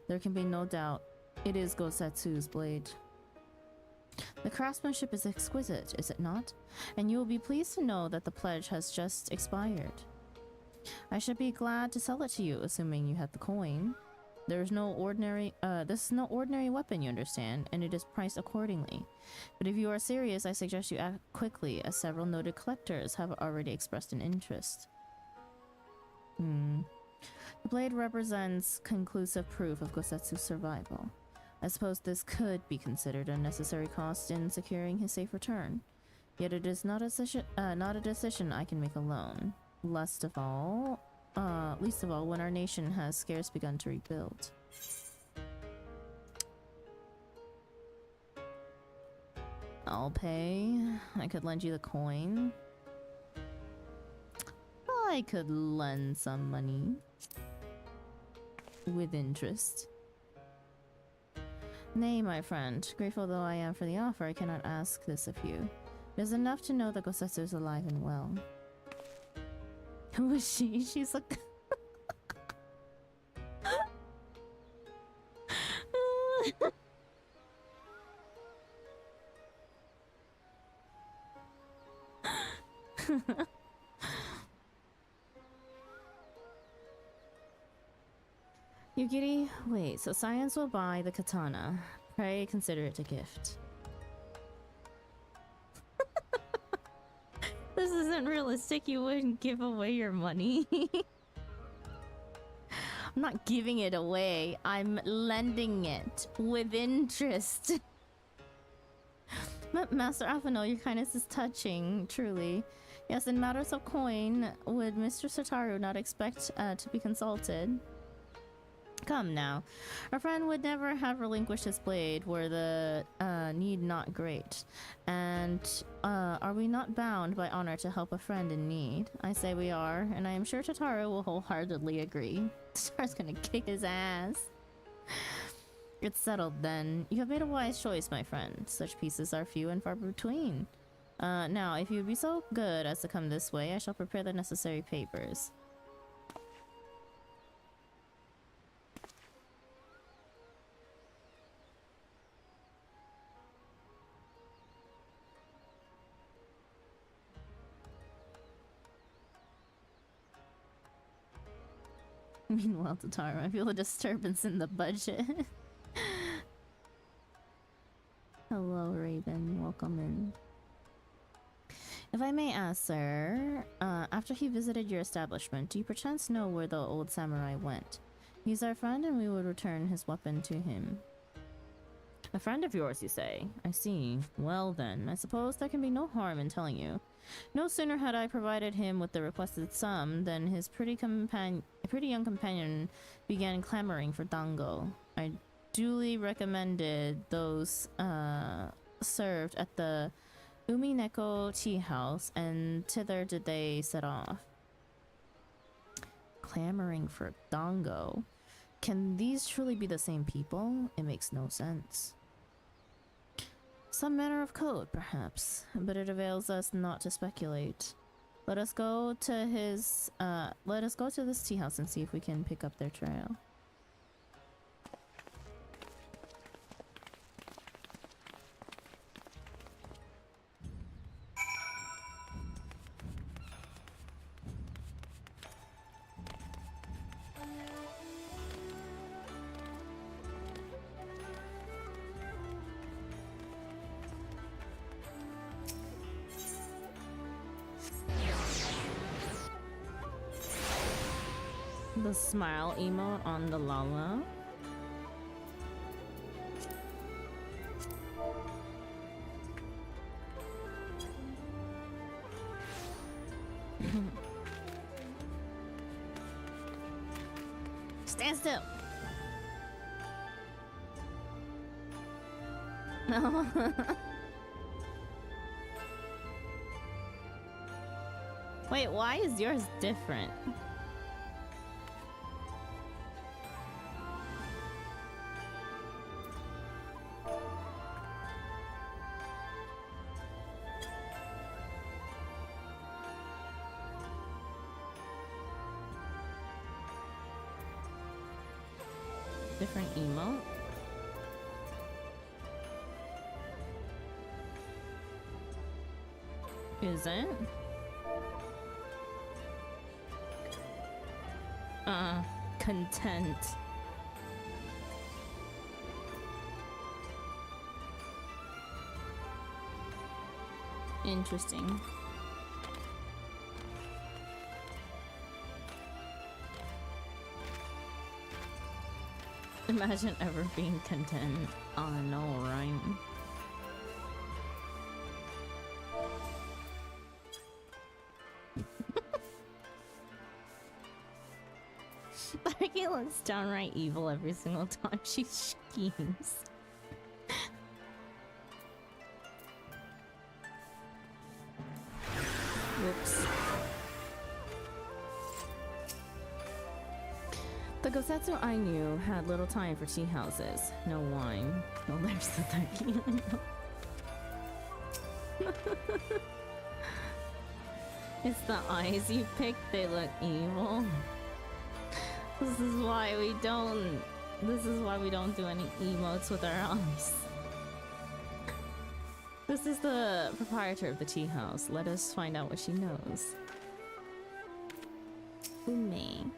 There can be no doubt. It is Gosetsu's blade. The craftsmanship is exquisite, is it not? And you will be pleased to know that the pledge has just expired. I should be glad to sell it to you, assuming you have the coin. This is no ordinary weapon, you understand, and it is priced accordingly. But if you are serious, I suggest you act quickly, as several noted collectors have already expressed an interest. The blade represents conclusive proof of Gosetsu's survival. I suppose this could be considered a necessary cost in securing his safe return. Yet it is not a decision I can make alone. Least of all, when our nation has scarce begun to rebuild. I'll pay. I could lend you the coin. I could lend some money. With interest. Nay, my friend. Grateful though I am for the offer, I cannot ask this of you. It is enough to know that Gosetsu is alive and well. Who is she? She's a... Yugiri, wait, so science will buy the katana. Pray consider it a gift. This isn't realistic, you wouldn't give away your money. I'm not giving it away, I'm lending it with interest. Master Afano, your kindness is touching, truly. Yes, in matters of coin, would Mr. Satoru not expect to be consulted? Come now. Our friend would never have relinquished his blade were the need not great. And are we not bound by honor to help a friend in need? I say we are, and I am sure Tataru will wholeheartedly agree. Tataru's gonna kick his ass. It's settled then. You have made a wise choice, my friend. Such pieces are few and far between. Now, if you would be so good as to come this way, I shall prepare the necessary papers. Meanwhile, Tataru, I feel a disturbance in the budget. Hello, Raven. Welcome in. If I may ask, sir, after he visited your establishment, do you perchance know where the old samurai went? He's our friend and we would return his weapon to him. A friend of yours, you say? I see. Well then, I suppose there can be no harm in telling you. No sooner had I provided him with the requested sum than his pretty young companion began clamoring for dango. I duly recommended those served at the Umineko tea house, and thither did they set off. Clamoring for dango? Can these truly be the same people? It makes no sense. Some manner of code, perhaps, but it avails us not to speculate. Let us go to his, let us go to this tea house and see if we can pick up their trail. The smile emote on the Lala. Stand still. No. Wait, why is yours different? Different emote? Is it? Content. Interesting. Imagine ever being content. Oh no, right? Becky looks downright evil every single time she schemes. Whoops. The Gosetsu I knew had little time for tea houses. No wine. No, there's the turkey. It's the eyes you picked, they look evil. This is why we don't do any emotes with our eyes. This is the proprietor of the tea house. Let us find out what she knows. Ume.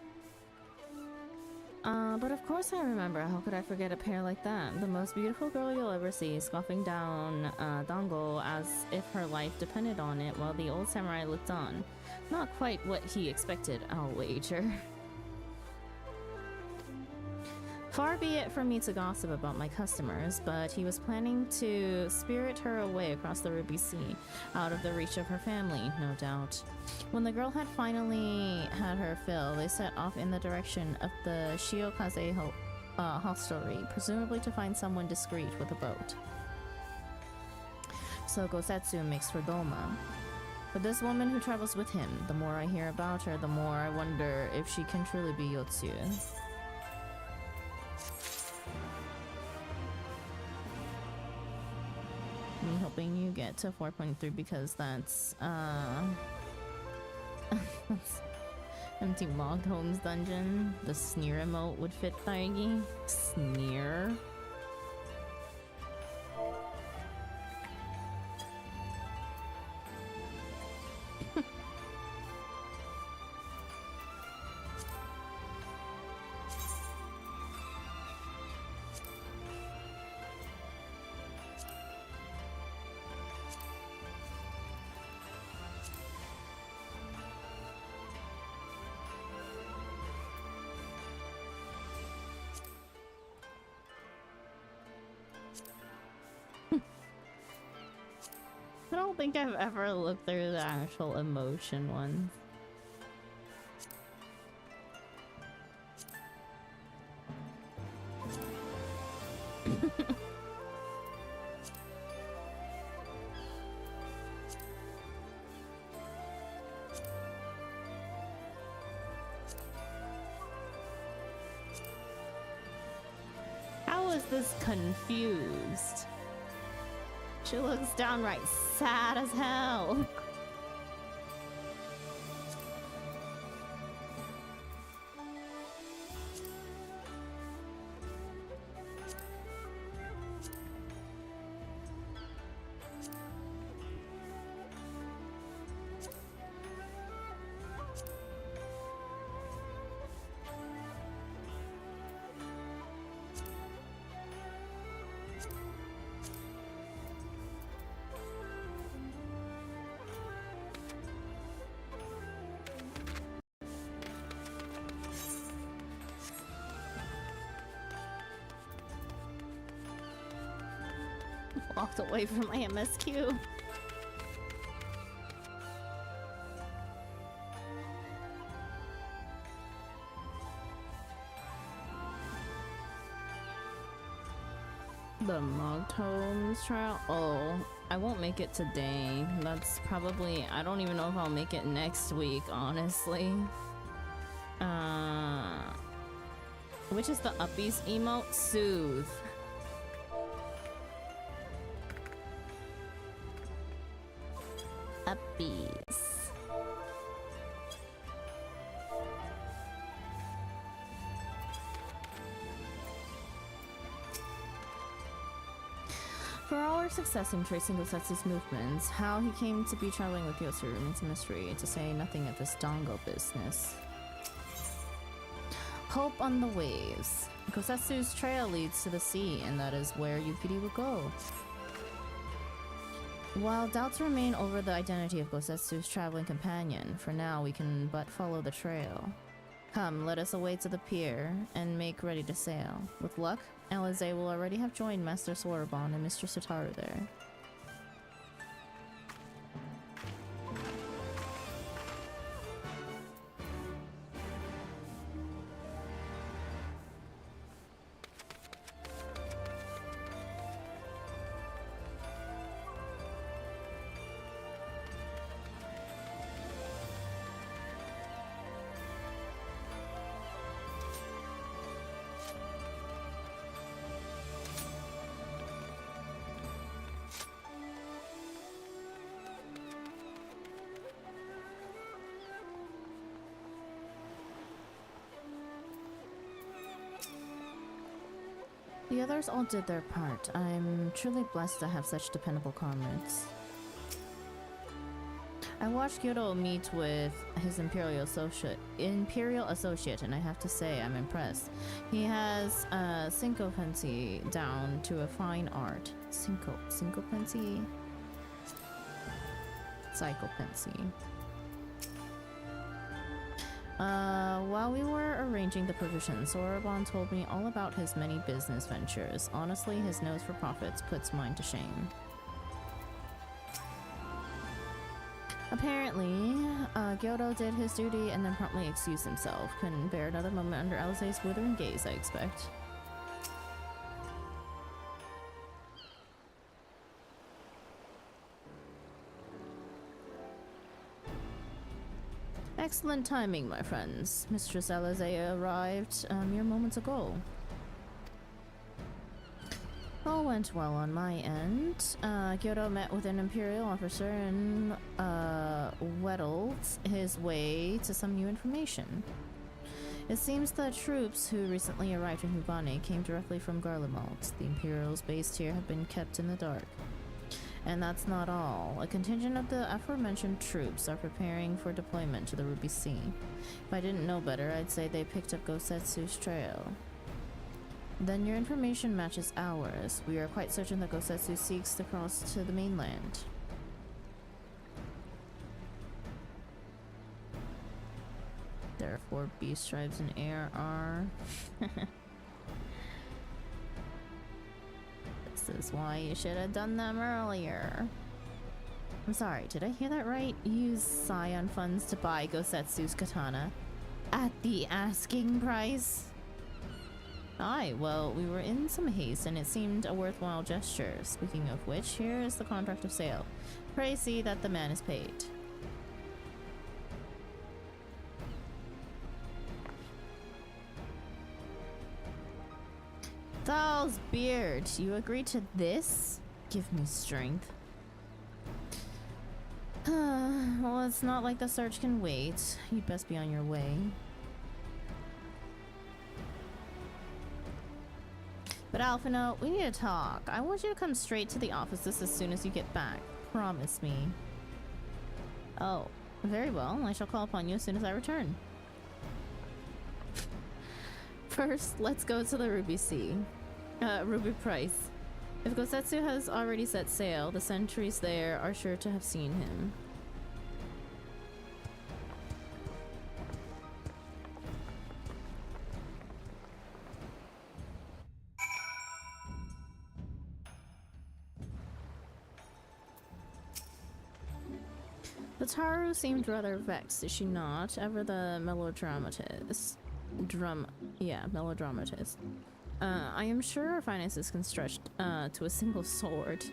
But of course I remember. How could I forget a pair like that? The most beautiful girl you'll ever see, scoffing down Dango as if her life depended on it, while the old samurai looked on. Not quite what he expected, I'll wager. Far be it from me to gossip about my customers, but he was planning to spirit her away across the Ruby Sea, out of the reach of her family, no doubt. When the girl had finally had her fill, they set off in the direction of the Shiokaze hostelry, presumably to find someone discreet with a boat. So Gosetsu makes for Doma. But this woman who travels with him, the more I hear about her, the more I wonder if she can truly be Yotsu. I'm hoping you get to 4.3 because that's empty logged homes dungeon. The sneer emote would fit Taigi. Sneer. I don't think I've ever looked through the actual emotion ones. How is this confused? She looks downright sad as hell. Walked away from my MSQ. The Mogtones trial? Oh, I won't make it today. That's probably... I don't even know if I'll make it next week, honestly. Which is the uppies emote? Soothe. Uppies. For all our success in tracing Gosetsu's movements, how he came to be traveling with Yosu remains a mystery, to say nothing of this Dongo business. Hope on the waves. Gosetsu's trail leads to the sea, and that is where Yukiri will go. While doubts remain over the identity of Gosetsu's traveling companion, for now we can but follow the trail. Come, let us away to the pier and make ready to sail. With luck, Alize will already have joined Master Sorobon and Mr. Sataru there. The others all did their part. I'm truly blessed to have such dependable comrades. I watched Kyoto meet with his Imperial Associate, and I have to say I'm impressed. He has sycophancy down to a fine art. Sycophancy? Psychophancy. While we were arranging the provisions, Sorobon told me all about his many business ventures. Honestly, his nose for profits puts mine to shame. Apparently, Gyoto did his duty and then promptly excused himself. Couldn't bear another moment under Alize's withering gaze, I expect. Excellent timing, my friends. Mistress Alize arrived mere moments ago. All went well on my end. Kyoto met with an Imperial officer and wheedled his way to some new information. It seems the troops who recently arrived in Hubane came directly from Garlemald. The Imperials based here have been kept in the dark. And that's not all. A contingent of the aforementioned troops are preparing for deployment to the Ruby Sea. If I didn't know better, I'd say they picked up Gosetsu's trail. Then your information matches ours. We are quite certain that Gosetsu seeks to cross to the mainland. Therefore, beast tribes in air are... This is why you should have done them earlier. I'm sorry, did I hear that right? Use Scion funds to buy Gosetsu's katana at the asking price? Aye, well, we were in some haste and it seemed a worthwhile gesture. Speaking of which, here is the contract of sale. Pray see that the man is paid. Thal's beard, you agreed to this? Give me strength. Well, it's not like the search can wait. You'd best be on your way. But Alphino, we need to talk. I want you to come straight to the offices as soon as you get back. Promise me. Oh, very well. I shall call upon you as soon as I return. First, let's go to the Ruby Sea. Ruby Price. If Gosetsu has already set sail, the sentries there are sure to have seen him. The Taru seemed rather vexed, is she not? Ever the melodramatist. Melodramatist. I am sure our finances can stretch to a single sword.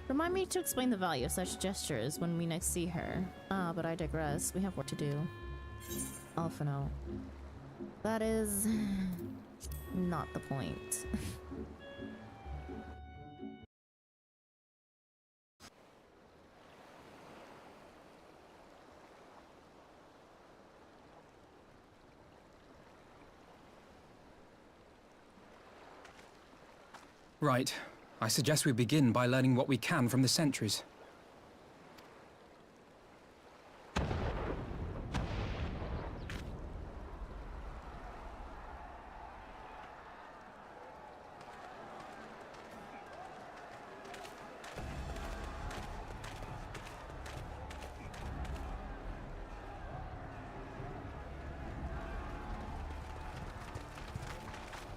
Remind me to explain the value of such gestures when we next see her. But I digress. We have work to do. Alphino. That is not the point. Right. I suggest we begin by learning what we can from the sentries.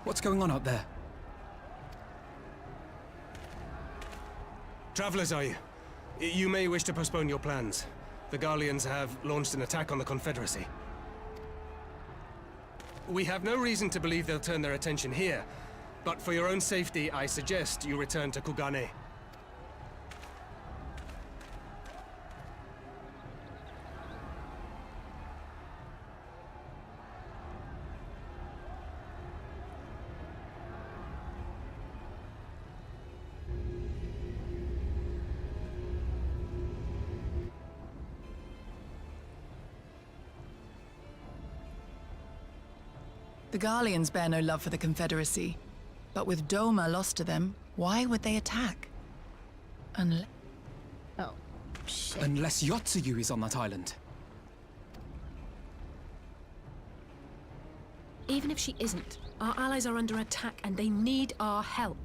What's going on out there? Travelers, are you? You may wish to postpone your plans. The Garleans have launched an attack on the Confederacy. We have no reason to believe they'll turn their attention here, but for your own safety, I suggest you return to Kugane. The Garleans bear no love for the Confederacy, but with Doma lost to them, why would they attack? Unless... Oh, shit. Unless Yotsuyu is on that island. Even if she isn't, our allies are under attack and they need our help.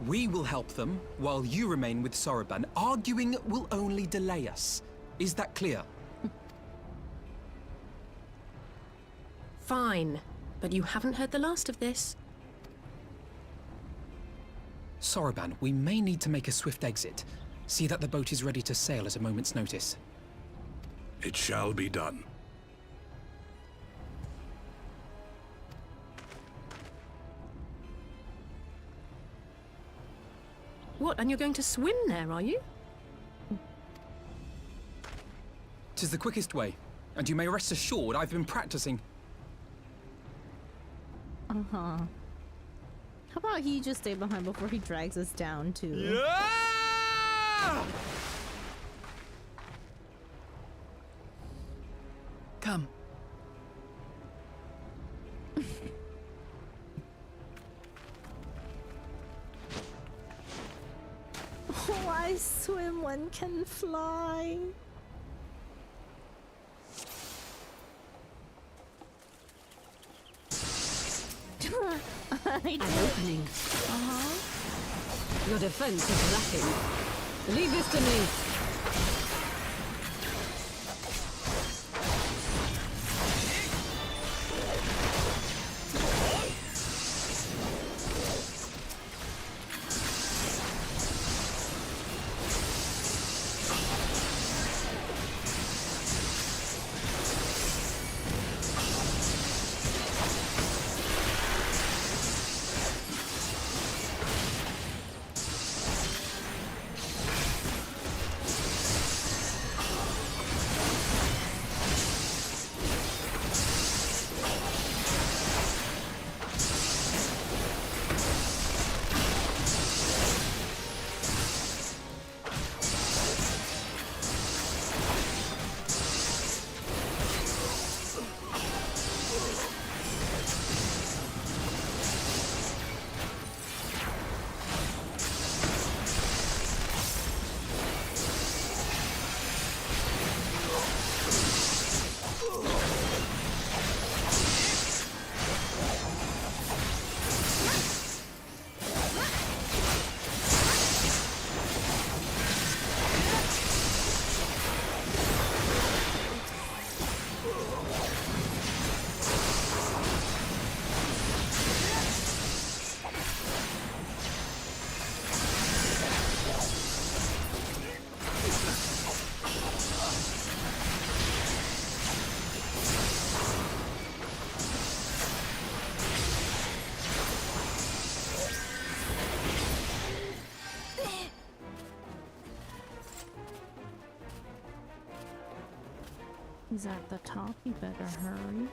We will help them, while you remain with Soroban. Arguing will only delay us. Is that clear? Fine, but you haven't heard the last of this. Soroban, we may need to make a swift exit. See that the boat is ready to sail at a moment's notice. It shall be done. What, and you're going to swim there, are you? 'Tis the quickest way, and you may rest assured I've been practicing. Uh-huh. How about he just stay behind before he drags us down, too? Yeah! Come. Why swim when can fly? An opening. Your defense is lacking. Leave this to me. He's at the top, you better hurry.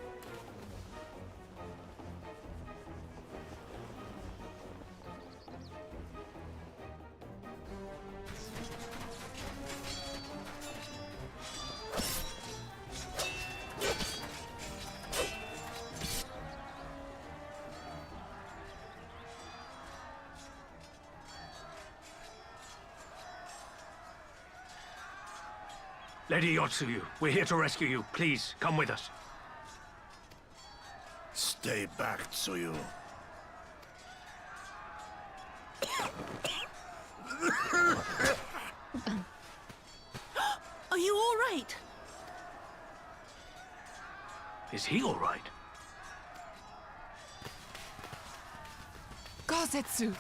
Lady Yotsuyu, we're here to rescue you. Please, come with us. Stay back, Tsuyu. Are you all right? Is he all right? Gazetsu!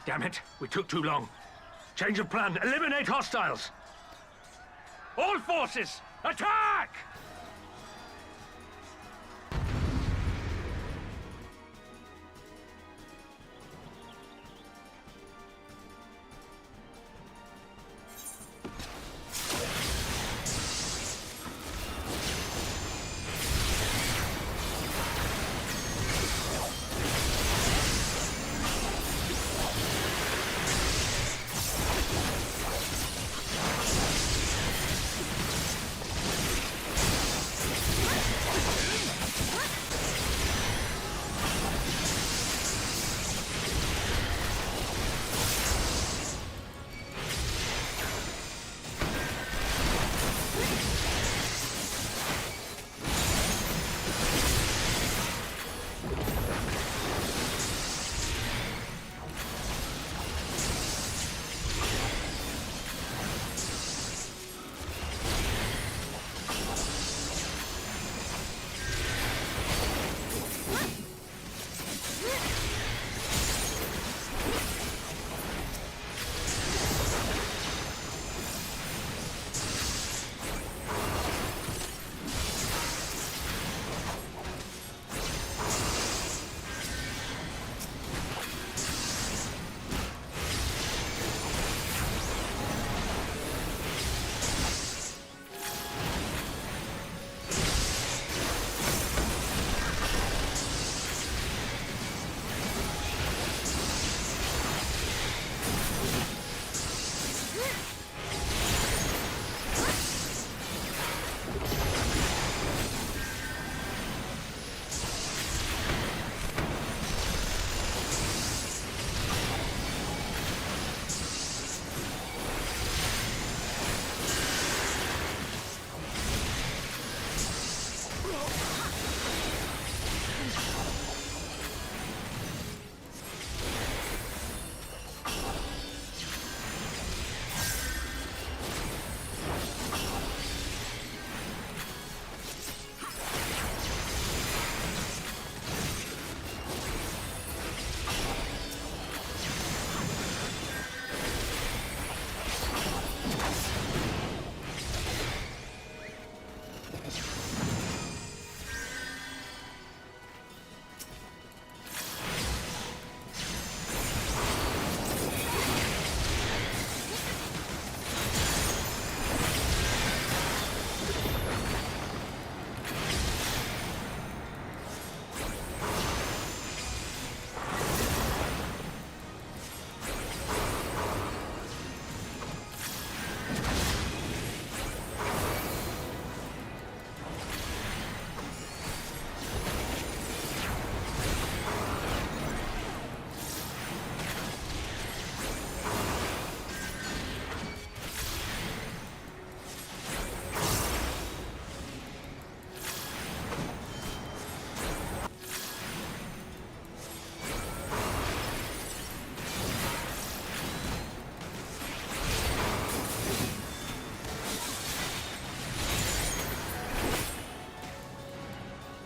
Damn it, we took too long. Change of plan, eliminate hostiles! All forces, attack!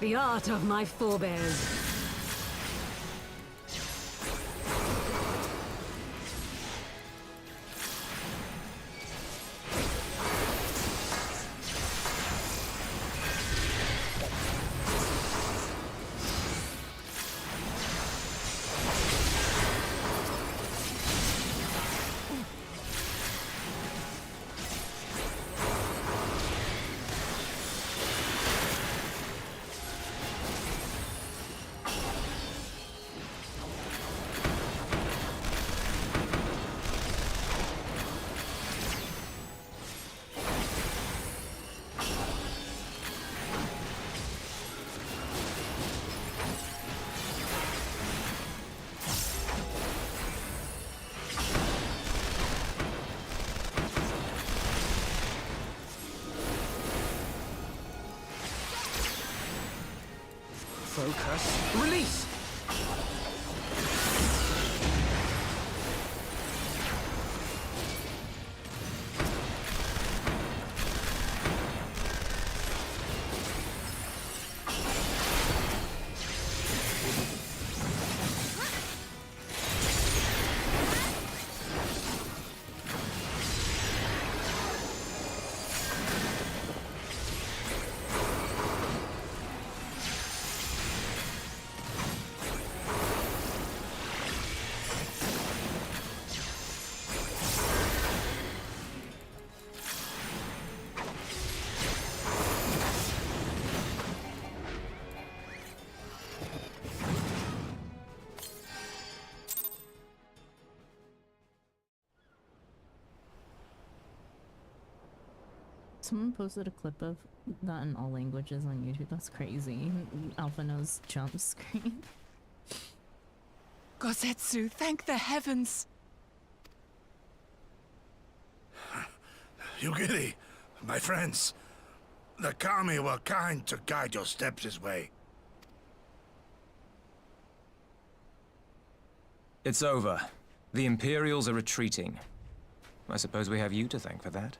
The art of my forebears. Focus. Release! Someone posted a clip of that in all languages on YouTube. That's crazy. Alpha knows jump screen. Gosetsu, thank the heavens! Yugiri, my friends, the Kami were kind to guide your steps this way. It's over. The Imperials are retreating. I suppose we have you to thank for that.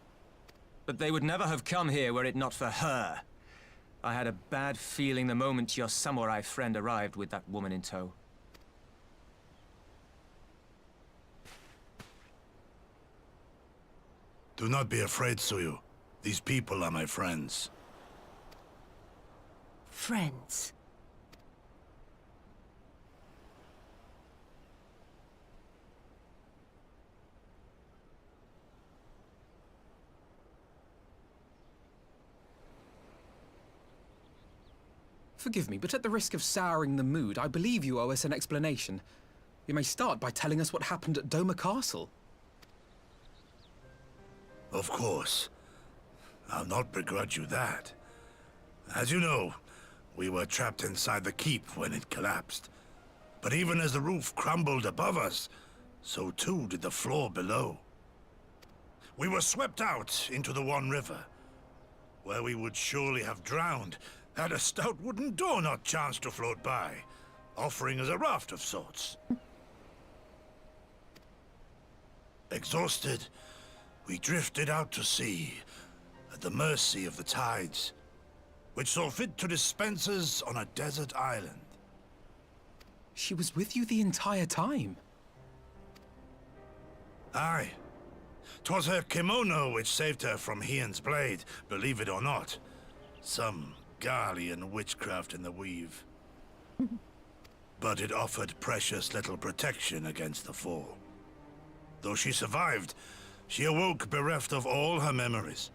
But they would never have come here were it not for her. I had a bad feeling the moment your samurai friend arrived with that woman in tow. Do not be afraid, Suyu. These people are my friends. Friends. Forgive me, but at the risk of souring the mood, I believe you owe us an explanation. You may start by telling us what happened at Doma Castle. Of course. I'll not begrudge you that. As you know, we were trapped inside the keep when it collapsed. But even as the roof crumbled above us, so too did the floor below. We were swept out into the One River, where we would surely have drowned had a stout wooden door not chanced to float by, offering us a raft of sorts. Exhausted, we drifted out to sea, at the mercy of the tides, which saw fit to dispense us on a desert island. She was with you the entire time? Aye. 'Twas her kimono which saved her from Hien's blade, believe it or not. Some Garlean witchcraft in the weave. But it offered precious little protection against the fall. Though she survived, she awoke bereft of all her memories,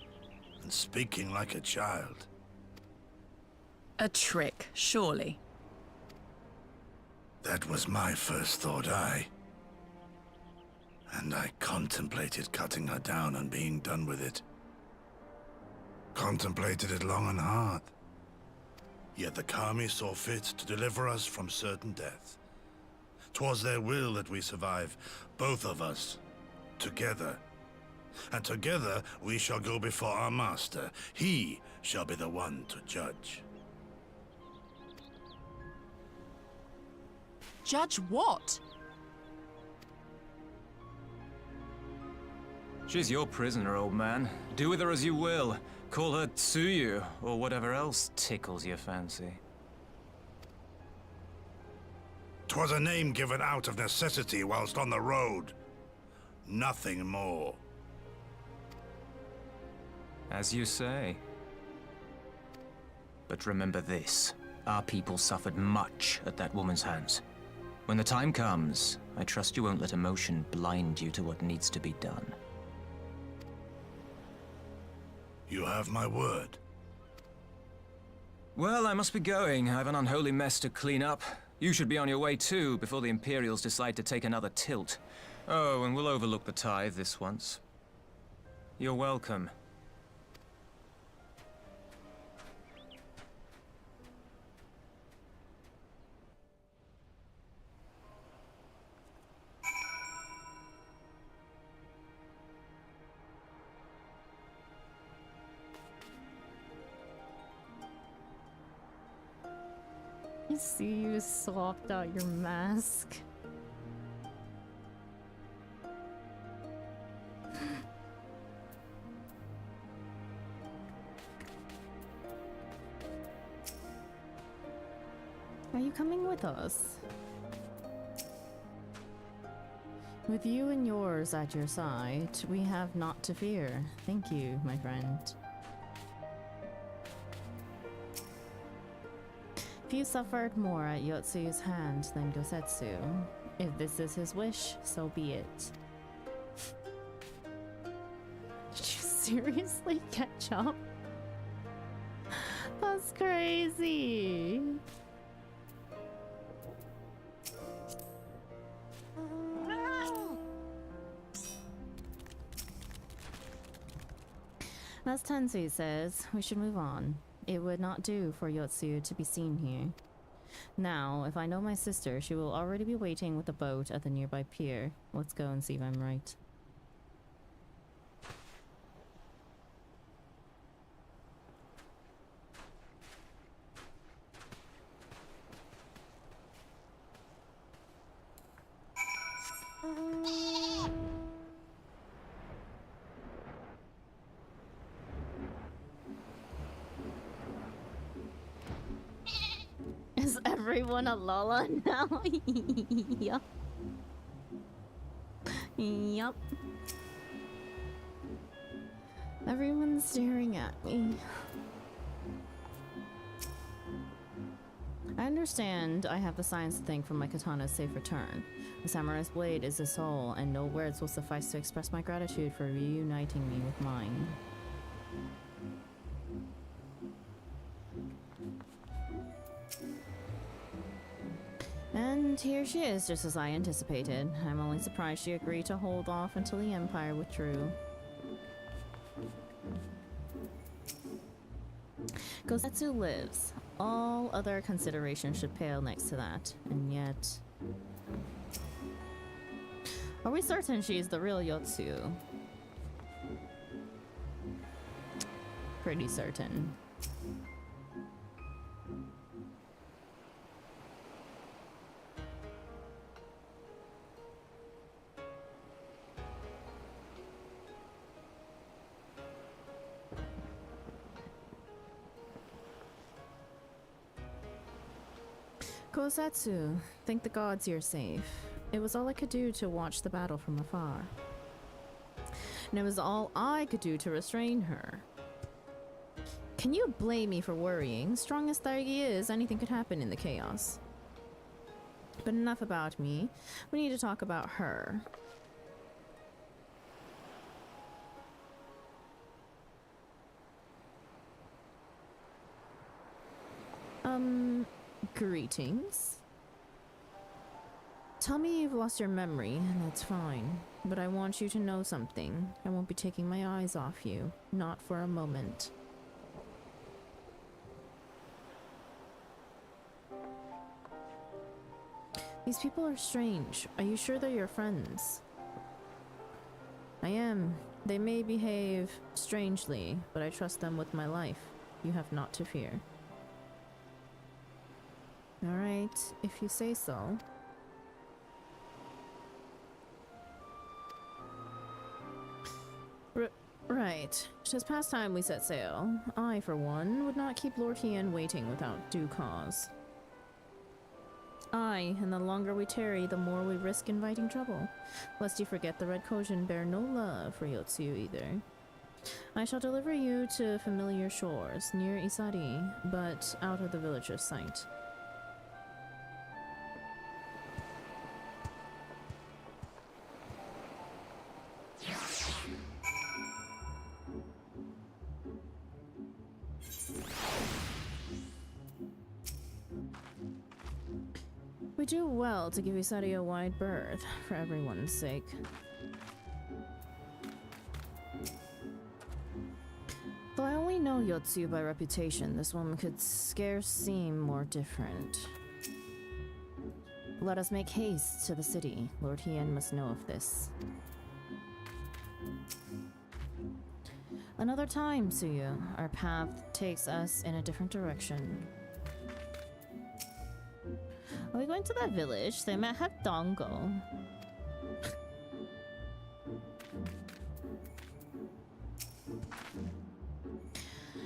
and speaking like a child. A trick, surely. That was my first thought, aye. And I contemplated cutting her down and being done with it. Contemplated it long and hard. Yet the Kami saw fit to deliver us from certain death. 'Twas their will that we survive, both of us, together. And together we shall go before our master. He shall be the one to judge. Judge what? She's your prisoner, old man. Do with her as you will. Call her Tsuyu, or whatever else tickles your fancy. 'Twas a name given out of necessity whilst on the road. Nothing more. As you say. But remember this. Our people suffered much at that woman's hands. When the time comes, I trust you won't let emotion blind you to what needs to be done. You have my word. Well, I must be going. I have an unholy mess to clean up. You should be on your way too, before the Imperials decide to take another tilt. Oh, and we'll overlook the tithe this once. You're welcome. see you swapped out your mask. Are you coming with us? With you and yours at your side, we have naught to fear. Thank you, my friend. If you suffered more at Yotsuyu's hand than Gosetsu, if this is his wish, so be it. Did you seriously catch up? That's crazy. As Tensui says, we should move on. It would not do for Yotsuyu to be seen here. Now, if I know my sister, she will already be waiting with a boat at the nearby pier. Let's go and see if I'm right. Is everyone a Lola now? Yup. Yup. Everyone's staring at me. I understand I have the signs to thank for my katana's safe return. The samurai's blade is a soul, and no words will suffice to express my gratitude for reuniting me with mine. And here she is, just as I anticipated. I'm only surprised she agreed to hold off until the Empire withdrew. Gosetsu lives. All other considerations should pale next to that. And yet... Are we certain she's the real Yotsu? Pretty certain. Kosetsu, thank the gods you're safe. It was all I could do to watch the battle from afar. And it was all I could do to restrain her. Can you blame me for worrying? Strong as Thaigi is, anything could happen in the chaos. But enough about me. We need to talk about her. Greetings. Tell me you've lost your memory, and that's fine. But I want you to know something. I won't be taking my eyes off you. Not for a moment. These people are strange. Are you sure they're your friends? I am. They may behave strangely, but I trust them with my life. You have naught to fear. Alright, if you say so. Right. 'Tis past time we set sail. I, for one, would not keep Lord Hien waiting without due cause. Aye, and the longer we tarry, the more we risk inviting trouble. Lest you forget the Red Kojin bear no love for Yotsuyu either. I shall deliver you to familiar shores, near Isari, but out of the villager's sight. We do well to give Isari a wide berth, for everyone's sake. Though I only know Yotsuyu by reputation, this woman could scarce seem more different. Let us make haste to the city. Lord Hien must know of this. Another time, Tsuyu. Our path takes us in a different direction. Are we going to that village? They might have Dongo.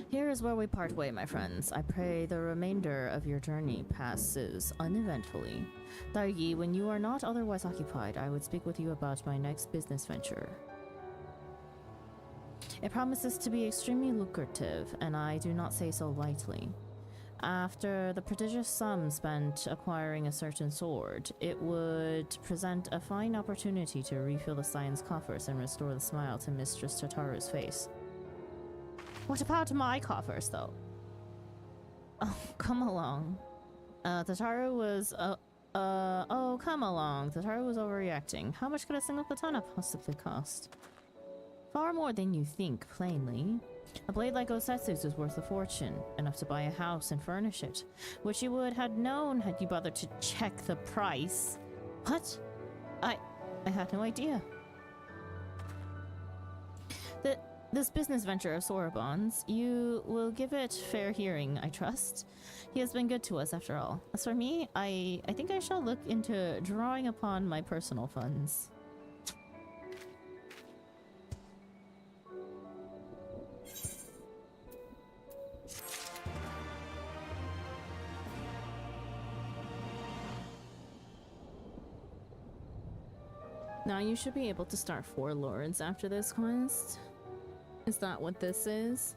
Here is where we part way, my friends. I pray the remainder of your journey passes uneventfully. Dargi, when you are not otherwise occupied, I would speak with you about my next business venture. It promises to be extremely lucrative, and I do not say so lightly. After the prodigious sum spent acquiring a certain sword, it would present a fine opportunity to refill the science coffers and restore the smile to Mistress Tataru's face. What about my coffers, though? Oh, come along. Tataru was, oh, come along. Tataru was overreacting. How much could a single katana possibly cost? Far more than you think, plainly. A blade like Osetsu's was worth a fortune, enough to buy a house and furnish it, which you would have known had you bothered to check the price. What? I had no idea. This business venture of Sorabon's, you will give it fair hearing, I trust. He has been good to us, after all. As for me, I think I shall look into drawing upon my personal funds. Now you should be able to start 4 lords after this quest. Is that what this is?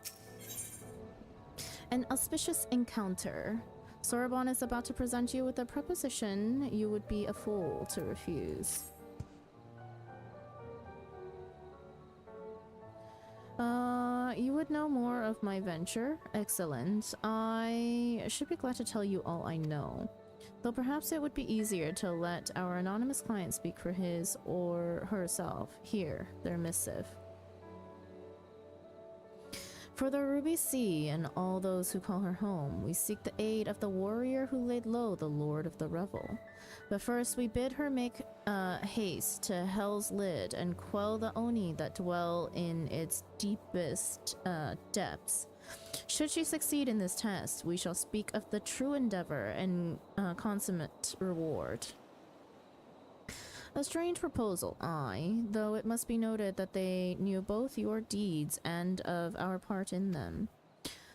An auspicious encounter. Sorabon is about to present you with a proposition you would be a fool to refuse. You would know more of my venture. Excellent. I should be glad to tell you all I know. Though perhaps it would be easier to let our anonymous client speak for his or herself. Here, their missive. For the Ruby Sea and all those who call her home, we seek the aid of the warrior who laid low the Lord of the Revel. But first we bid her make haste to Hell's Lid and quell the Oni that dwell in its deepest depths. Should she succeed in this test, we shall speak of the true endeavor and consummate reward. A strange proposal, aye, though it must be noted that they knew both your deeds and of our part in them.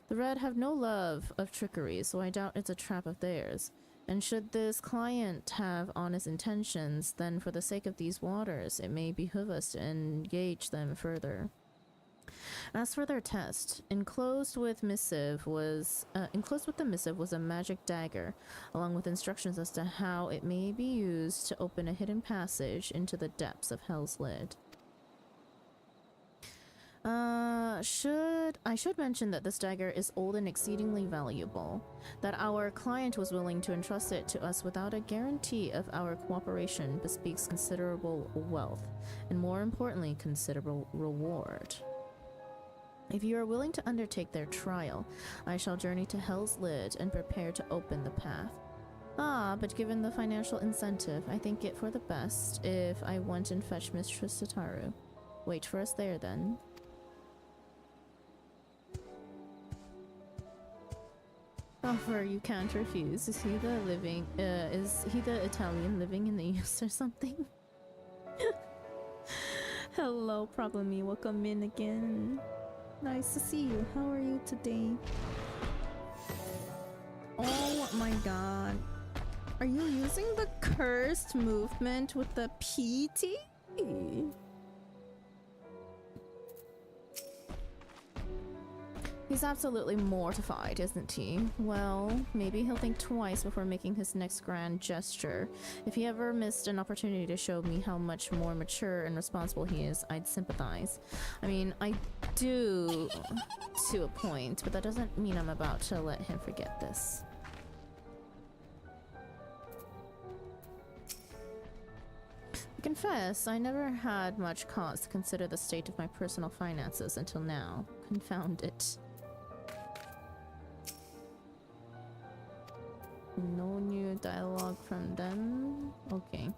The Red have no love of trickery, so I doubt it's a trap of theirs. And should this client have honest intentions, then for the sake of these waters, it may behoove us to engage them further. As for their test, enclosed with the missive was a magic dagger, along with instructions as to how it may be used to open a hidden passage into the depths of Hell's Lid. I should mention that this dagger is old and exceedingly valuable, that our client was willing to entrust it to us without a guarantee of our cooperation bespeaks considerable wealth, and more importantly, considerable reward. If you are willing to undertake their trial, I shall journey to Hell's Lid and prepare to open the path. But given the financial incentive, I think it for the best if I went and fetched Mistress Tataru. Wait for us there, then. Offer you can't refuse. Is he the Italian living in the East or something? Hello, Problemy. Welcome in again. Nice to see you. How are you today? Oh my god. Are you using the cursed movement with the PT? He's absolutely mortified, isn't he? Well, maybe he'll think twice before making his next grand gesture. If he ever missed an opportunity to show me how much more mature and responsible he is, I'd sympathize. I mean, I do to a point, but that doesn't mean I'm about to let him forget this. I confess, I never had much cause to consider the state of my personal finances until now. Confound it. No new dialogue from them? Okay.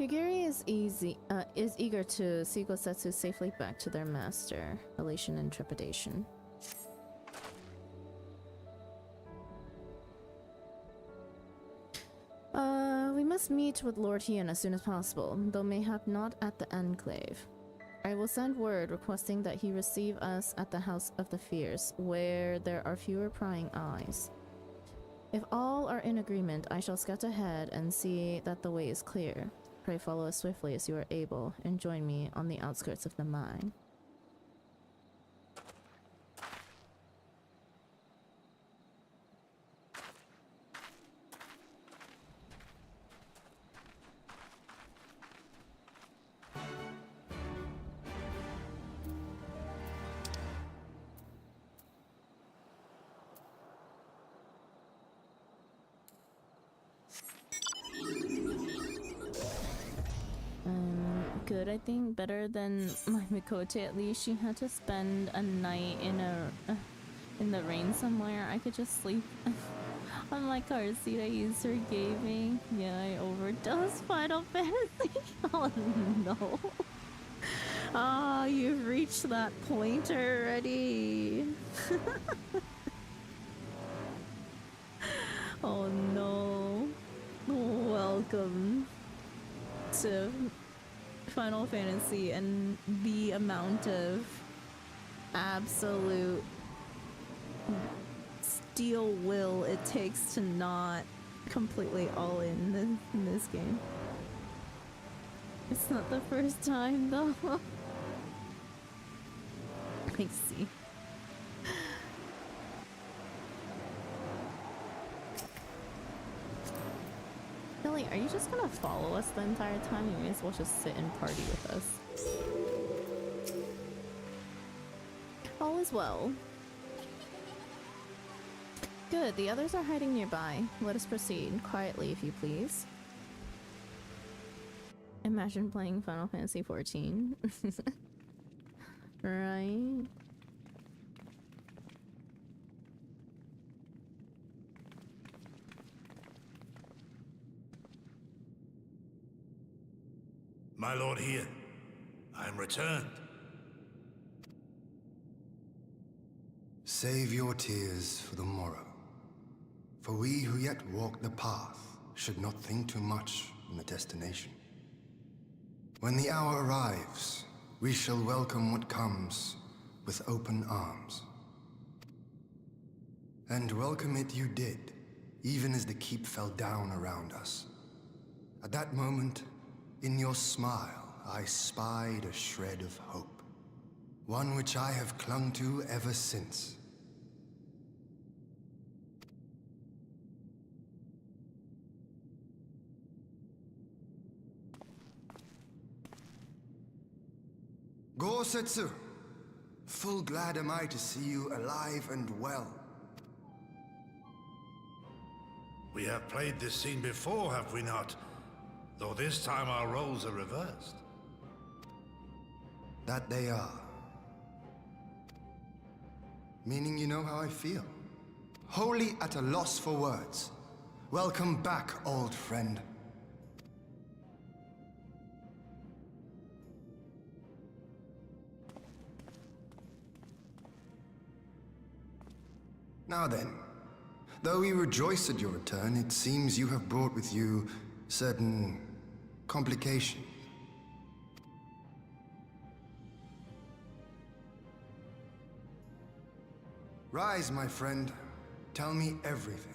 Yugiri is eager to see Gosetsu safely back to their master. Elation and trepidation. must meet with Lord Hien as soon as possible, though mayhap not at the Enclave. I will send word requesting that he receive us at the House of the Fierce, where there are fewer prying eyes. If all are in agreement, I shall scout ahead and see that the way is clear. Pray follow as swiftly as you are able, and join me on the outskirts of the mine. Good, I think. Better than my Mikote. At least she had to spend a night in the rain somewhere. I could just sleep on my car seat I used for gaming. Yeah, I overdosed Final Fantasy. Oh no. Ah, you've reached that point already. Oh no. Welcome to Final Fantasy and the amount of absolute steel will it takes to not completely all in this game. It's not the first time though. I see. Billy, are you just gonna follow us the entire time? You may as well just sit and party with us. All is well. Good, the others are hiding nearby. Let us proceed. Quietly, if you please. Imagine playing Final Fantasy XIV. Right? My lord Hien, I am returned. Save your tears for the morrow. For we who yet walk the path should not think too much on the destination. When the hour arrives, we shall welcome what comes with open arms. And welcome it you did, even as the keep fell down around us. At that moment, in your smile, I spied a shred of hope. One which I have clung to ever since. Gosetsu! Full glad am I to see you alive and well. We have played this scene before, have we not? Though this time our roles are reversed. That they are. Meaning you know how I feel. Wholly at a loss for words. Welcome back, old friend. Now then, though we rejoice at your return, it seems you have brought with you certain complications. Rise, my friend. Tell me everything.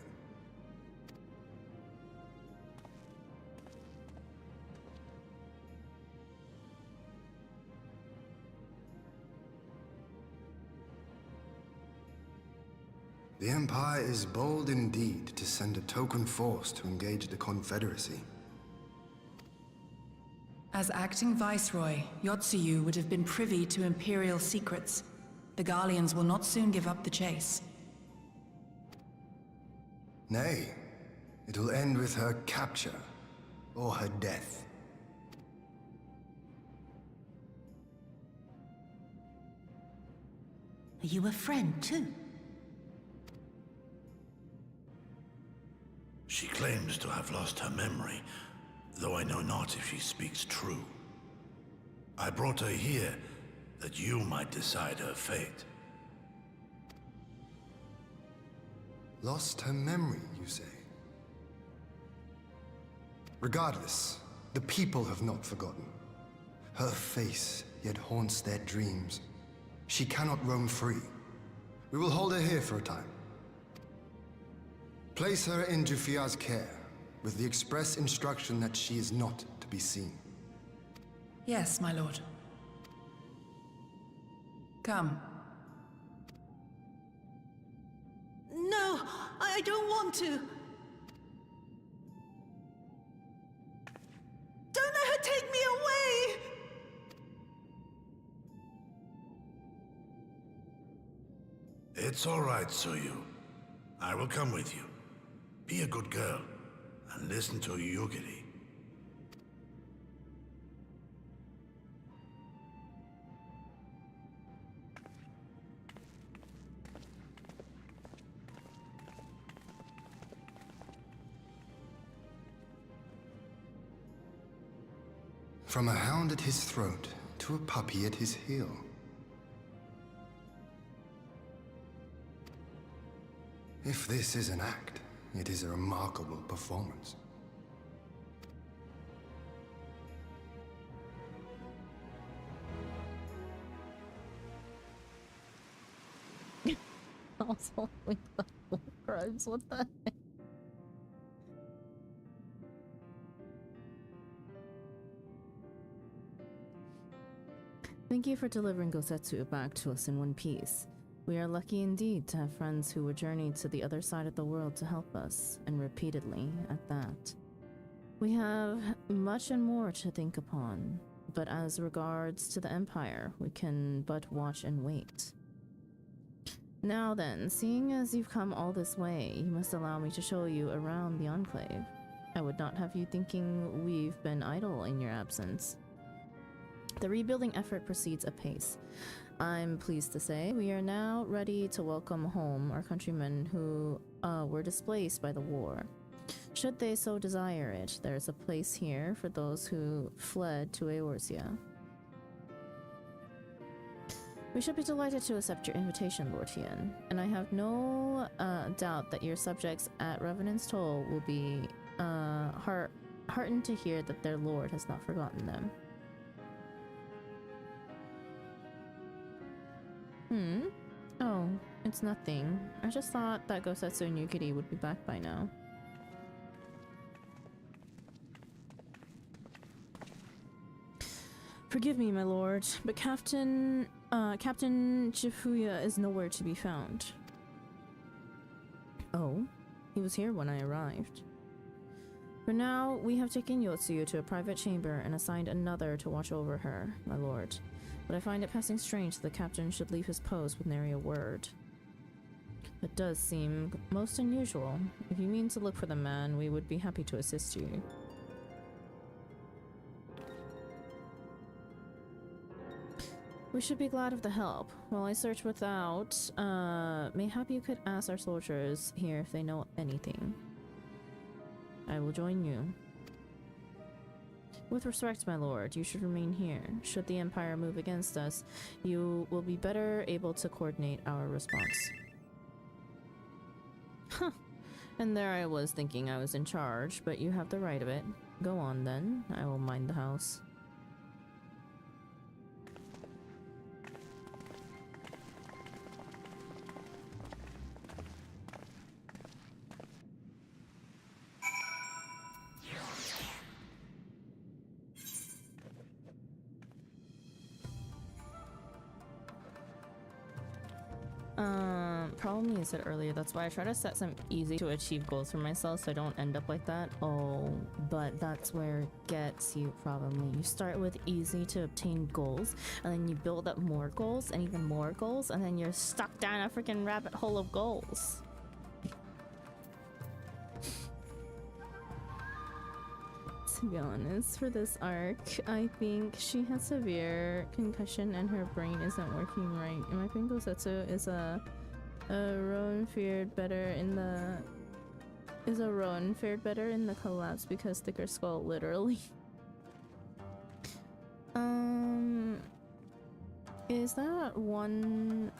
The Empire is bold indeed to send a token force to engage the Confederacy. As acting Viceroy, Yotsuyu would have been privy to Imperial secrets. The Garleans will not soon give up the chase. Nay, it will end with her capture, or her death. Are you a friend too? She claims to have lost her memory, though I know not if she speaks true. I brought her here that you might decide her fate. Lost her memory, you say? Regardless, the people have not forgotten. Her face yet haunts their dreams. She cannot roam free. We will hold her here for a time. Place her in Jufia's care, with the express instruction that she is not to be seen. Yes, my lord. Come. No, I don't want to. Don't let her take me away! It's all right, Soyu. I will come with you. Be a good girl, and listen to Yugiri. From a hound at his throat to a puppy at his heel. If this is an act, it is a remarkable performance. Also, like the crimes, what the heck? Thank you for delivering Gosetsu back to us in one piece. We are lucky indeed to have friends who would journey to the other side of the world to help us, and repeatedly at that. We have much and more to think upon, but as regards to the Empire, we can but watch and wait. Now then, seeing as you've come all this way, you must allow me to show you around the Enclave. I would not have you thinking we've been idle in your absence. The rebuilding effort proceeds apace. I'm pleased to say we are now ready to welcome home our countrymen who were displaced by the war. Should they so desire it, there is a place here for those who fled to Eorzea. We should be delighted to accept your invitation, Lord Hien, and I have no doubt that your subjects at Revenant's Toll will be heartened to hear that their lord has not forgotten them. Oh, it's nothing. I just thought that Gosetsu and Yukiri would be back by now. Forgive me, my lord, but Captain Chifuya is nowhere to be found. Oh, he was here when I arrived. For now, we have taken Yotsuyu to a private chamber and assigned another to watch over her, my lord. But I find it passing strange that the captain should leave his post with nary a word. It does seem most unusual. If you mean to look for the man, we would be happy to assist you. We should be glad of the help. While I search without, mayhap you could ask our soldiers here if they know anything. I will join you. With respect, my lord, you should remain here. Should the Empire move against us, you will be better able to coordinate our response. Huh. And there I was thinking I was in charge, but you have the right of it. Go on then. I will mind the house. Probably I said earlier, that's why I try to set some easy to achieve goals for myself so I don't end up like that. Oh, but that's where it gets you probably. You start with easy to obtain goals, and then you build up more goals and even more goals, and then you're stuck down a freaking rabbit hole of goals. To be honest, for this arc, I think she has severe concussion and her brain isn't working right. And my opinion, Gosetsu is a Rowan fared better in the collapse because thicker skull, literally. Is that one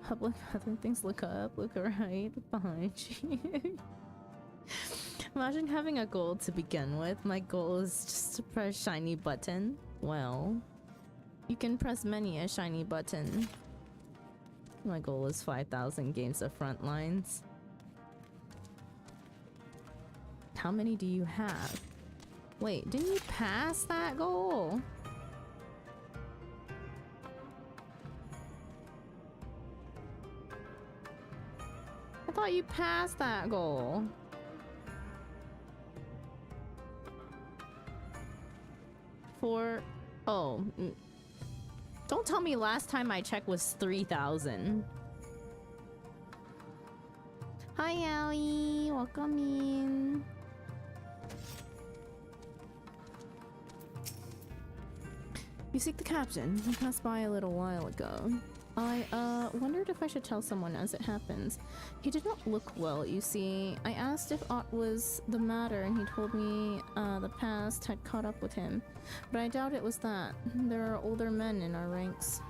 public other things look up, look right behind you? Imagine having a goal to begin with. My goal is just to press shiny button. Well, you can press many a shiny button. My goal is 5,000 games of Frontlines. How many do you have? Wait, didn't you pass that goal? I thought you passed that goal. Oh, don't tell me last time I checked was 3,000. Hi, Allie. Welcome in. You seek the captain. He passed by a little while ago. I wondered if I should tell someone as it happens. He did not look well, you see. I asked if aught was the matter, and he told me the past had caught up with him. But I doubt it was that. There are older men in our ranks.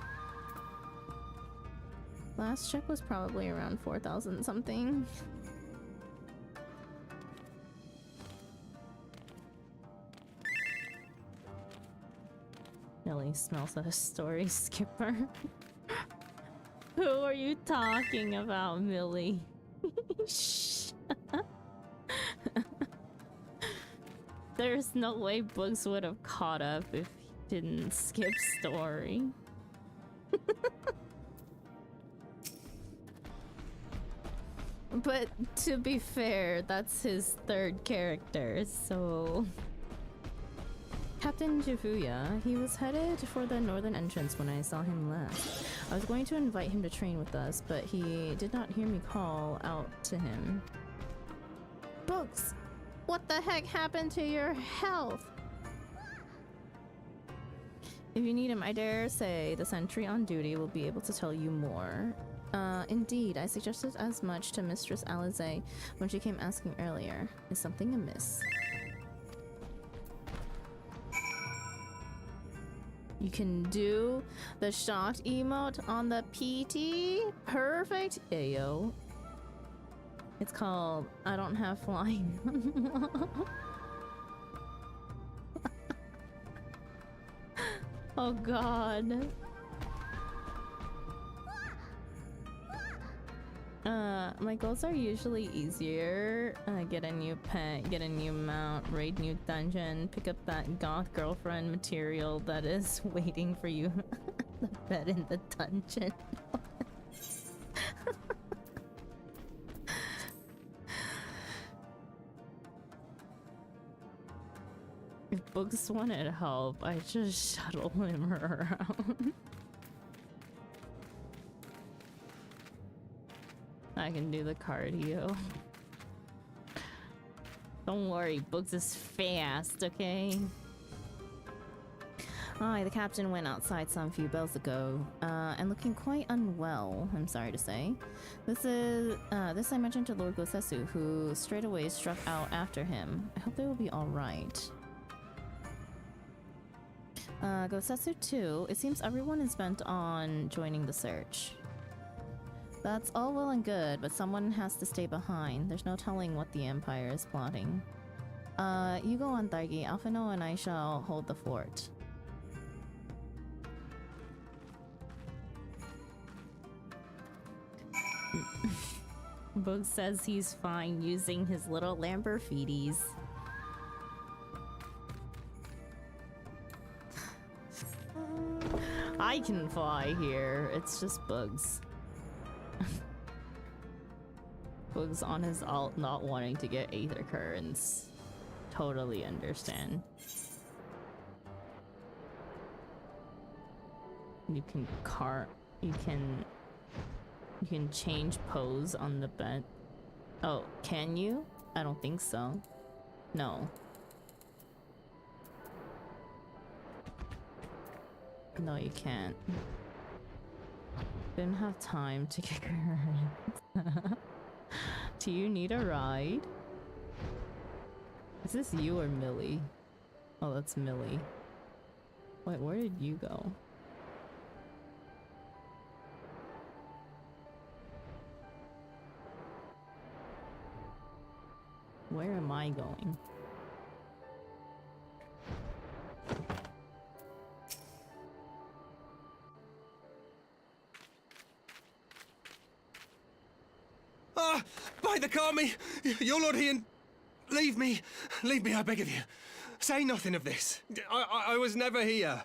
Last check was probably around 4,000 something. Millie smells a story skipper. Who are you talking about, Millie? Shh. There's no way Books would have caught up if he didn't skip story. But to be fair, that's his third character, so... Captain Javuya, he was headed for the northern entrance when I saw him last. I was going to invite him to train with us, but he did not hear me call out to him. Books, what the heck happened to your health? If you need him, I dare say the sentry on duty will be able to tell you more. Indeed, I suggested as much to Mistress Alize when she came asking earlier. Is something amiss? You can do the shot emote on the PT? Perfect! Ayo. It's called I don't have flying. Oh god. My goals are usually easier. Get a new pet, get a new mount, raid new dungeon, pick up that goth girlfriend material that is waiting for you the bed in the dungeon. If Books wanted help, I just shuttle him around. I can do the cardio. Don't worry, Books is fast, okay? Aye, the captain went outside some few bells ago, and looking quite unwell, I'm sorry to say. This I mentioned to Lord Gosesu, who straight away struck out after him. I hope they will be alright. Gosesu too. It seems everyone is bent on joining the search. That's all well and good, but someone has to stay behind. There's no telling what the Empire is plotting. You go on, Thargi. Alphino and I shall hold the fort. Boog says he's fine using his little Lamborghinis. I can fly here. It's just Bugs. Bugs on his alt not wanting to get Aether Currents. Totally understand. You can change pose on the bed. Oh, can you? I don't think so. No. No, you can't. Didn't have time to get current. Do you need a ride? Is this you or Millie? Oh, that's Millie. Wait, where did you go? Where am I going? Ah! By the Kami! Your Lord Ian! Leave me! Leave me, I beg of you. Say nothing of this. I was never here.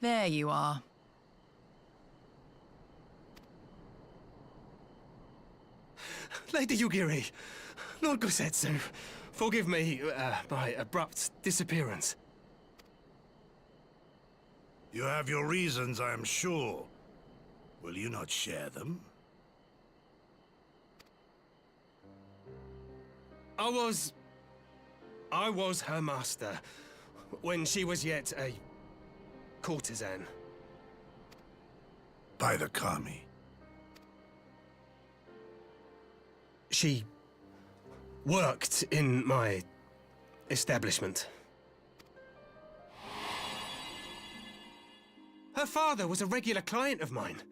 There you are. Lady Yugiri, Lord Gosetsu, forgive me my abrupt disappearance. You have your reasons, I am sure. Will you not share them? I was her master when she was yet a courtesan. By the Kami. She worked in my establishment. Her father was a regular client of mine.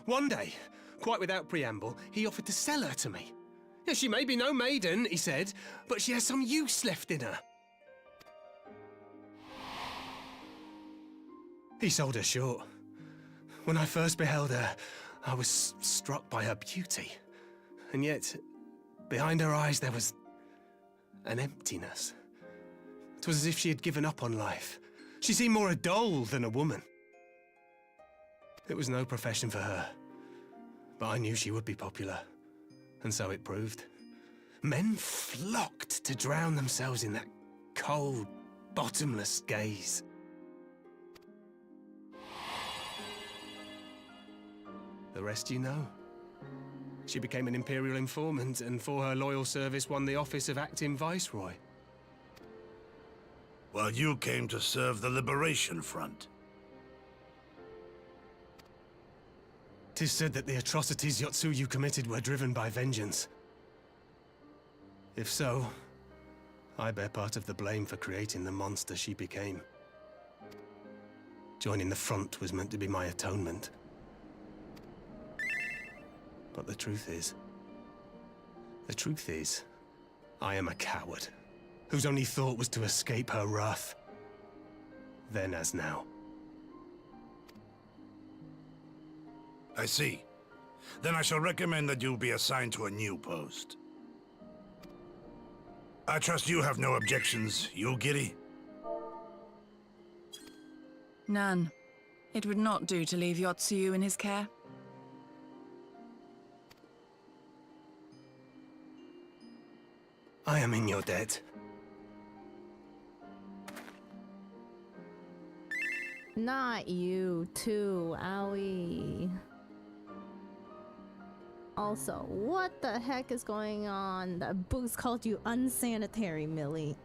One day, quite without preamble, he offered to sell her to me. Yeah, she may be no maiden, he said, but she has some use left in her. He sold her short. When I first beheld her, I was struck by her beauty. And yet, behind her eyes there was an emptiness. It was as if she had given up on life. She seemed more a doll than a woman. It was no profession for her, but I knew she would be popular, and so it proved. Men flocked to drown themselves in that cold, bottomless gaze. The rest you know. She became an Imperial informant, and for her loyal service won the office of Acting Viceroy. While you came to serve the Liberation Front. 'Tis said that the atrocities Yotsuyu committed were driven by vengeance. If so, I bear part of the blame for creating the monster she became. Joining the front was meant to be my atonement. But the truth is, I am a coward, whose only thought was to escape her wrath. Then as now. I see. Then I shall recommend that you be assigned to a new post. I trust you have no objections, Yugiri? None. It would not do to leave Yotsuyu in his care. I am in your debt. Not you, too, owie. Also, what the heck is going on? The book's called you unsanitary, Millie.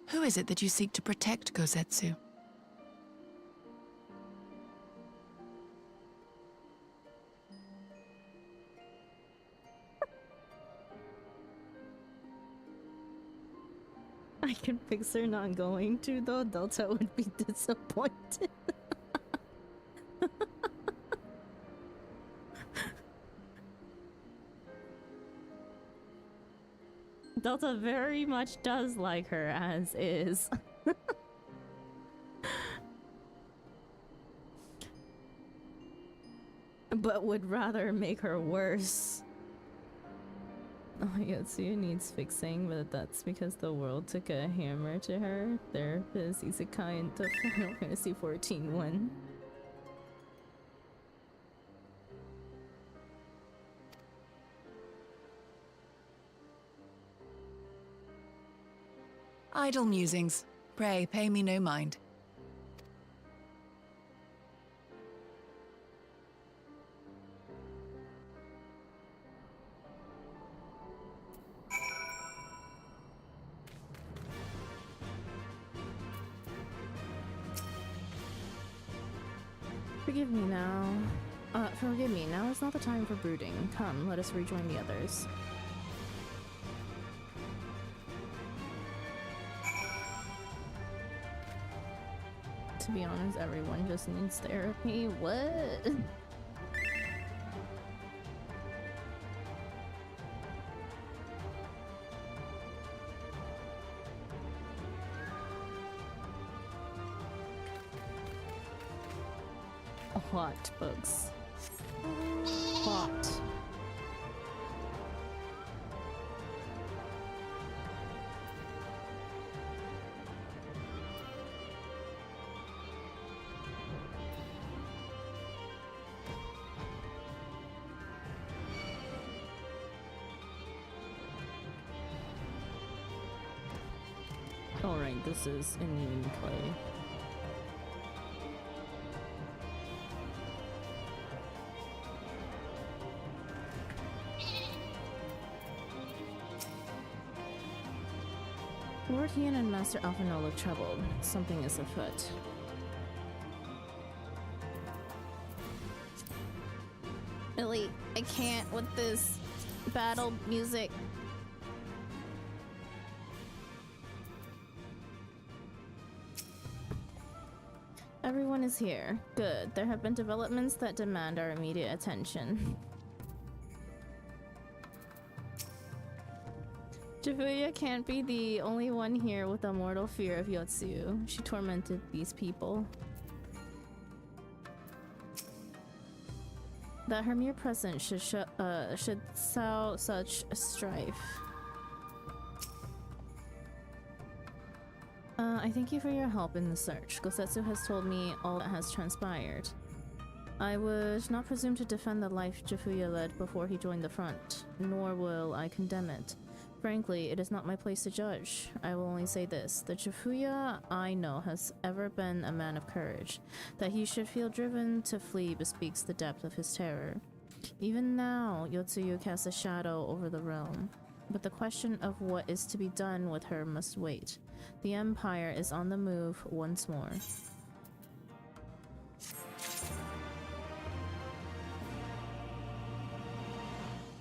Who is it that you seek to protect, Gosetsu? I can fix her not going to, though. Delta would be disappointed. Delta very much does like her as is. But would rather make her worse. Oh, Yotsuyu needs fixing, but that's because the world took a hammer to her. Therapist Isekai into Final Fantasy 14-1. Idle musings. Pray, pay me no mind. Forgive me now. Forgive me, now is not the time for brooding. Come, let us rejoin the others. To be honest, everyone just needs therapy. What? What books? What? Alright, this is Indian play. Lord Hien and Master Alphino look troubled. Something is afoot. Really, I can't with this battle music. Everyone is here. Good. There have been developments that demand our immediate attention. Jafuya can't be the only one here with a mortal fear of Yotsu. She tormented these people. That her mere presence should sow such strife. I thank you for your help in the search. Gosetsu has told me all that has transpired. I would not presume to defend the life Jafuya led before he joined the front, nor will I condemn it. Frankly, it is not my place to judge. I will only say this. The Jafuya I know has ever been a man of courage. That he should feel driven to flee bespeaks the depth of his terror. Even now, Yotsuyu casts a shadow over the realm. But the question of what is to be done with her must wait. The Empire is on the move once more.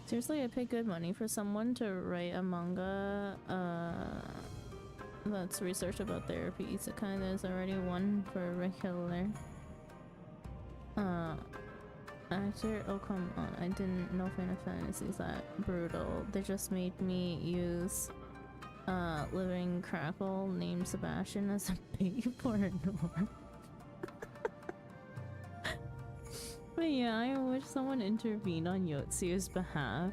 Seriously, I pay good money for someone to write a manga that's research about therapy. So kind of is already one for a regular. Actor, oh come on, I didn't know Final Fantasy is that brutal. They just made me use living crackle named Sebastian as a bait for a norm. But yeah, I wish someone intervened on Yotsu's behalf.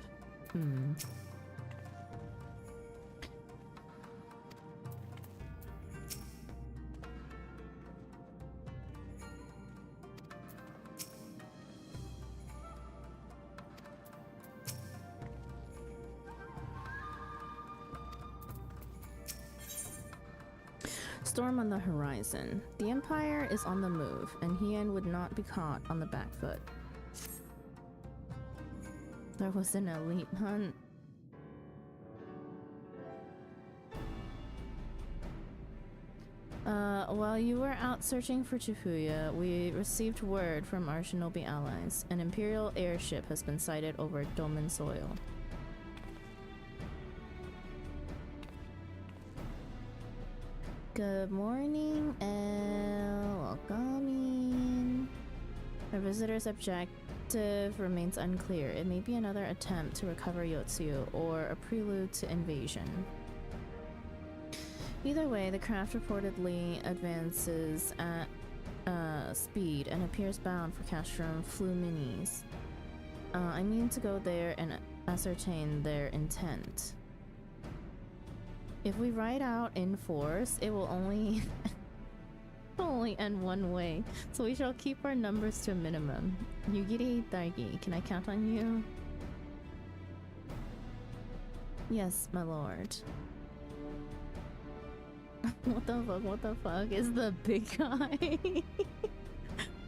Storm on the horizon. The Empire is on the move, and Hien would not be caught on the back foot. There was an elite hunt. While you were out searching for Jafuya, we received word from our shinobi allies. An Imperial airship has been sighted over Doman soil. Good morning, welcome in. Our visitor's objective remains unclear. It may be another attempt to recover Yotsu or a prelude to invasion. Either way, the craft reportedly advances at speed and appears bound for Castrum Fluminis. I mean to go there and ascertain their intent. If we ride out in force, it will only end one way, so we shall keep our numbers to a minimum. Yugiri Daigi, can I count on you? Yes, my lord. What the fuck is the big guy?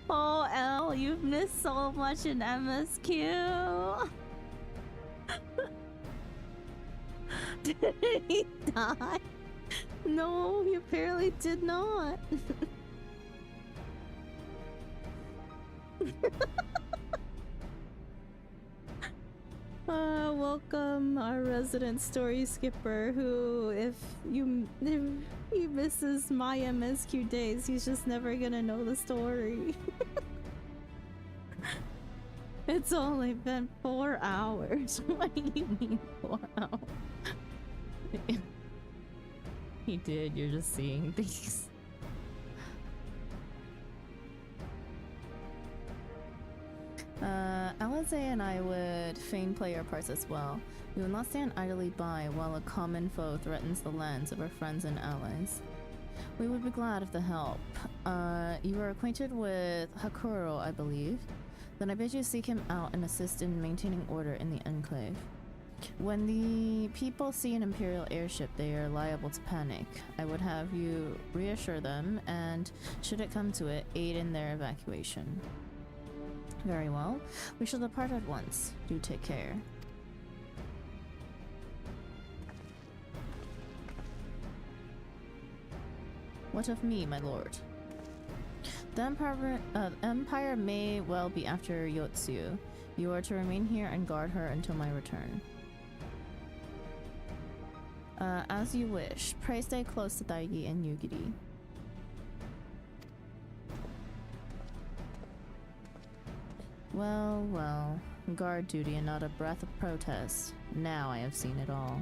Oh, L, you've missed so much in MSQ. Did he die? No, he apparently did not. Welcome our resident story skipper who, if he misses my MSQ days, he's just never gonna know the story. It's only been 4 hours. What do you mean 4 hours? He did, you're just seeing things. Alize and I would fain play our parts as well. We will not stand idly by while a common foe threatens the lands of our friends and allies. We would be glad of the help. You are acquainted with Hakuro, I believe. Then I bid you seek him out and assist in maintaining order in the Enclave. When the people see an Imperial airship, they are liable to panic. I would have you reassure them, and should it come to it, aid in their evacuation. Very well. We shall depart at once. Do take care. What of me, my lord? The Empire may well be after Yotsu. You are to remain here and guard her until my return. As you wish. Pray stay close to Daigi and Yugiri. Well, well. Guard duty and not a breath of protest. Now I have seen it all.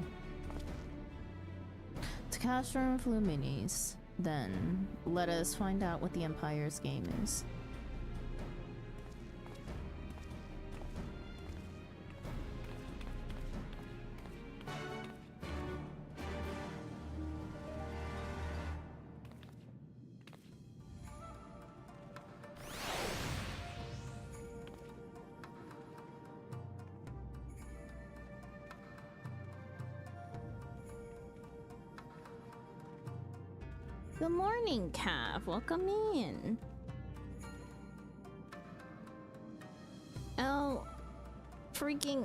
To Castro and Fluminis. Then, let us find out what the Empire's game is. Good morning, Cav. Welcome in. Oh, freaking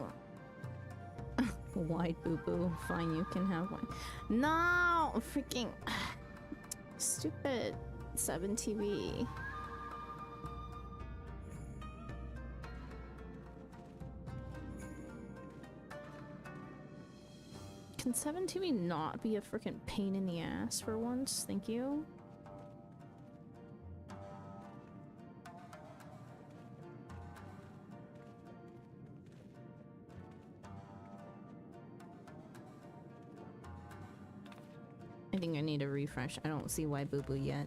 white boo boo. Fine, you can have one. No, freaking stupid 7TV. Can 7TV not be a freaking pain in the ass for once? Thank you. I think I need a refresh. I don't see why boo boo yet.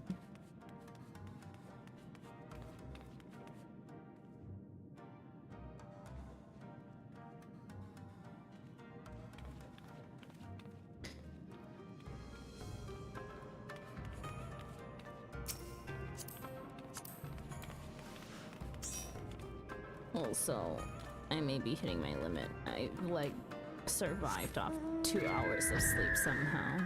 Also, I may be hitting my limit. I like survived off 2 hours of sleep somehow.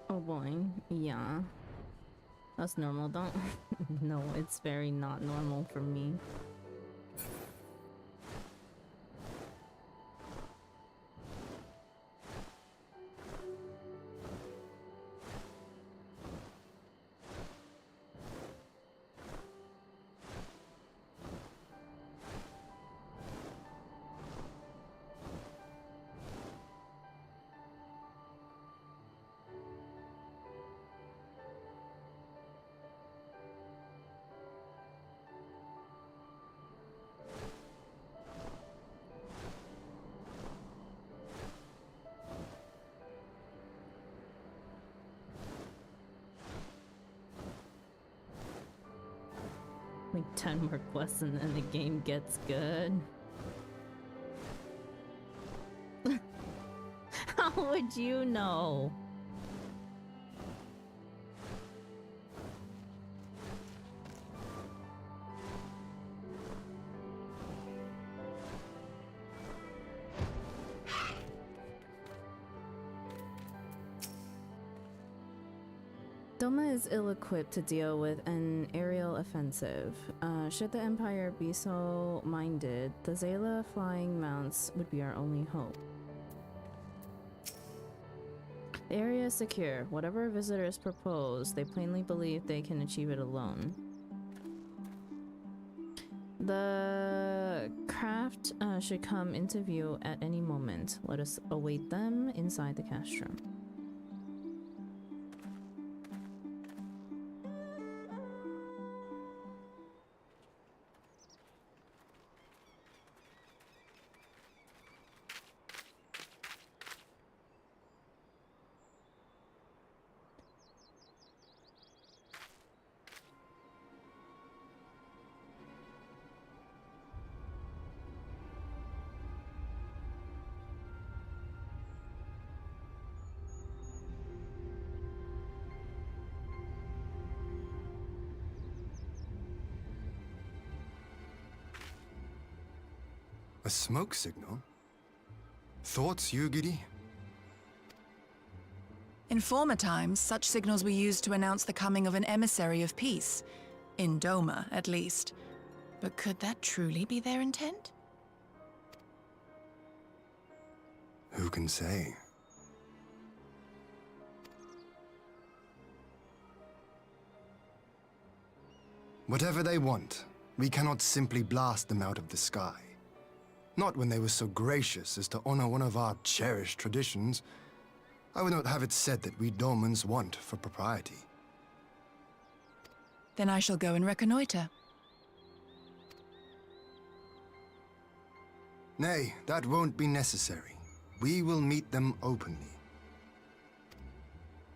Oh boy, yeah. That's normal, don't? No, it's very not normal for me. Like 10 more quests and then the game gets good. How would you know? Doma is ill-equipped to deal with an aerial offensive. Should the Empire be so minded, the Zayla flying mounts would be our only hope. The area is secure. Whatever visitors propose, they plainly believe they can achieve it alone. The craft should come into view at any moment. Let us await them inside the castrum. A smoke signal? Thoughts, Yugiri? In former times, such signals were used to announce the coming of an emissary of peace. In Doma, at least. But could that truly be their intent? Who can say? Whatever they want, we cannot simply blast them out of the sky. Not when they were so gracious as to honor one of our cherished traditions. I would not have it said that we Domans want for propriety. Then I shall go and reconnoiter. Nay, that won't be necessary. We will meet them openly.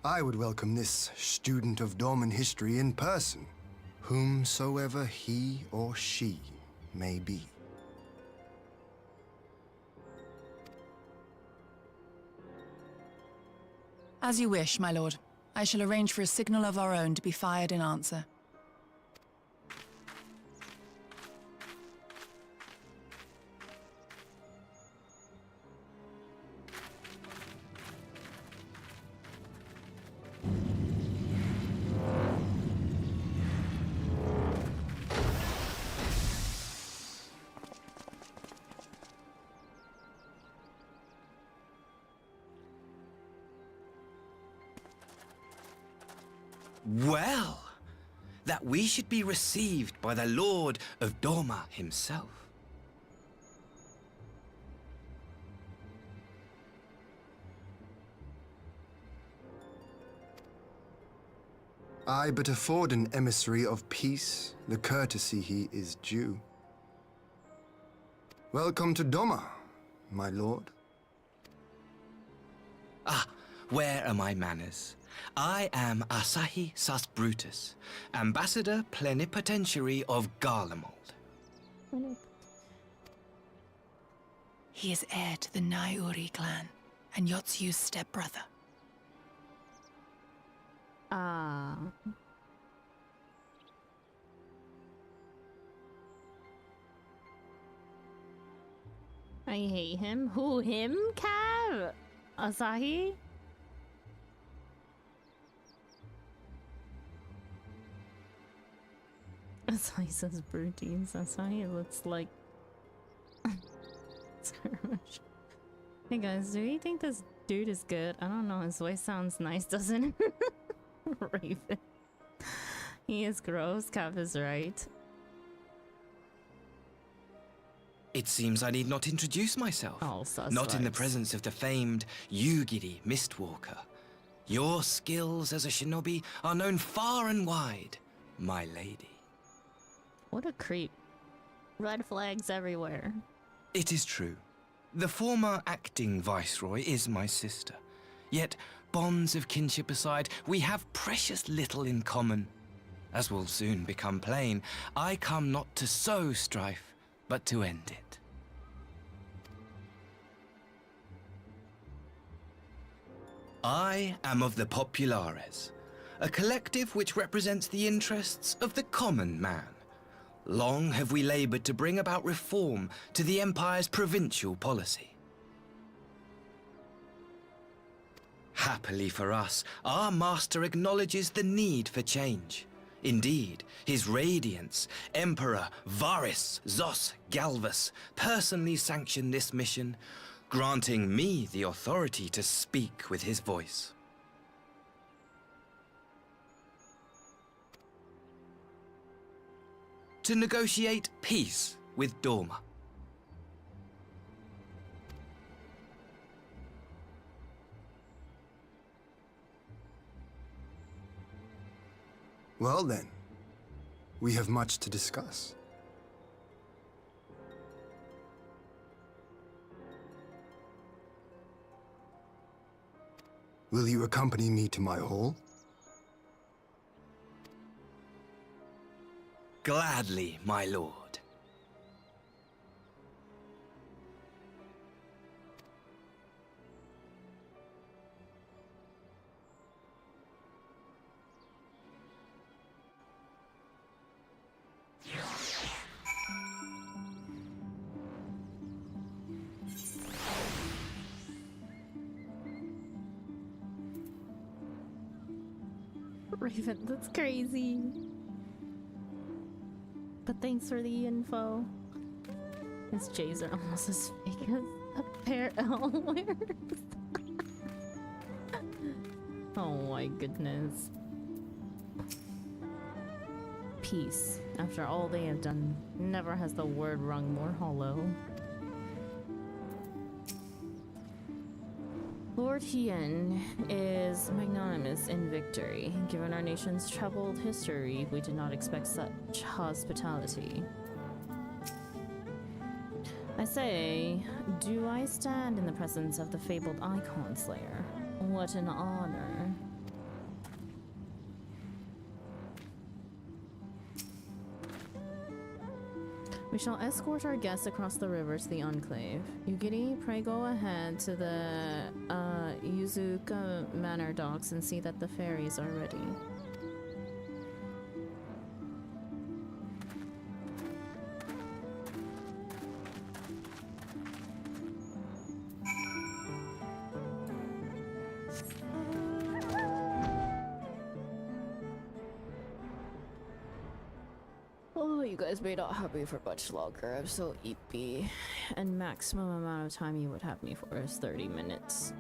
I would welcome this student of Doman history in person, whomsoever he or she may be. As you wish, my lord. I shall arrange for a signal of our own to be fired in answer. Well, that we should be received by the Lord of Doma himself. I but afford an emissary of peace the courtesy he is due. Welcome to Doma, my lord. Ah, where are my manners? I am Asahi Sus Brutus, Ambassador Plenipotentiary of Garlemald. He is heir to the Naiuri clan, and Yotsu's stepbrother. Ah. I hate him. Who, him, Cav? Asahi? Asahi says Brutines. Asahi looks like... Skirmish. Hey guys, do you think this dude is good? I don't know, his voice sounds nice, doesn't it? Raven. He is gross, Cav is right. It seems I need not introduce myself. All suspects. Not in the presence of the famed Yugiri Mistwalker. Your skills as a shinobi are known far and wide, my lady. What a creep. Red flags everywhere. It is true. The former acting viceroy is my sister. Yet, bonds of kinship aside, we have precious little in common. As will soon become plain, I come not to sow strife, but to end it. I am of the Populares, a collective which represents the interests of the common man. Long have we labored to bring about reform to the Empire's provincial policy. Happily for us, our master acknowledges the need for change. Indeed, his radiance, Emperor Varys Zos Galvus, personally sanctioned this mission, granting me the authority to speak with his voice. To negotiate peace with Dorma. Well then, we have much to discuss. Will you accompany me to my hall? Gladly, my lord. Raven, that's crazy. But thanks for the info. His J's are almost as fake as a pair L wears. Oh my goodness. Peace. After all they have done, never has the word rung more hollow. Lord Hien is magnanimous in victory. Given our nation's troubled history, we did not expect such hospitality. I say, do I stand in the presence of the fabled Icon Slayer? What an honor. We shall escort our guests across the river to the Enclave. Yugiri, pray go ahead to the Yuzuka Manor docks and see that the ferries are ready. Oh, you guys may not have me for much longer. I'm so eepy. And maximum amount of time you would have me for is 30 minutes.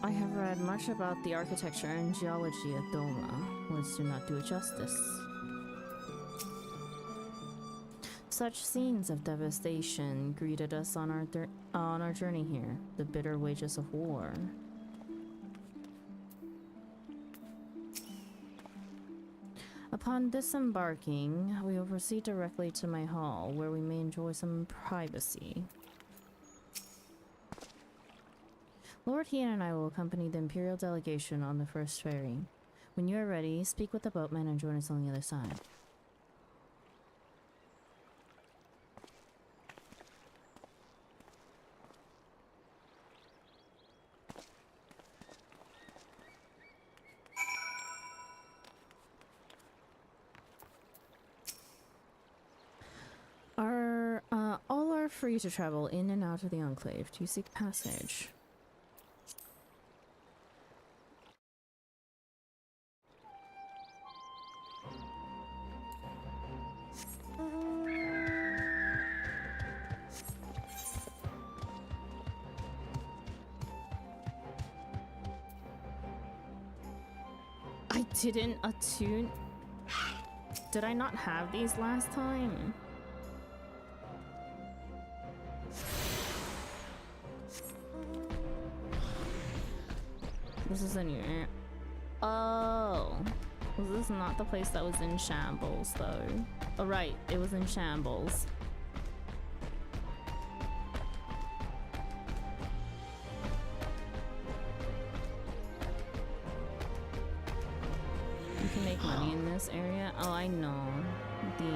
I have read much about the architecture and geology at Doma. Words do not do it justice. Such scenes of devastation greeted us on our journey here, the bitter wages of war. Upon disembarking, we will proceed directly to my hall, where we may enjoy some privacy. Lord Hien and I will accompany the Imperial delegation on the first ferry. When you are ready, speak with the boatman and join us on the other side. All are free to travel in and out of the Enclave. Do you seek passage? I didn't attune. Did I not have these last time? This is a new. Oh, was this is not the place that was in shambles, though. Oh, right, it was in shambles. You can make money in this area. Oh, I know. The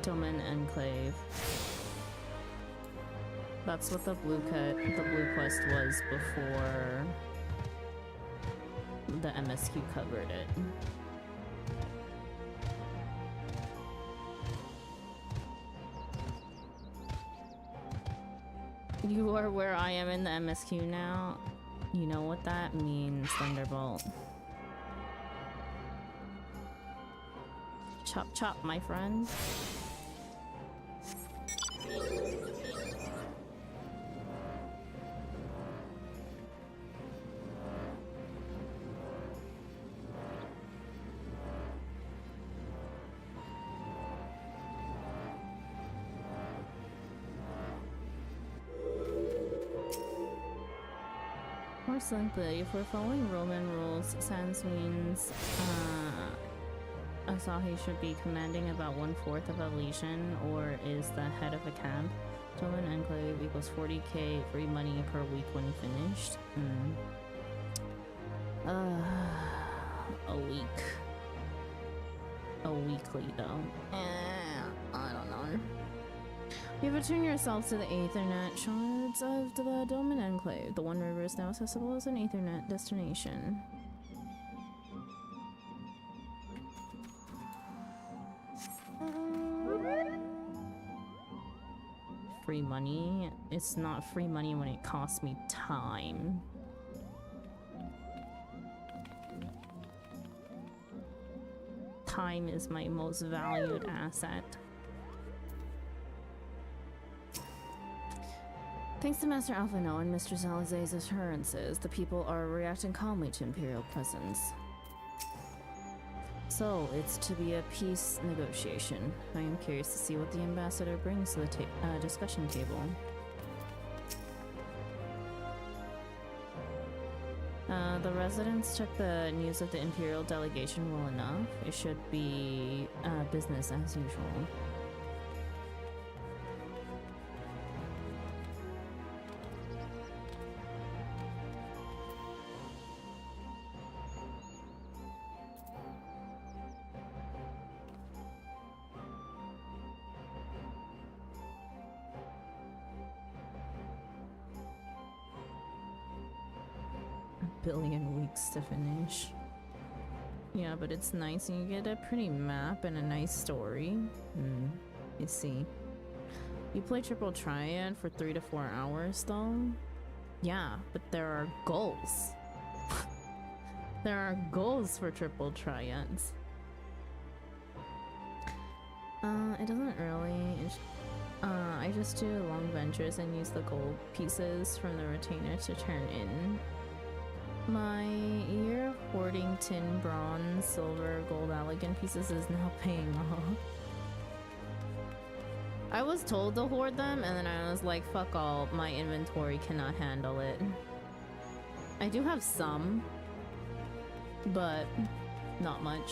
Domain Enclave. That's what the blue quest was before the MSQ covered it. You are where I am in the MSQ now. You know what that means, Thunderbolt. Chop chop, my friend. More simply, if we're following Roman rules, Sans means Asahi should be commanding about 1/4 of a legion, or is the head of a camp. Domain Enclave equals 40k free money per week when finished. A week. A weekly though. I don't know. You've attuned yourself to the Aethernet shards of the Domain Enclave. The One River is now accessible as an Aethernet destination. Free money? It's not free money when it costs me time. Time is my most valued asset. Thanks to Master Alphino and Mr. Salazar's assurances, the people are reacting calmly to Imperial presence. So, it's to be a peace negotiation. I am curious to see what the ambassador brings to the discussion table. The residents took the news of the Imperial delegation well enough. It should be business as usual. Billion weeks to finish. Yeah, but it's nice and you get a pretty map and a nice story. You see. You play Triple Triad for 3 to 4 hours though? Yeah, but there are goals. There are goals for Triple Triads. It doesn't really... I just do long ventures and use the gold pieces from the retainer to turn in. My year of hoarding tin, bronze, silver, gold, elegant pieces is now paying off. I was told to hoard them and then I was like, fuck all, my inventory cannot handle it. I do have some, but not much.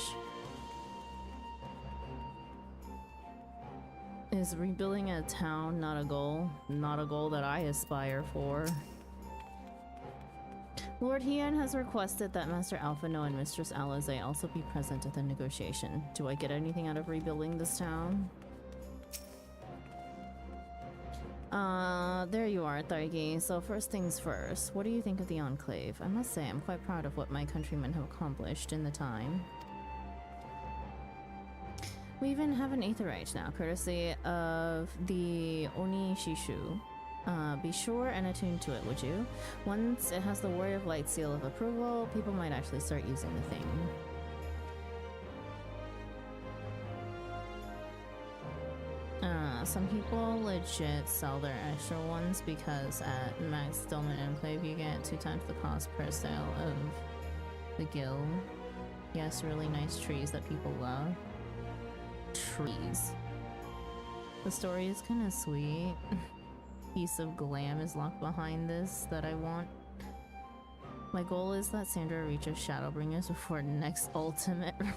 Is rebuilding a town not a goal? Not a goal that I aspire for. Lord Heian has requested that Master Alphino and Mistress Alizé also be present at the negotiation. Do I get anything out of rebuilding this town? There you are, Thargi. So first things first, what do you think of the Enclave? I must say I'm quite proud of what my countrymen have accomplished in the time. We even have an Aetherite now, courtesy of the Oni Shishu. Be sure and attune to it, would you? Once it has the Warrior of Light seal of approval, people might actually start using the thing. Some people legit sell their extra ones because at Max Domain Enclave you get 2 times the cost per sale of the guild. Yes, really nice trees that people love. Trees. The story is kind of sweet. Piece of glam is locked behind this that I want. My goal is that Sandra reaches Shadowbringers before next ultimate release.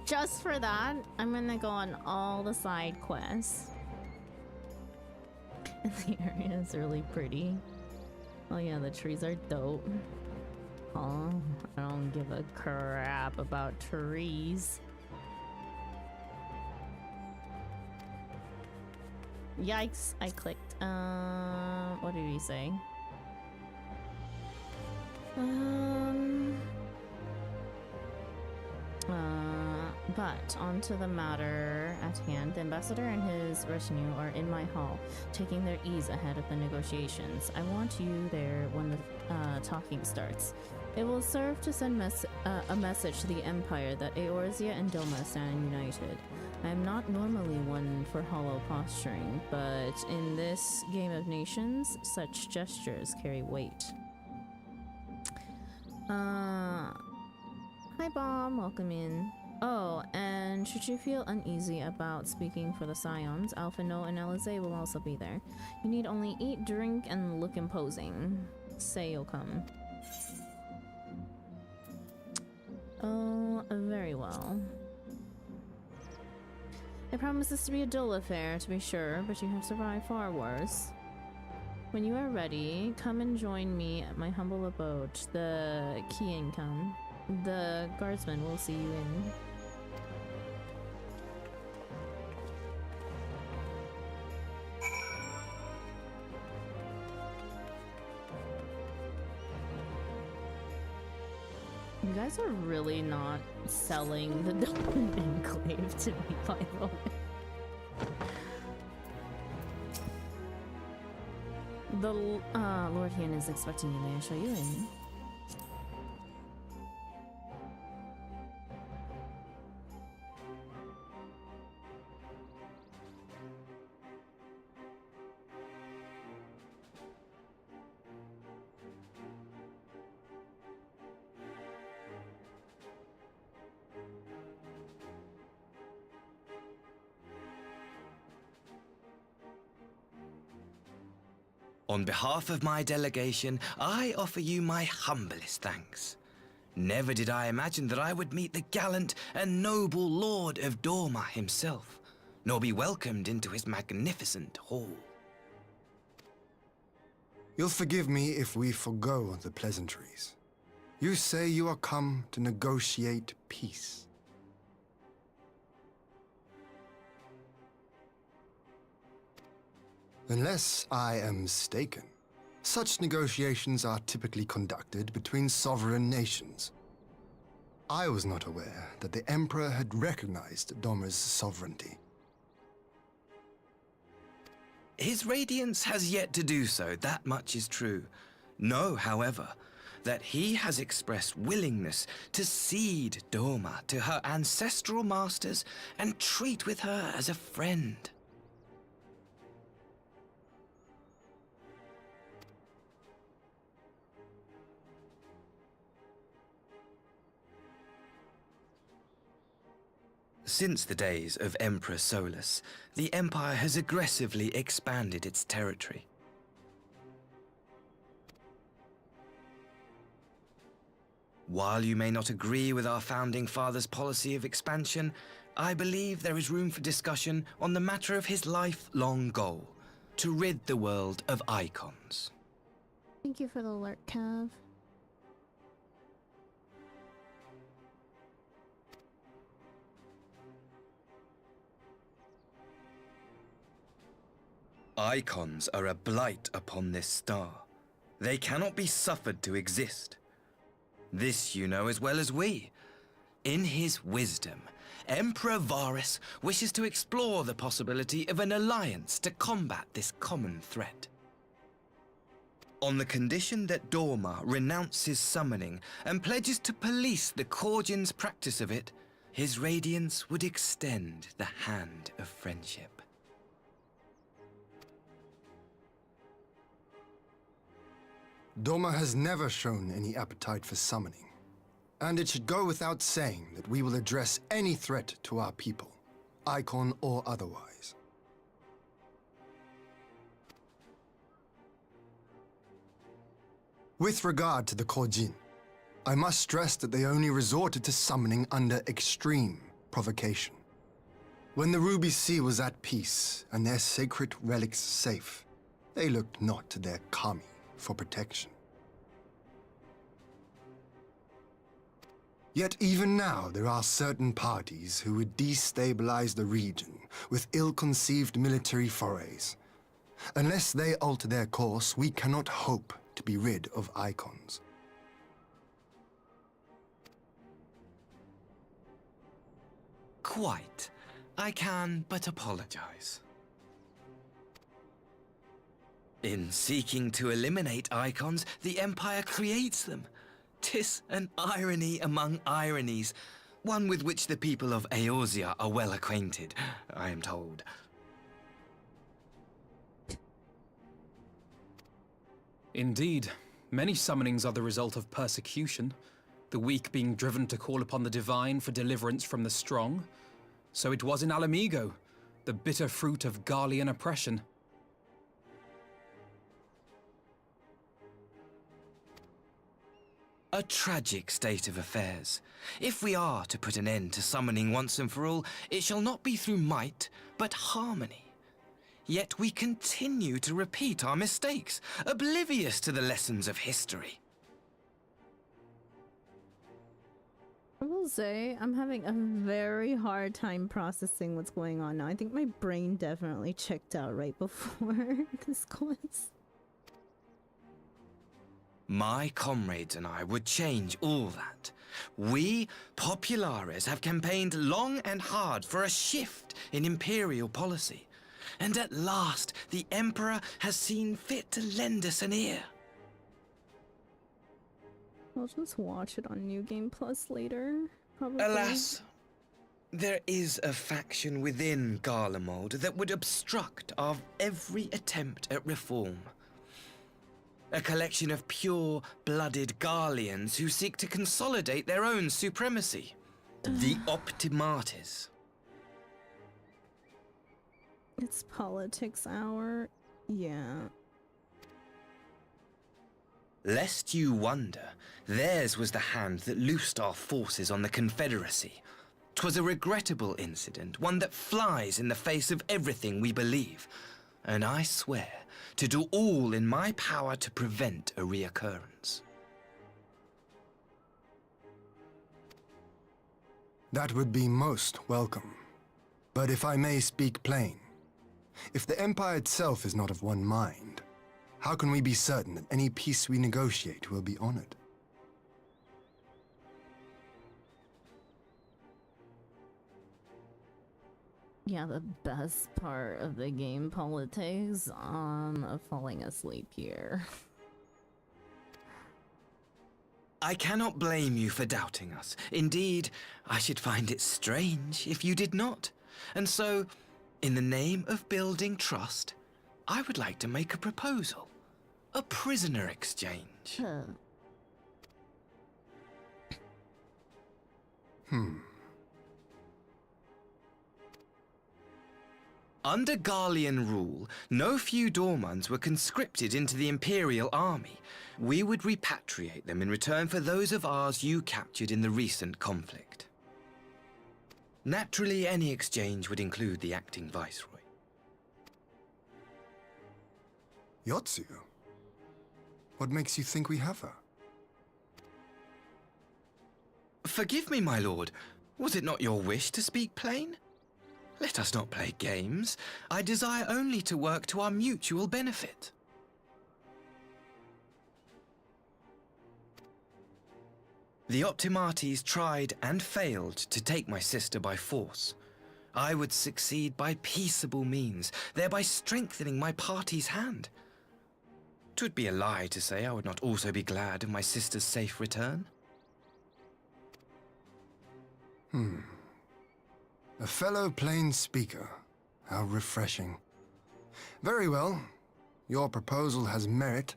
Just for that, I'm gonna go on all the side quests. The area is really pretty. Oh yeah, the trees are dope. Oh, I don't give a crap about trees. Yikes, I clicked. What did he say? But onto the matter at hand. The ambassador and his retinue are in my hall, taking their ease ahead of the negotiations. I want you there when the talking starts. It will serve to send a message to the Empire that Eorzea and Doma stand united. I am not normally one for hollow posturing, but in this game of nations, such gestures carry weight. Hi Bomb, welcome in. Oh, and should you feel uneasy about speaking for the Scions, Alphino and Alize will also be there. You need only eat, drink, and look imposing. Say you'll come. Oh, very well. I promise this to be a dull affair, to be sure, but you have survived far worse. When you are ready, come and join me at my humble abode, the Kienkan. The guardsman will see you in. You guys are really not selling the Dolan Enclave to me, by the way. The Lord Hien is expecting you. May I show you in? On behalf of my delegation, I offer you my humblest thanks. Never did I imagine that I would meet the gallant and noble Lord of Dorma himself, nor be welcomed into his magnificent hall. You'll forgive me if we forgo the pleasantries. You say you are come to negotiate peace. Unless I am mistaken, such negotiations are typically conducted between sovereign nations. I was not aware that the Emperor had recognized Doma's sovereignty. His Radiance has yet to do so, that much is true. Know, however, that he has expressed willingness to cede Doma to her ancestral masters and treat with her as a friend. Since the days of Emperor Solus, the Empire has aggressively expanded its territory. While you may not agree with our founding father's policy of expansion, I believe there is room for discussion on the matter of his lifelong goal, to rid the world of icons. Thank you for the alert, Cav. Icons are a blight upon this star. They cannot be suffered to exist. This you know as well as we. In his wisdom, Emperor Varus wishes to explore the possibility of an alliance to combat this common threat. On the condition that Dorma renounces summoning and pledges to police the Korgin's practice of it, his Radiance would extend the hand of friendship. Doma has never shown any appetite for summoning, and it should go without saying that we will address any threat to our people, icon or otherwise. With regard to the Korjin, I must stress that they only resorted to summoning under extreme provocation. When the Ruby Sea was at peace and their sacred relics safe, they looked not to their kami for protection. Yet even now there are certain parties who would destabilize the region with ill-conceived military forays. Unless they alter their course, we cannot hope to be rid of icons. Quite. I can but apologize. In seeking to eliminate icons, the Empire creates them. 'Tis an irony among ironies, one with which the people of Eorzea are well acquainted, I am told. Indeed, many summonings are the result of persecution, the weak being driven to call upon the divine for deliverance from the strong. So it was in Alamigo, the bitter fruit of Garlean oppression. A tragic state of affairs. If we are to put an end to summoning once and for all, it shall not be through might, but harmony. Yet we continue to repeat our mistakes, oblivious to the lessons of history. I will say, I'm having a very hard time processing what's going on now. I think my brain definitely checked out right before this quiz. My comrades and I would change all that. We, Populares, have campaigned long and hard for a shift in Imperial policy. And at last, the Emperor has seen fit to lend us an ear. I'll just watch it on New Game Plus later, probably. Alas, there is a faction within Garlemald that would obstruct our every attempt at reform. A collection of pure-blooded Garleans who seek to consolidate their own supremacy. The Optimates. It's politics hour. Yeah. Lest you wonder, theirs was the hand that loosed our forces on the Confederacy. 'Twas a regrettable incident, one that flies in the face of everything we believe. And I swear to do all in my power to prevent a reoccurrence. That would be most welcome. But if I may speak plain, if the Empire itself is not of one mind, how can we be certain that any peace we negotiate will be honored? Yeah, the best part of the game politics, of falling asleep here. I cannot blame you for doubting us. Indeed, I should find it strange if you did not. And so, in the name of building trust, I would like to make a proposal. A prisoner exchange. Under Garlean rule, no few Dormans were conscripted into the Imperial army. We would repatriate them in return for those of ours you captured in the recent conflict. Naturally, any exchange would include the acting Viceroy. Yotsu? What makes you think we have her? Forgive me, my lord. Was it not your wish to speak plain? Let us not play games. I desire only to work to our mutual benefit. The Optimates tried and failed to take my sister by force. I would succeed by peaceable means, thereby strengthening my party's hand. 'Twould be a lie to say I would not also be glad of my sister's safe return. A fellow plain speaker. How refreshing. Very well. Your proposal has merit,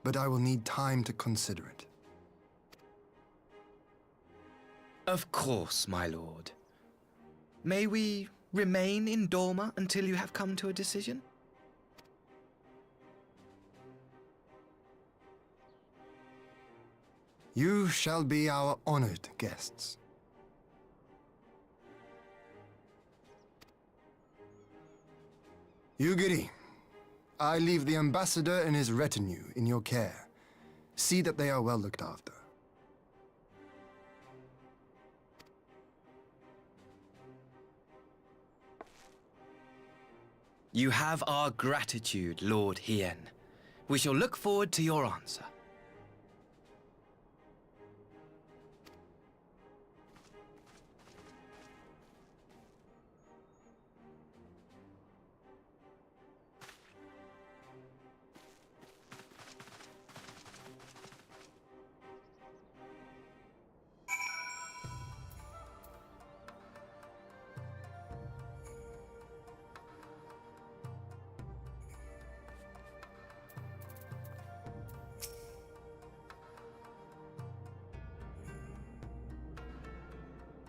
but I will need time to consider it. Of course, my lord. May we remain in Dorma until you have come to a decision? You shall be our honored guests. Yugiri, I leave the ambassador and his retinue in your care. See that they are well looked after. You have our gratitude, Lord Hien. We shall look forward to your answer.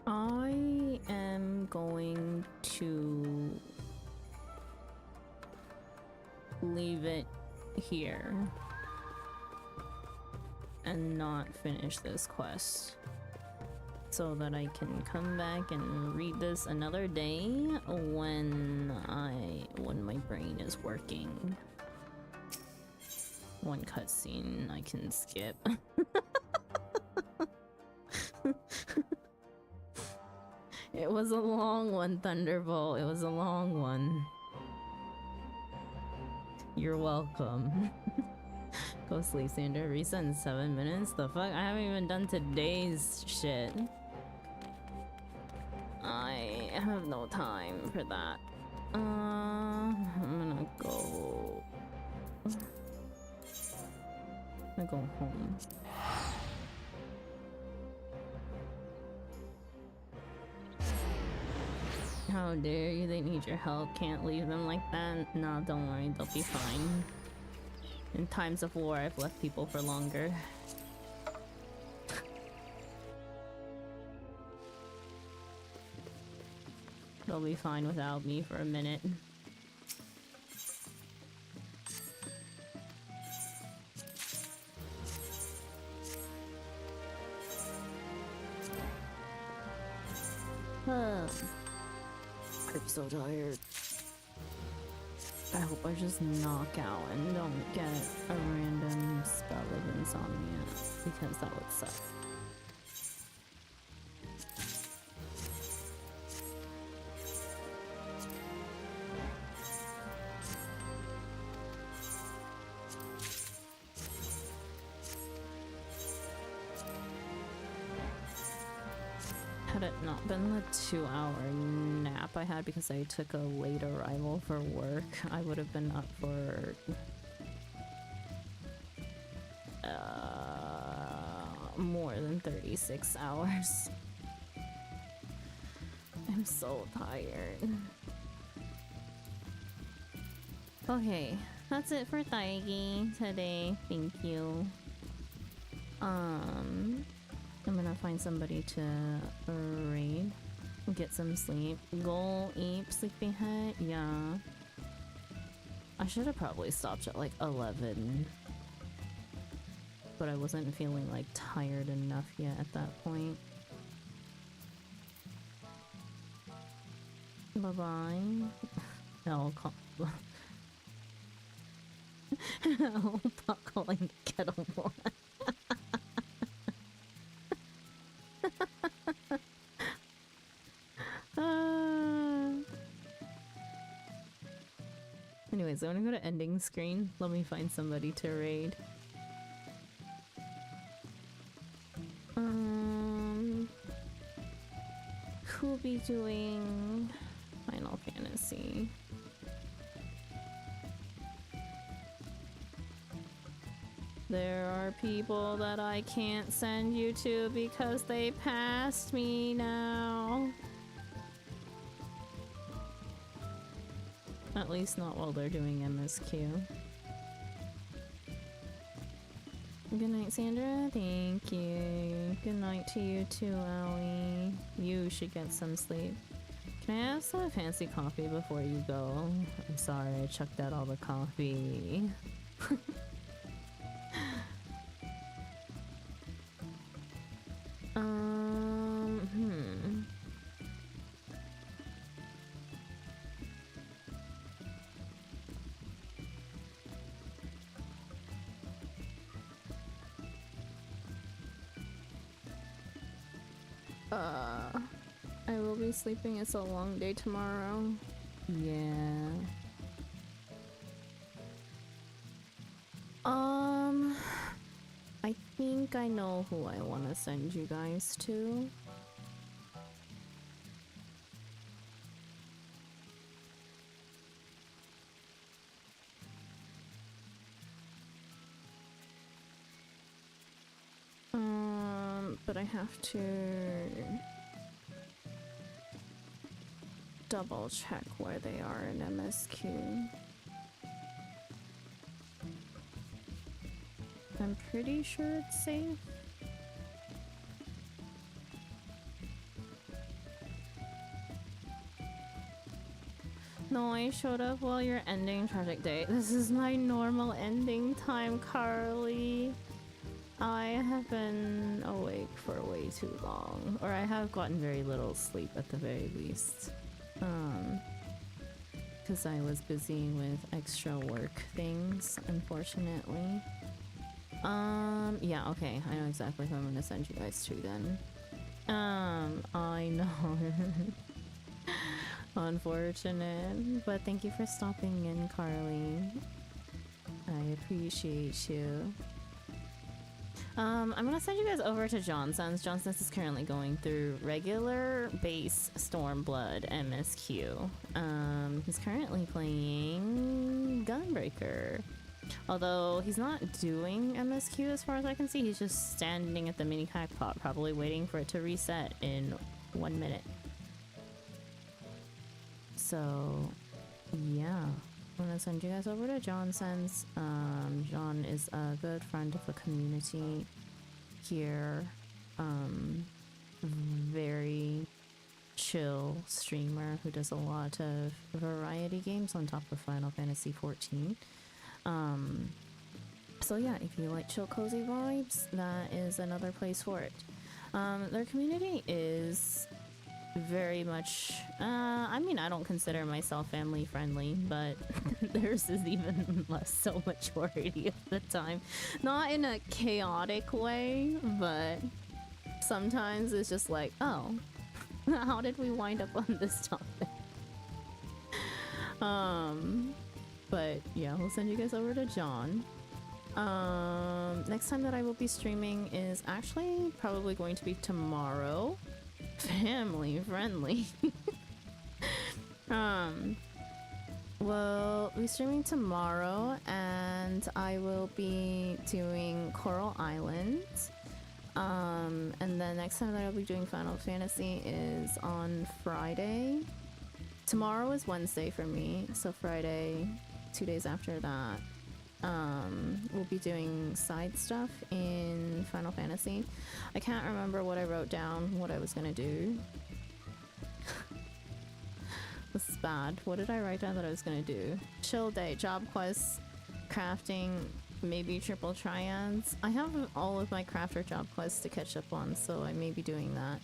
I am going to leave it here and not finish this quest so that I can come back and read this another day when my brain is working. One cutscene I can skip. It was a long one, Thunderbolt. It was a long one. You're welcome. Go sleep, Sandra. Reset in 7 minutes? The fuck? I haven't even done today's shit. I have no time for that. I'm gonna go... I'm gonna go home. How dare you? They need your help. Can't leave them like that. Nah, don't worry. They'll be fine. In times of war, I've left people for longer. They'll be fine without me for a minute. I'm so tired. I hope I just knock out and don't get a random spell of insomnia, because that would suck. Had it not been the 2-hour nap I had because I took a late arrival for work, I would have been up for more than 36 hours. I'm so tired. Okay, that's it for Taigi today. Thank you. I'm gonna find somebody to raid, get some sleep, go eat, sleepyhead. Yeah, I should have probably stopped at like 11, but I wasn't feeling like tired enough yet at that point. Bye bye. No, I'll stop calling the kettle black. Anyways, I want to go to ending screen. Let me find somebody to raid. Who'll be doing Final Fantasy? There are people that I can't send you to because they passed me now. At least not while they're doing MSQ. Good night, Sandra. Thank you. Good night to you too, Allie. You should get some sleep. Can I have some fancy coffee before you go? I'm sorry, I chucked out all the coffee. I will be sleeping. It's a long day tomorrow. Yeah. I think I know who I want to send you guys to. But I have to double check where they are in MSQ. I'm pretty sure it's safe. No, I showed up while you're ending tragic day. This is my normal ending time, Carly. I have been awake for way too long, or I have gotten very little sleep at the very least. Because I was busy with extra work things, unfortunately. Yeah, okay, I know exactly who I'm gonna send you guys to then. I know. Unfortunate, but thank you for stopping in, Carly. I appreciate you. I'm gonna send you guys over to Johnson's. Johnson's is currently going through regular base Stormblood MSQ. He's currently playing Gunbreaker. Although he's not doing MSQ as far as I can see, he's just standing at the mini pot, probably waiting for it to reset in 1 minute. So, yeah. I'm gonna send you guys over to Johnson's. John is a good friend of the community here. Very chill streamer who does a lot of variety games on top of Final Fantasy XIV. So yeah, if you like chill cozy vibes, that is another place for it. Their community is very much, I mean, I don't consider myself family friendly, but theirs is even less so majority of the time. Not in a chaotic way, but sometimes it's just like, oh, how did we wind up on this topic? But yeah, we'll send you guys over to John. Next time that I will be streaming is actually probably going to be tomorrow. Family friendly. We'll be streaming tomorrow, and I will be doing Coral Island. And then next time that I'll be doing Final Fantasy is on Friday. Tomorrow is Wednesday for me, so Friday, 2 days after that, we'll be doing side stuff in Final Fantasy. I can't remember what I wrote down, what I was gonna do. This is bad. What did I write down that I was gonna do? Chill day, job quests, crafting, maybe triple triads. I have all of my crafter job quests to catch up on, so I may be doing that.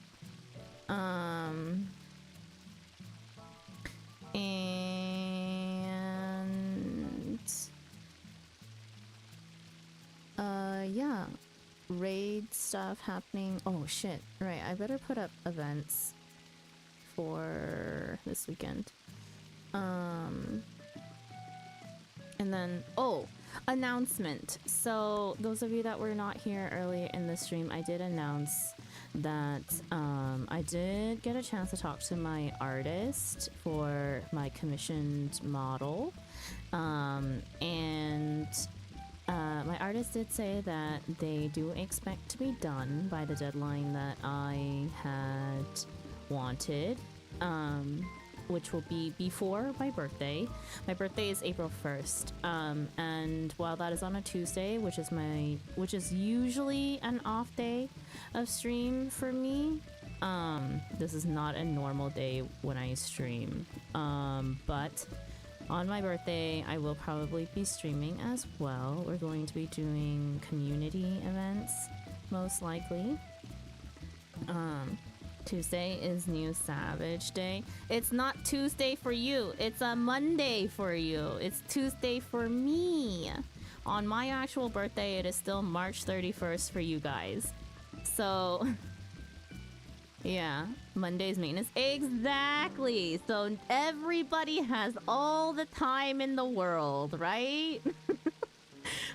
Yeah, raid stuff happening. Oh shit, right, I better put up events for this weekend. And then, oh, announcement. So those of you that were not here earlier in the stream, I did announce that I did get a chance to talk to my artist for my commissioned model, and my artist did say that they do expect to be done by the deadline that I had wanted, which will be before my birthday. My birthday is April 1st, and while that is on a Tuesday, which is usually an off day of stream for me, this is not a normal day when I stream, but on my birthday, I will probably be streaming as well. We're going to be doing community events, most likely. Tuesday is New Savage Day. It's not Tuesday for you. It's a Monday for you. It's Tuesday for me. On my actual birthday, it is still March 31st for you guys. So Yeah, Monday's maintenance. Exactly. So everybody has all the time in the world, right?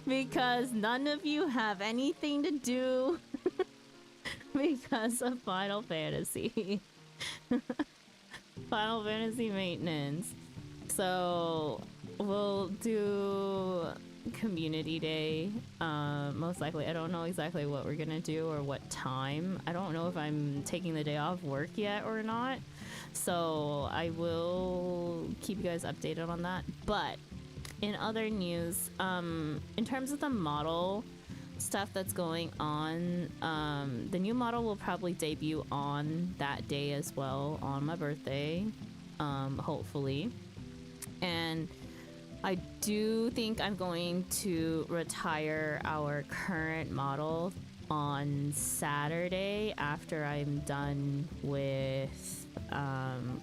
Because none of you have anything to do because of Final Fantasy. Final Fantasy maintenance. So we'll do Community Day, most likely. I don't know exactly what we're gonna do or what time. I don't know if I'm taking the day off work yet or not, so I will keep you guys updated on that. But in other news, in terms of the model stuff that's going on, the new model will probably debut on that day as well, on my birthday, hopefully. And I do think I'm going to retire our current model on Saturday after I'm done with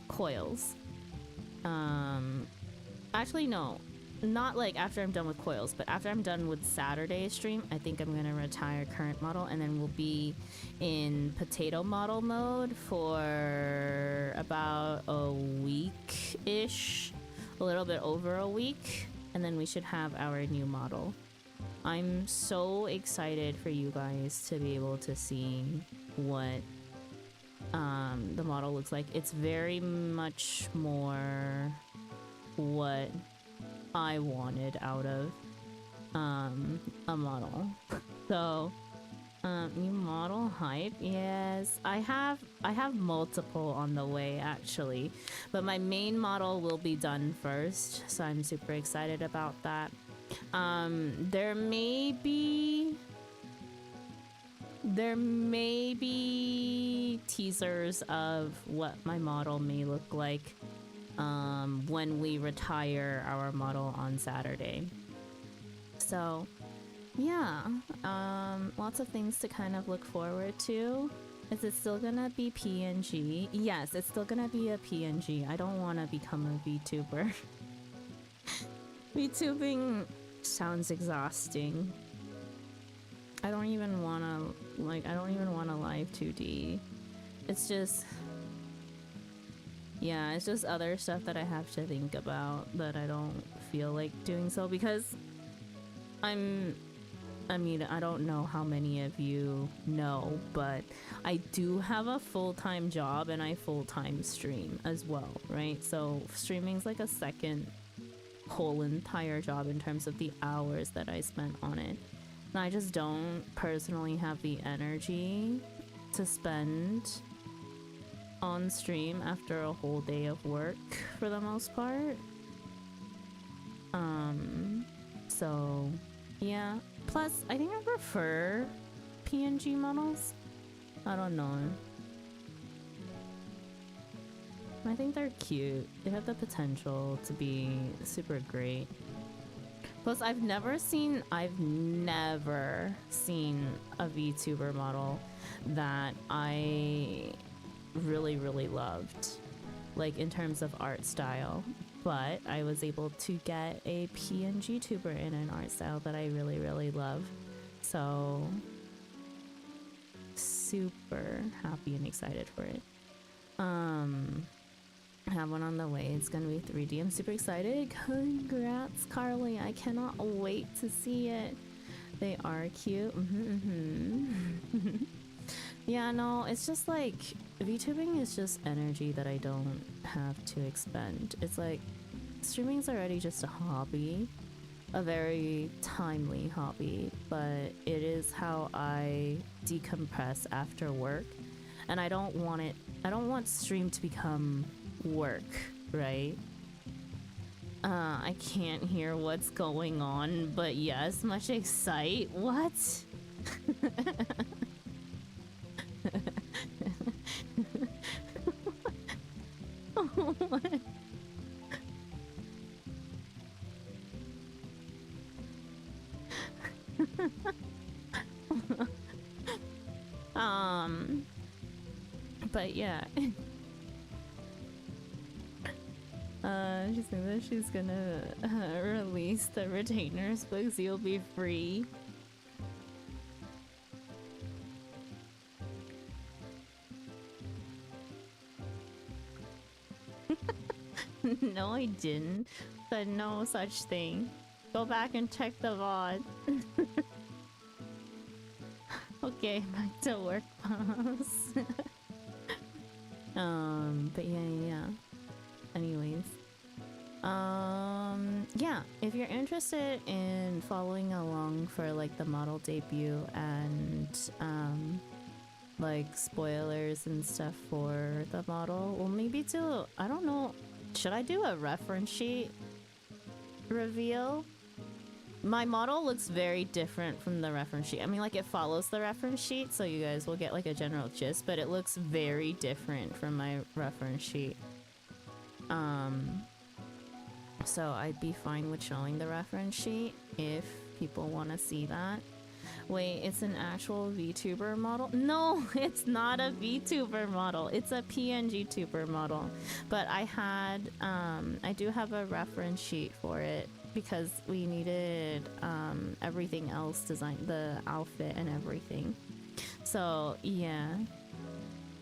coils. Actually, no, not like after I'm done with coils, but after I'm done with Saturday's stream, I think I'm going to retire current model, and then we'll be in potato model mode for about a week-ish. A little bit over a week, and then we should have our new model. I'm so excited for you guys to be able to see what the model looks like. It's very much more what I wanted out of a model. So new model hype. Yes, I have multiple on the way actually, but my main model will be done first, so I'm super excited about that. There may be teasers of what my model may look like when we retire our model on Saturday. So yeah, lots of things to kind of look forward to. Is it still gonna be PNG? Yes, it's still gonna be a PNG. I don't want to become a VTuber. VTubing sounds exhausting. I don't even want to live 2D. It's just, yeah, it's just other stuff that I have to think about that I don't feel like doing so, because I mean, I don't know how many of you know, but I do have a full-time job and I full-time stream as well, right? So streaming's like a second whole entire job in terms of the hours that I spent on it. And I just don't personally have the energy to spend on stream after a whole day of work for the most part. So yeah. Plus, I think I prefer PNG models. I don't know. I think they're cute. They have the potential to be super great. Plus, I've never seen a VTuber model that I really, really loved, like in terms of art style. But I was able to get a PNG tuber in an art style that I really, really love. So super happy and excited for it. I have one on the way. It's gonna be 3D. I'm super excited. Congrats, Carly. I cannot wait to see it. They are cute. Yeah, no, it's just like VTubing is just energy that I don't have to expend. It's like streaming is already just a hobby, a very timely hobby, but it is how I decompress after work, and I don't want stream to become work, right? I can't hear what's going on, but yes, much excite. What? Oh my. But yeah. She's saying that she's gonna release the retainers because you'll be free. No, I didn't. Said no such thing. Go back and check the VOD. Okay, back to work, boss. But yeah. Anyways. Yeah, if you're interested in following along for like the model debut and like spoilers and stuff for the model, well, maybe do, I don't know, should I do a reference sheet reveal? My model looks very different from the reference sheet. I mean, like, it follows the reference sheet, so you guys will get like a general gist, but it looks very different from my reference sheet. So I'd be fine with showing the reference sheet if people want to see that. Wait, it's an actual VTuber model? No, it's not a VTuber model. It's a PNG tuber model. But I had, I do have a reference sheet for it because we needed everything else designed, the outfit and everything. So yeah.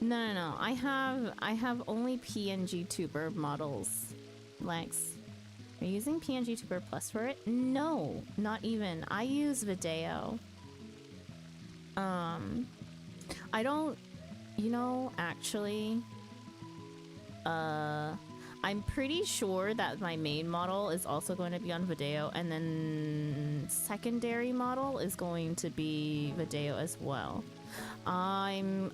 No. I have only PNG tuber models. Lex. Are you using PNG Tuber Plus for it? No, not even. I use Video. I don't, you know, actually, I'm pretty sure that my main model is also going to be on Video, and then secondary model is going to be Video as well. I'm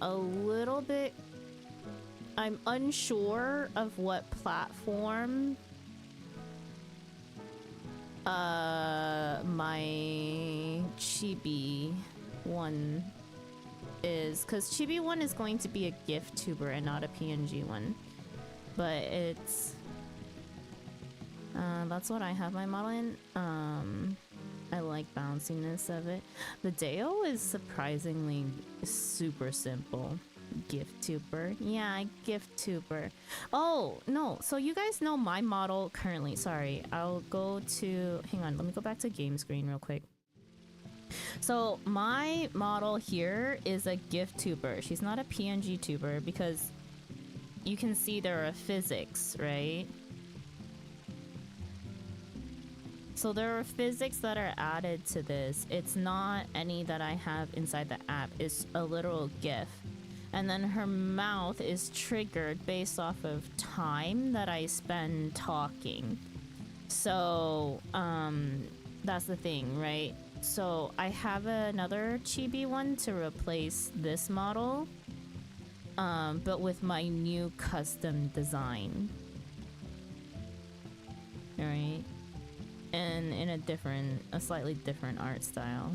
unsure of what platform my Chibi one is, because Chibi one is going to be a gift tuber and not a PNG one, but it's that's what I have my model in. I like bounciness of it. The Deo is surprisingly super simple. Gift tuber. Yeah, gift tuber. Oh, no. So you guys know my model currently. Sorry. I'll go to... Hang on. Let me go back to game screen real quick. So my model here is a gift tuber. She's not a PNG tuber because you can see there are physics, right? So there are physics that are added to this. It's not any that I have inside the app. It's a literal GIF. And then her mouth is triggered based off of time that I spend talking. So, that's the thing, right? So I have another chibi one to replace this model, but with my new custom design. Alright? And in a slightly different art style.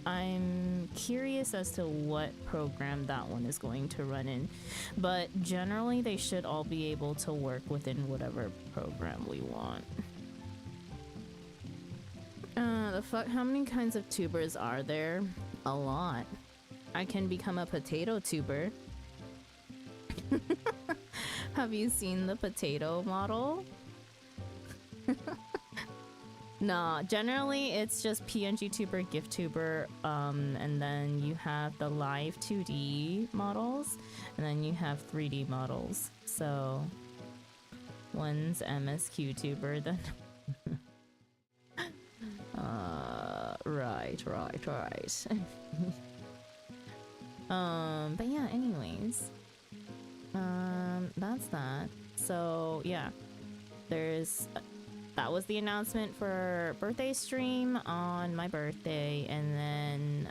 I'm curious as to what program that one is going to run in, but generally they should all be able to work within whatever program we want. The fuck, how many kinds of tubers are there? A lot. I can become a potato tuber. Have you seen the potato model? No, generally it's just PNG tuber, gift tuber, and then you have the live 2D models, and then you have 3D models. So one's MSQ tuber, then right. But yeah, anyways, that's that. So yeah, that was the announcement for birthday stream on my birthday. And then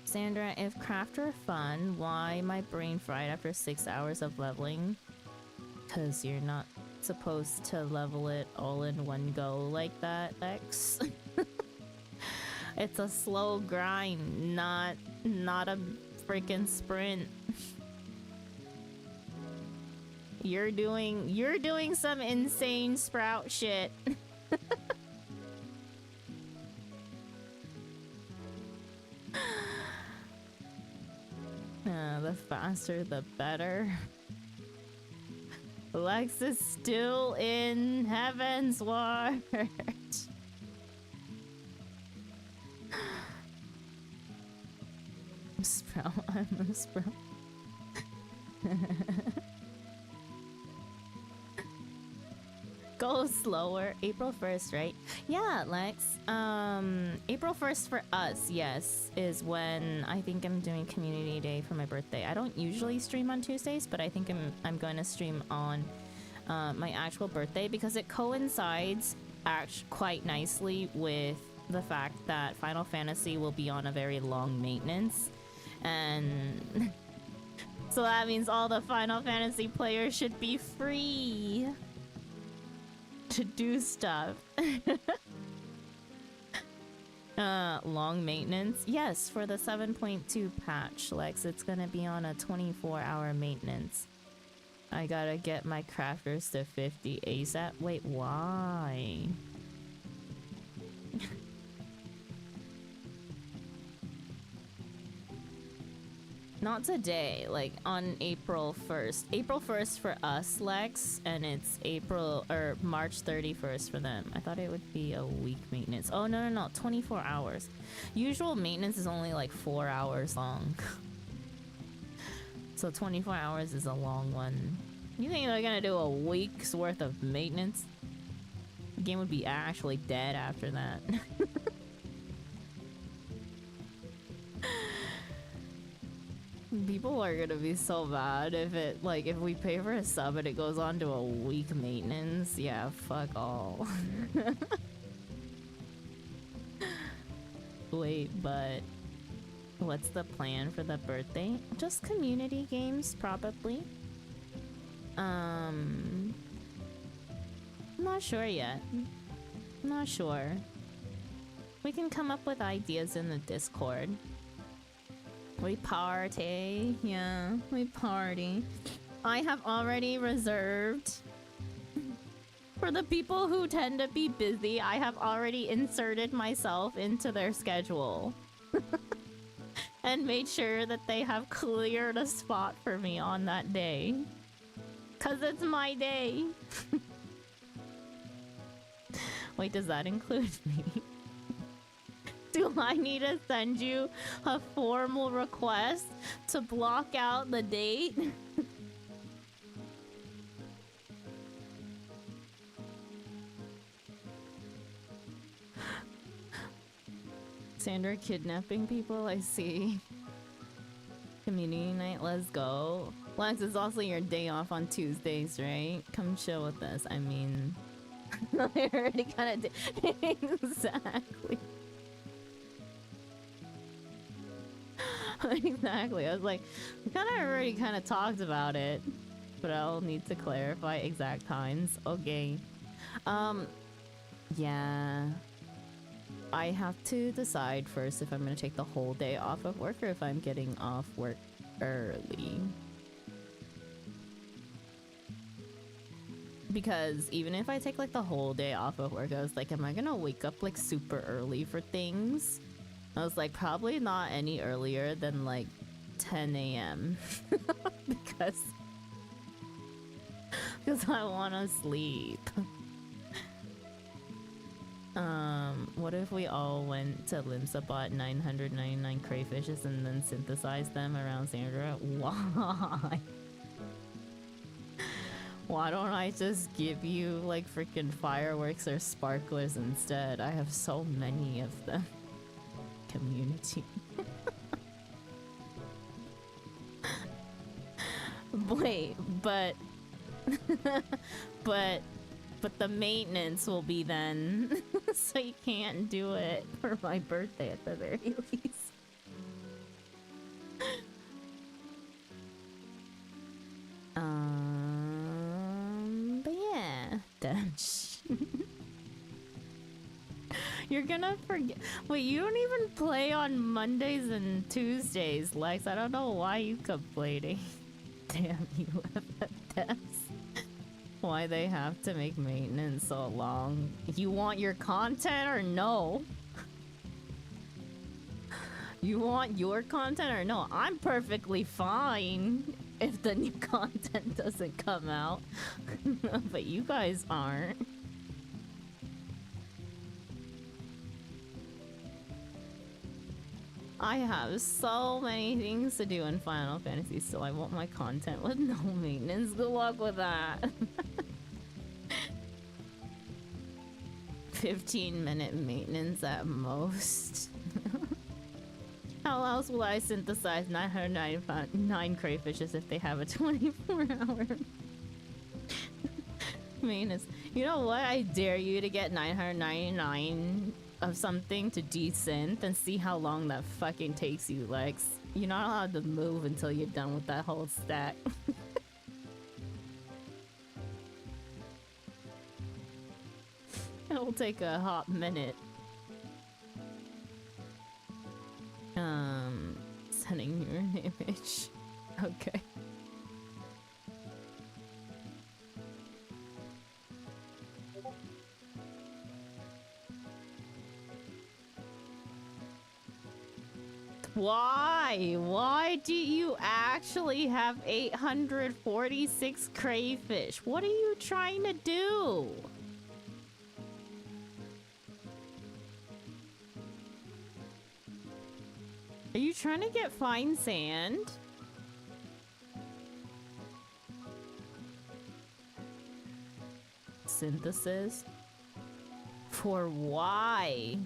Sandra, if craft are fun, why my brain fried after 6 hours of leveling? Because you're not supposed to level it all in one go like that, X. It's a slow grind, not a freaking sprint. You're doing some insane sprout shit. The faster the better. Lex is still in Heaven's Ward. Sprout, I'm a sprout. Go slower. April 1st, right? Yeah, Lex. April 1st for us, yes, is when I think I'm doing community day for my birthday. I don't usually stream on Tuesdays, but I think I'm going to stream on my actual birthday because it coincides quite nicely with the fact that Final Fantasy will be on a very long maintenance, and so that means all the Final Fantasy players should be free to do stuff. Long maintenance? Yes, for the 7.2 patch, Lex, it's gonna be on a 24-hour maintenance. I gotta get my crafters to 50 ASAP. Wait, why? Not today, like on April 1st. April 1st for us, Lex, and it's March 31st for them. I thought it would be a week maintenance. Oh, no, 24 hours. Usual maintenance is only like 4 hours long. So 24 hours is a long one. You think they're gonna do a week's worth of maintenance? The game would be actually dead after that. People are gonna be so bad if if we pay for a sub and it goes on to a week maintenance. Yeah, fuck all. Wait, but what's the plan for the birthday? Just community games, probably. Not sure yet. Not sure. We can come up with ideas in the Discord. We party. Yeah, we party. I have already reserved for the people who tend to be busy. I have already inserted myself into their schedule and made sure that they have cleared a spot for me on that day. 'Cause it's my day. Wait, does that include me? Do I need to send you a formal request to block out the date? Sandra kidnapping people, I see. Community night, let's go. Lex, it's also your day off on Tuesdays, right? Come chill with us. I mean, I already kind of did. Exactly. Exactly. I was like, we already kind of talked about it, but I'll need to clarify exact times. Okay. Yeah. I have to decide first if I'm gonna take the whole day off of work or if I'm getting off work early. Because even if I take like the whole day off of work, I was like, am I gonna wake up like super early for things? I was like, probably not any earlier than like 10 a.m. because I want to sleep. What if we all went to Limsa, bought 999 crayfishes and then synthesized them around Sandra? Why? Why don't I just give you like freaking fireworks or sparklers instead? I have so many of them. Community. Wait, but the maintenance will be then, so you can't do it for my birthday at the very least. But yeah, you're gonna forget. Wait, you don't even play on Mondays and Tuesdays, Lex. I don't know why you complaining. Damn you, FFs. Why they have to make maintenance so long? You want your content or no? You want your content or no? I'm perfectly fine if the new content doesn't come out. But you guys aren't. I have so many things to do in Final Fantasy, so I want my content with no maintenance. Good luck with that. 15-minute maintenance at most. How else will I synthesize 999 crayfishes if they have a 24-hour maintenance? You know what? I dare you to get 999 of something to desynth and see how long that fucking takes you, Lex. You're not allowed to move until you're done with that whole stack. It'll take a hot minute. Sending your image. Okay. Why? Why do you actually have 846 crayfish? What are you trying to do? Are you trying to get fine sand? Synthesis? For why?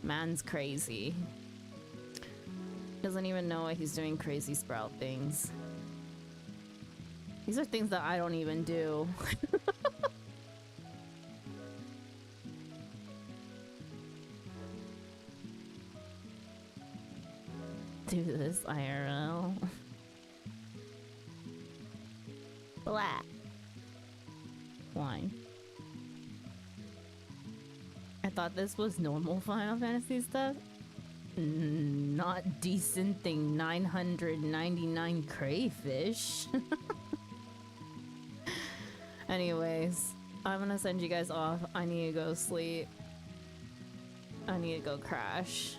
Man's crazy. Doesn't even know why he's doing crazy sprout things. These are things that I don't even do. Do this IRL. Black. Wine. I thought this was normal Final Fantasy stuff. Not decent thing. 999 crayfish. Anyways, I'm gonna send you guys off. I need to go sleep. I need to go crash.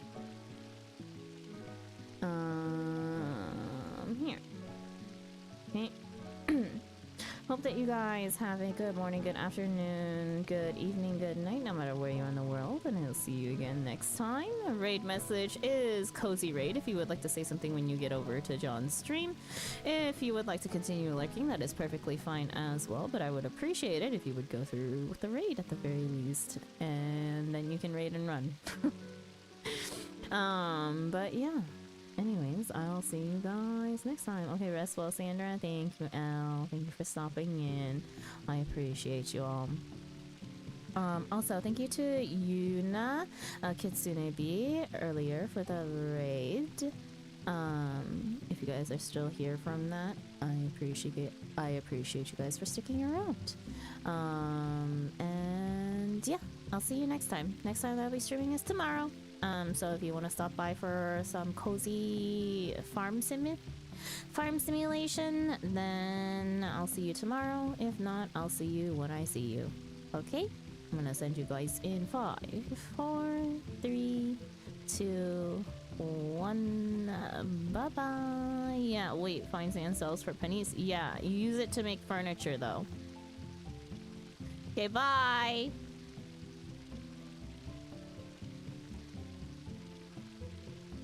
Here. Okay. Hope that you guys have a good morning, good afternoon, good evening, good night, no matter where you are in the world, and I'll see you again next time. A raid message is Cozy Raid if you would like to say something when you get over to John's stream. If you would like to continue lurking, that is perfectly fine as well, but I would appreciate it if you would go through with the raid at the very least, and then you can raid and run. But yeah. Anyways, I'll see you guys next time. Okay, rest well, Sandra. Thank you, Elle. Thank you for stopping in. I appreciate you all. Also, thank you to Yuna, Kitsune B earlier for the raid. If you guys are still here from that, I appreciate you guys for sticking around. And yeah, I'll see you next time. Next time that I'll be streaming is tomorrow. So if you want to stop by for some cozy farm simulation, then I'll see you tomorrow. If not, I'll see you when I see you. Okay? I'm gonna send you guys in 5, 4, 3, 2, 1. Bye-bye. Yeah, wait, fine sand sells for pennies? Yeah, you use it to make furniture, though. Okay, bye!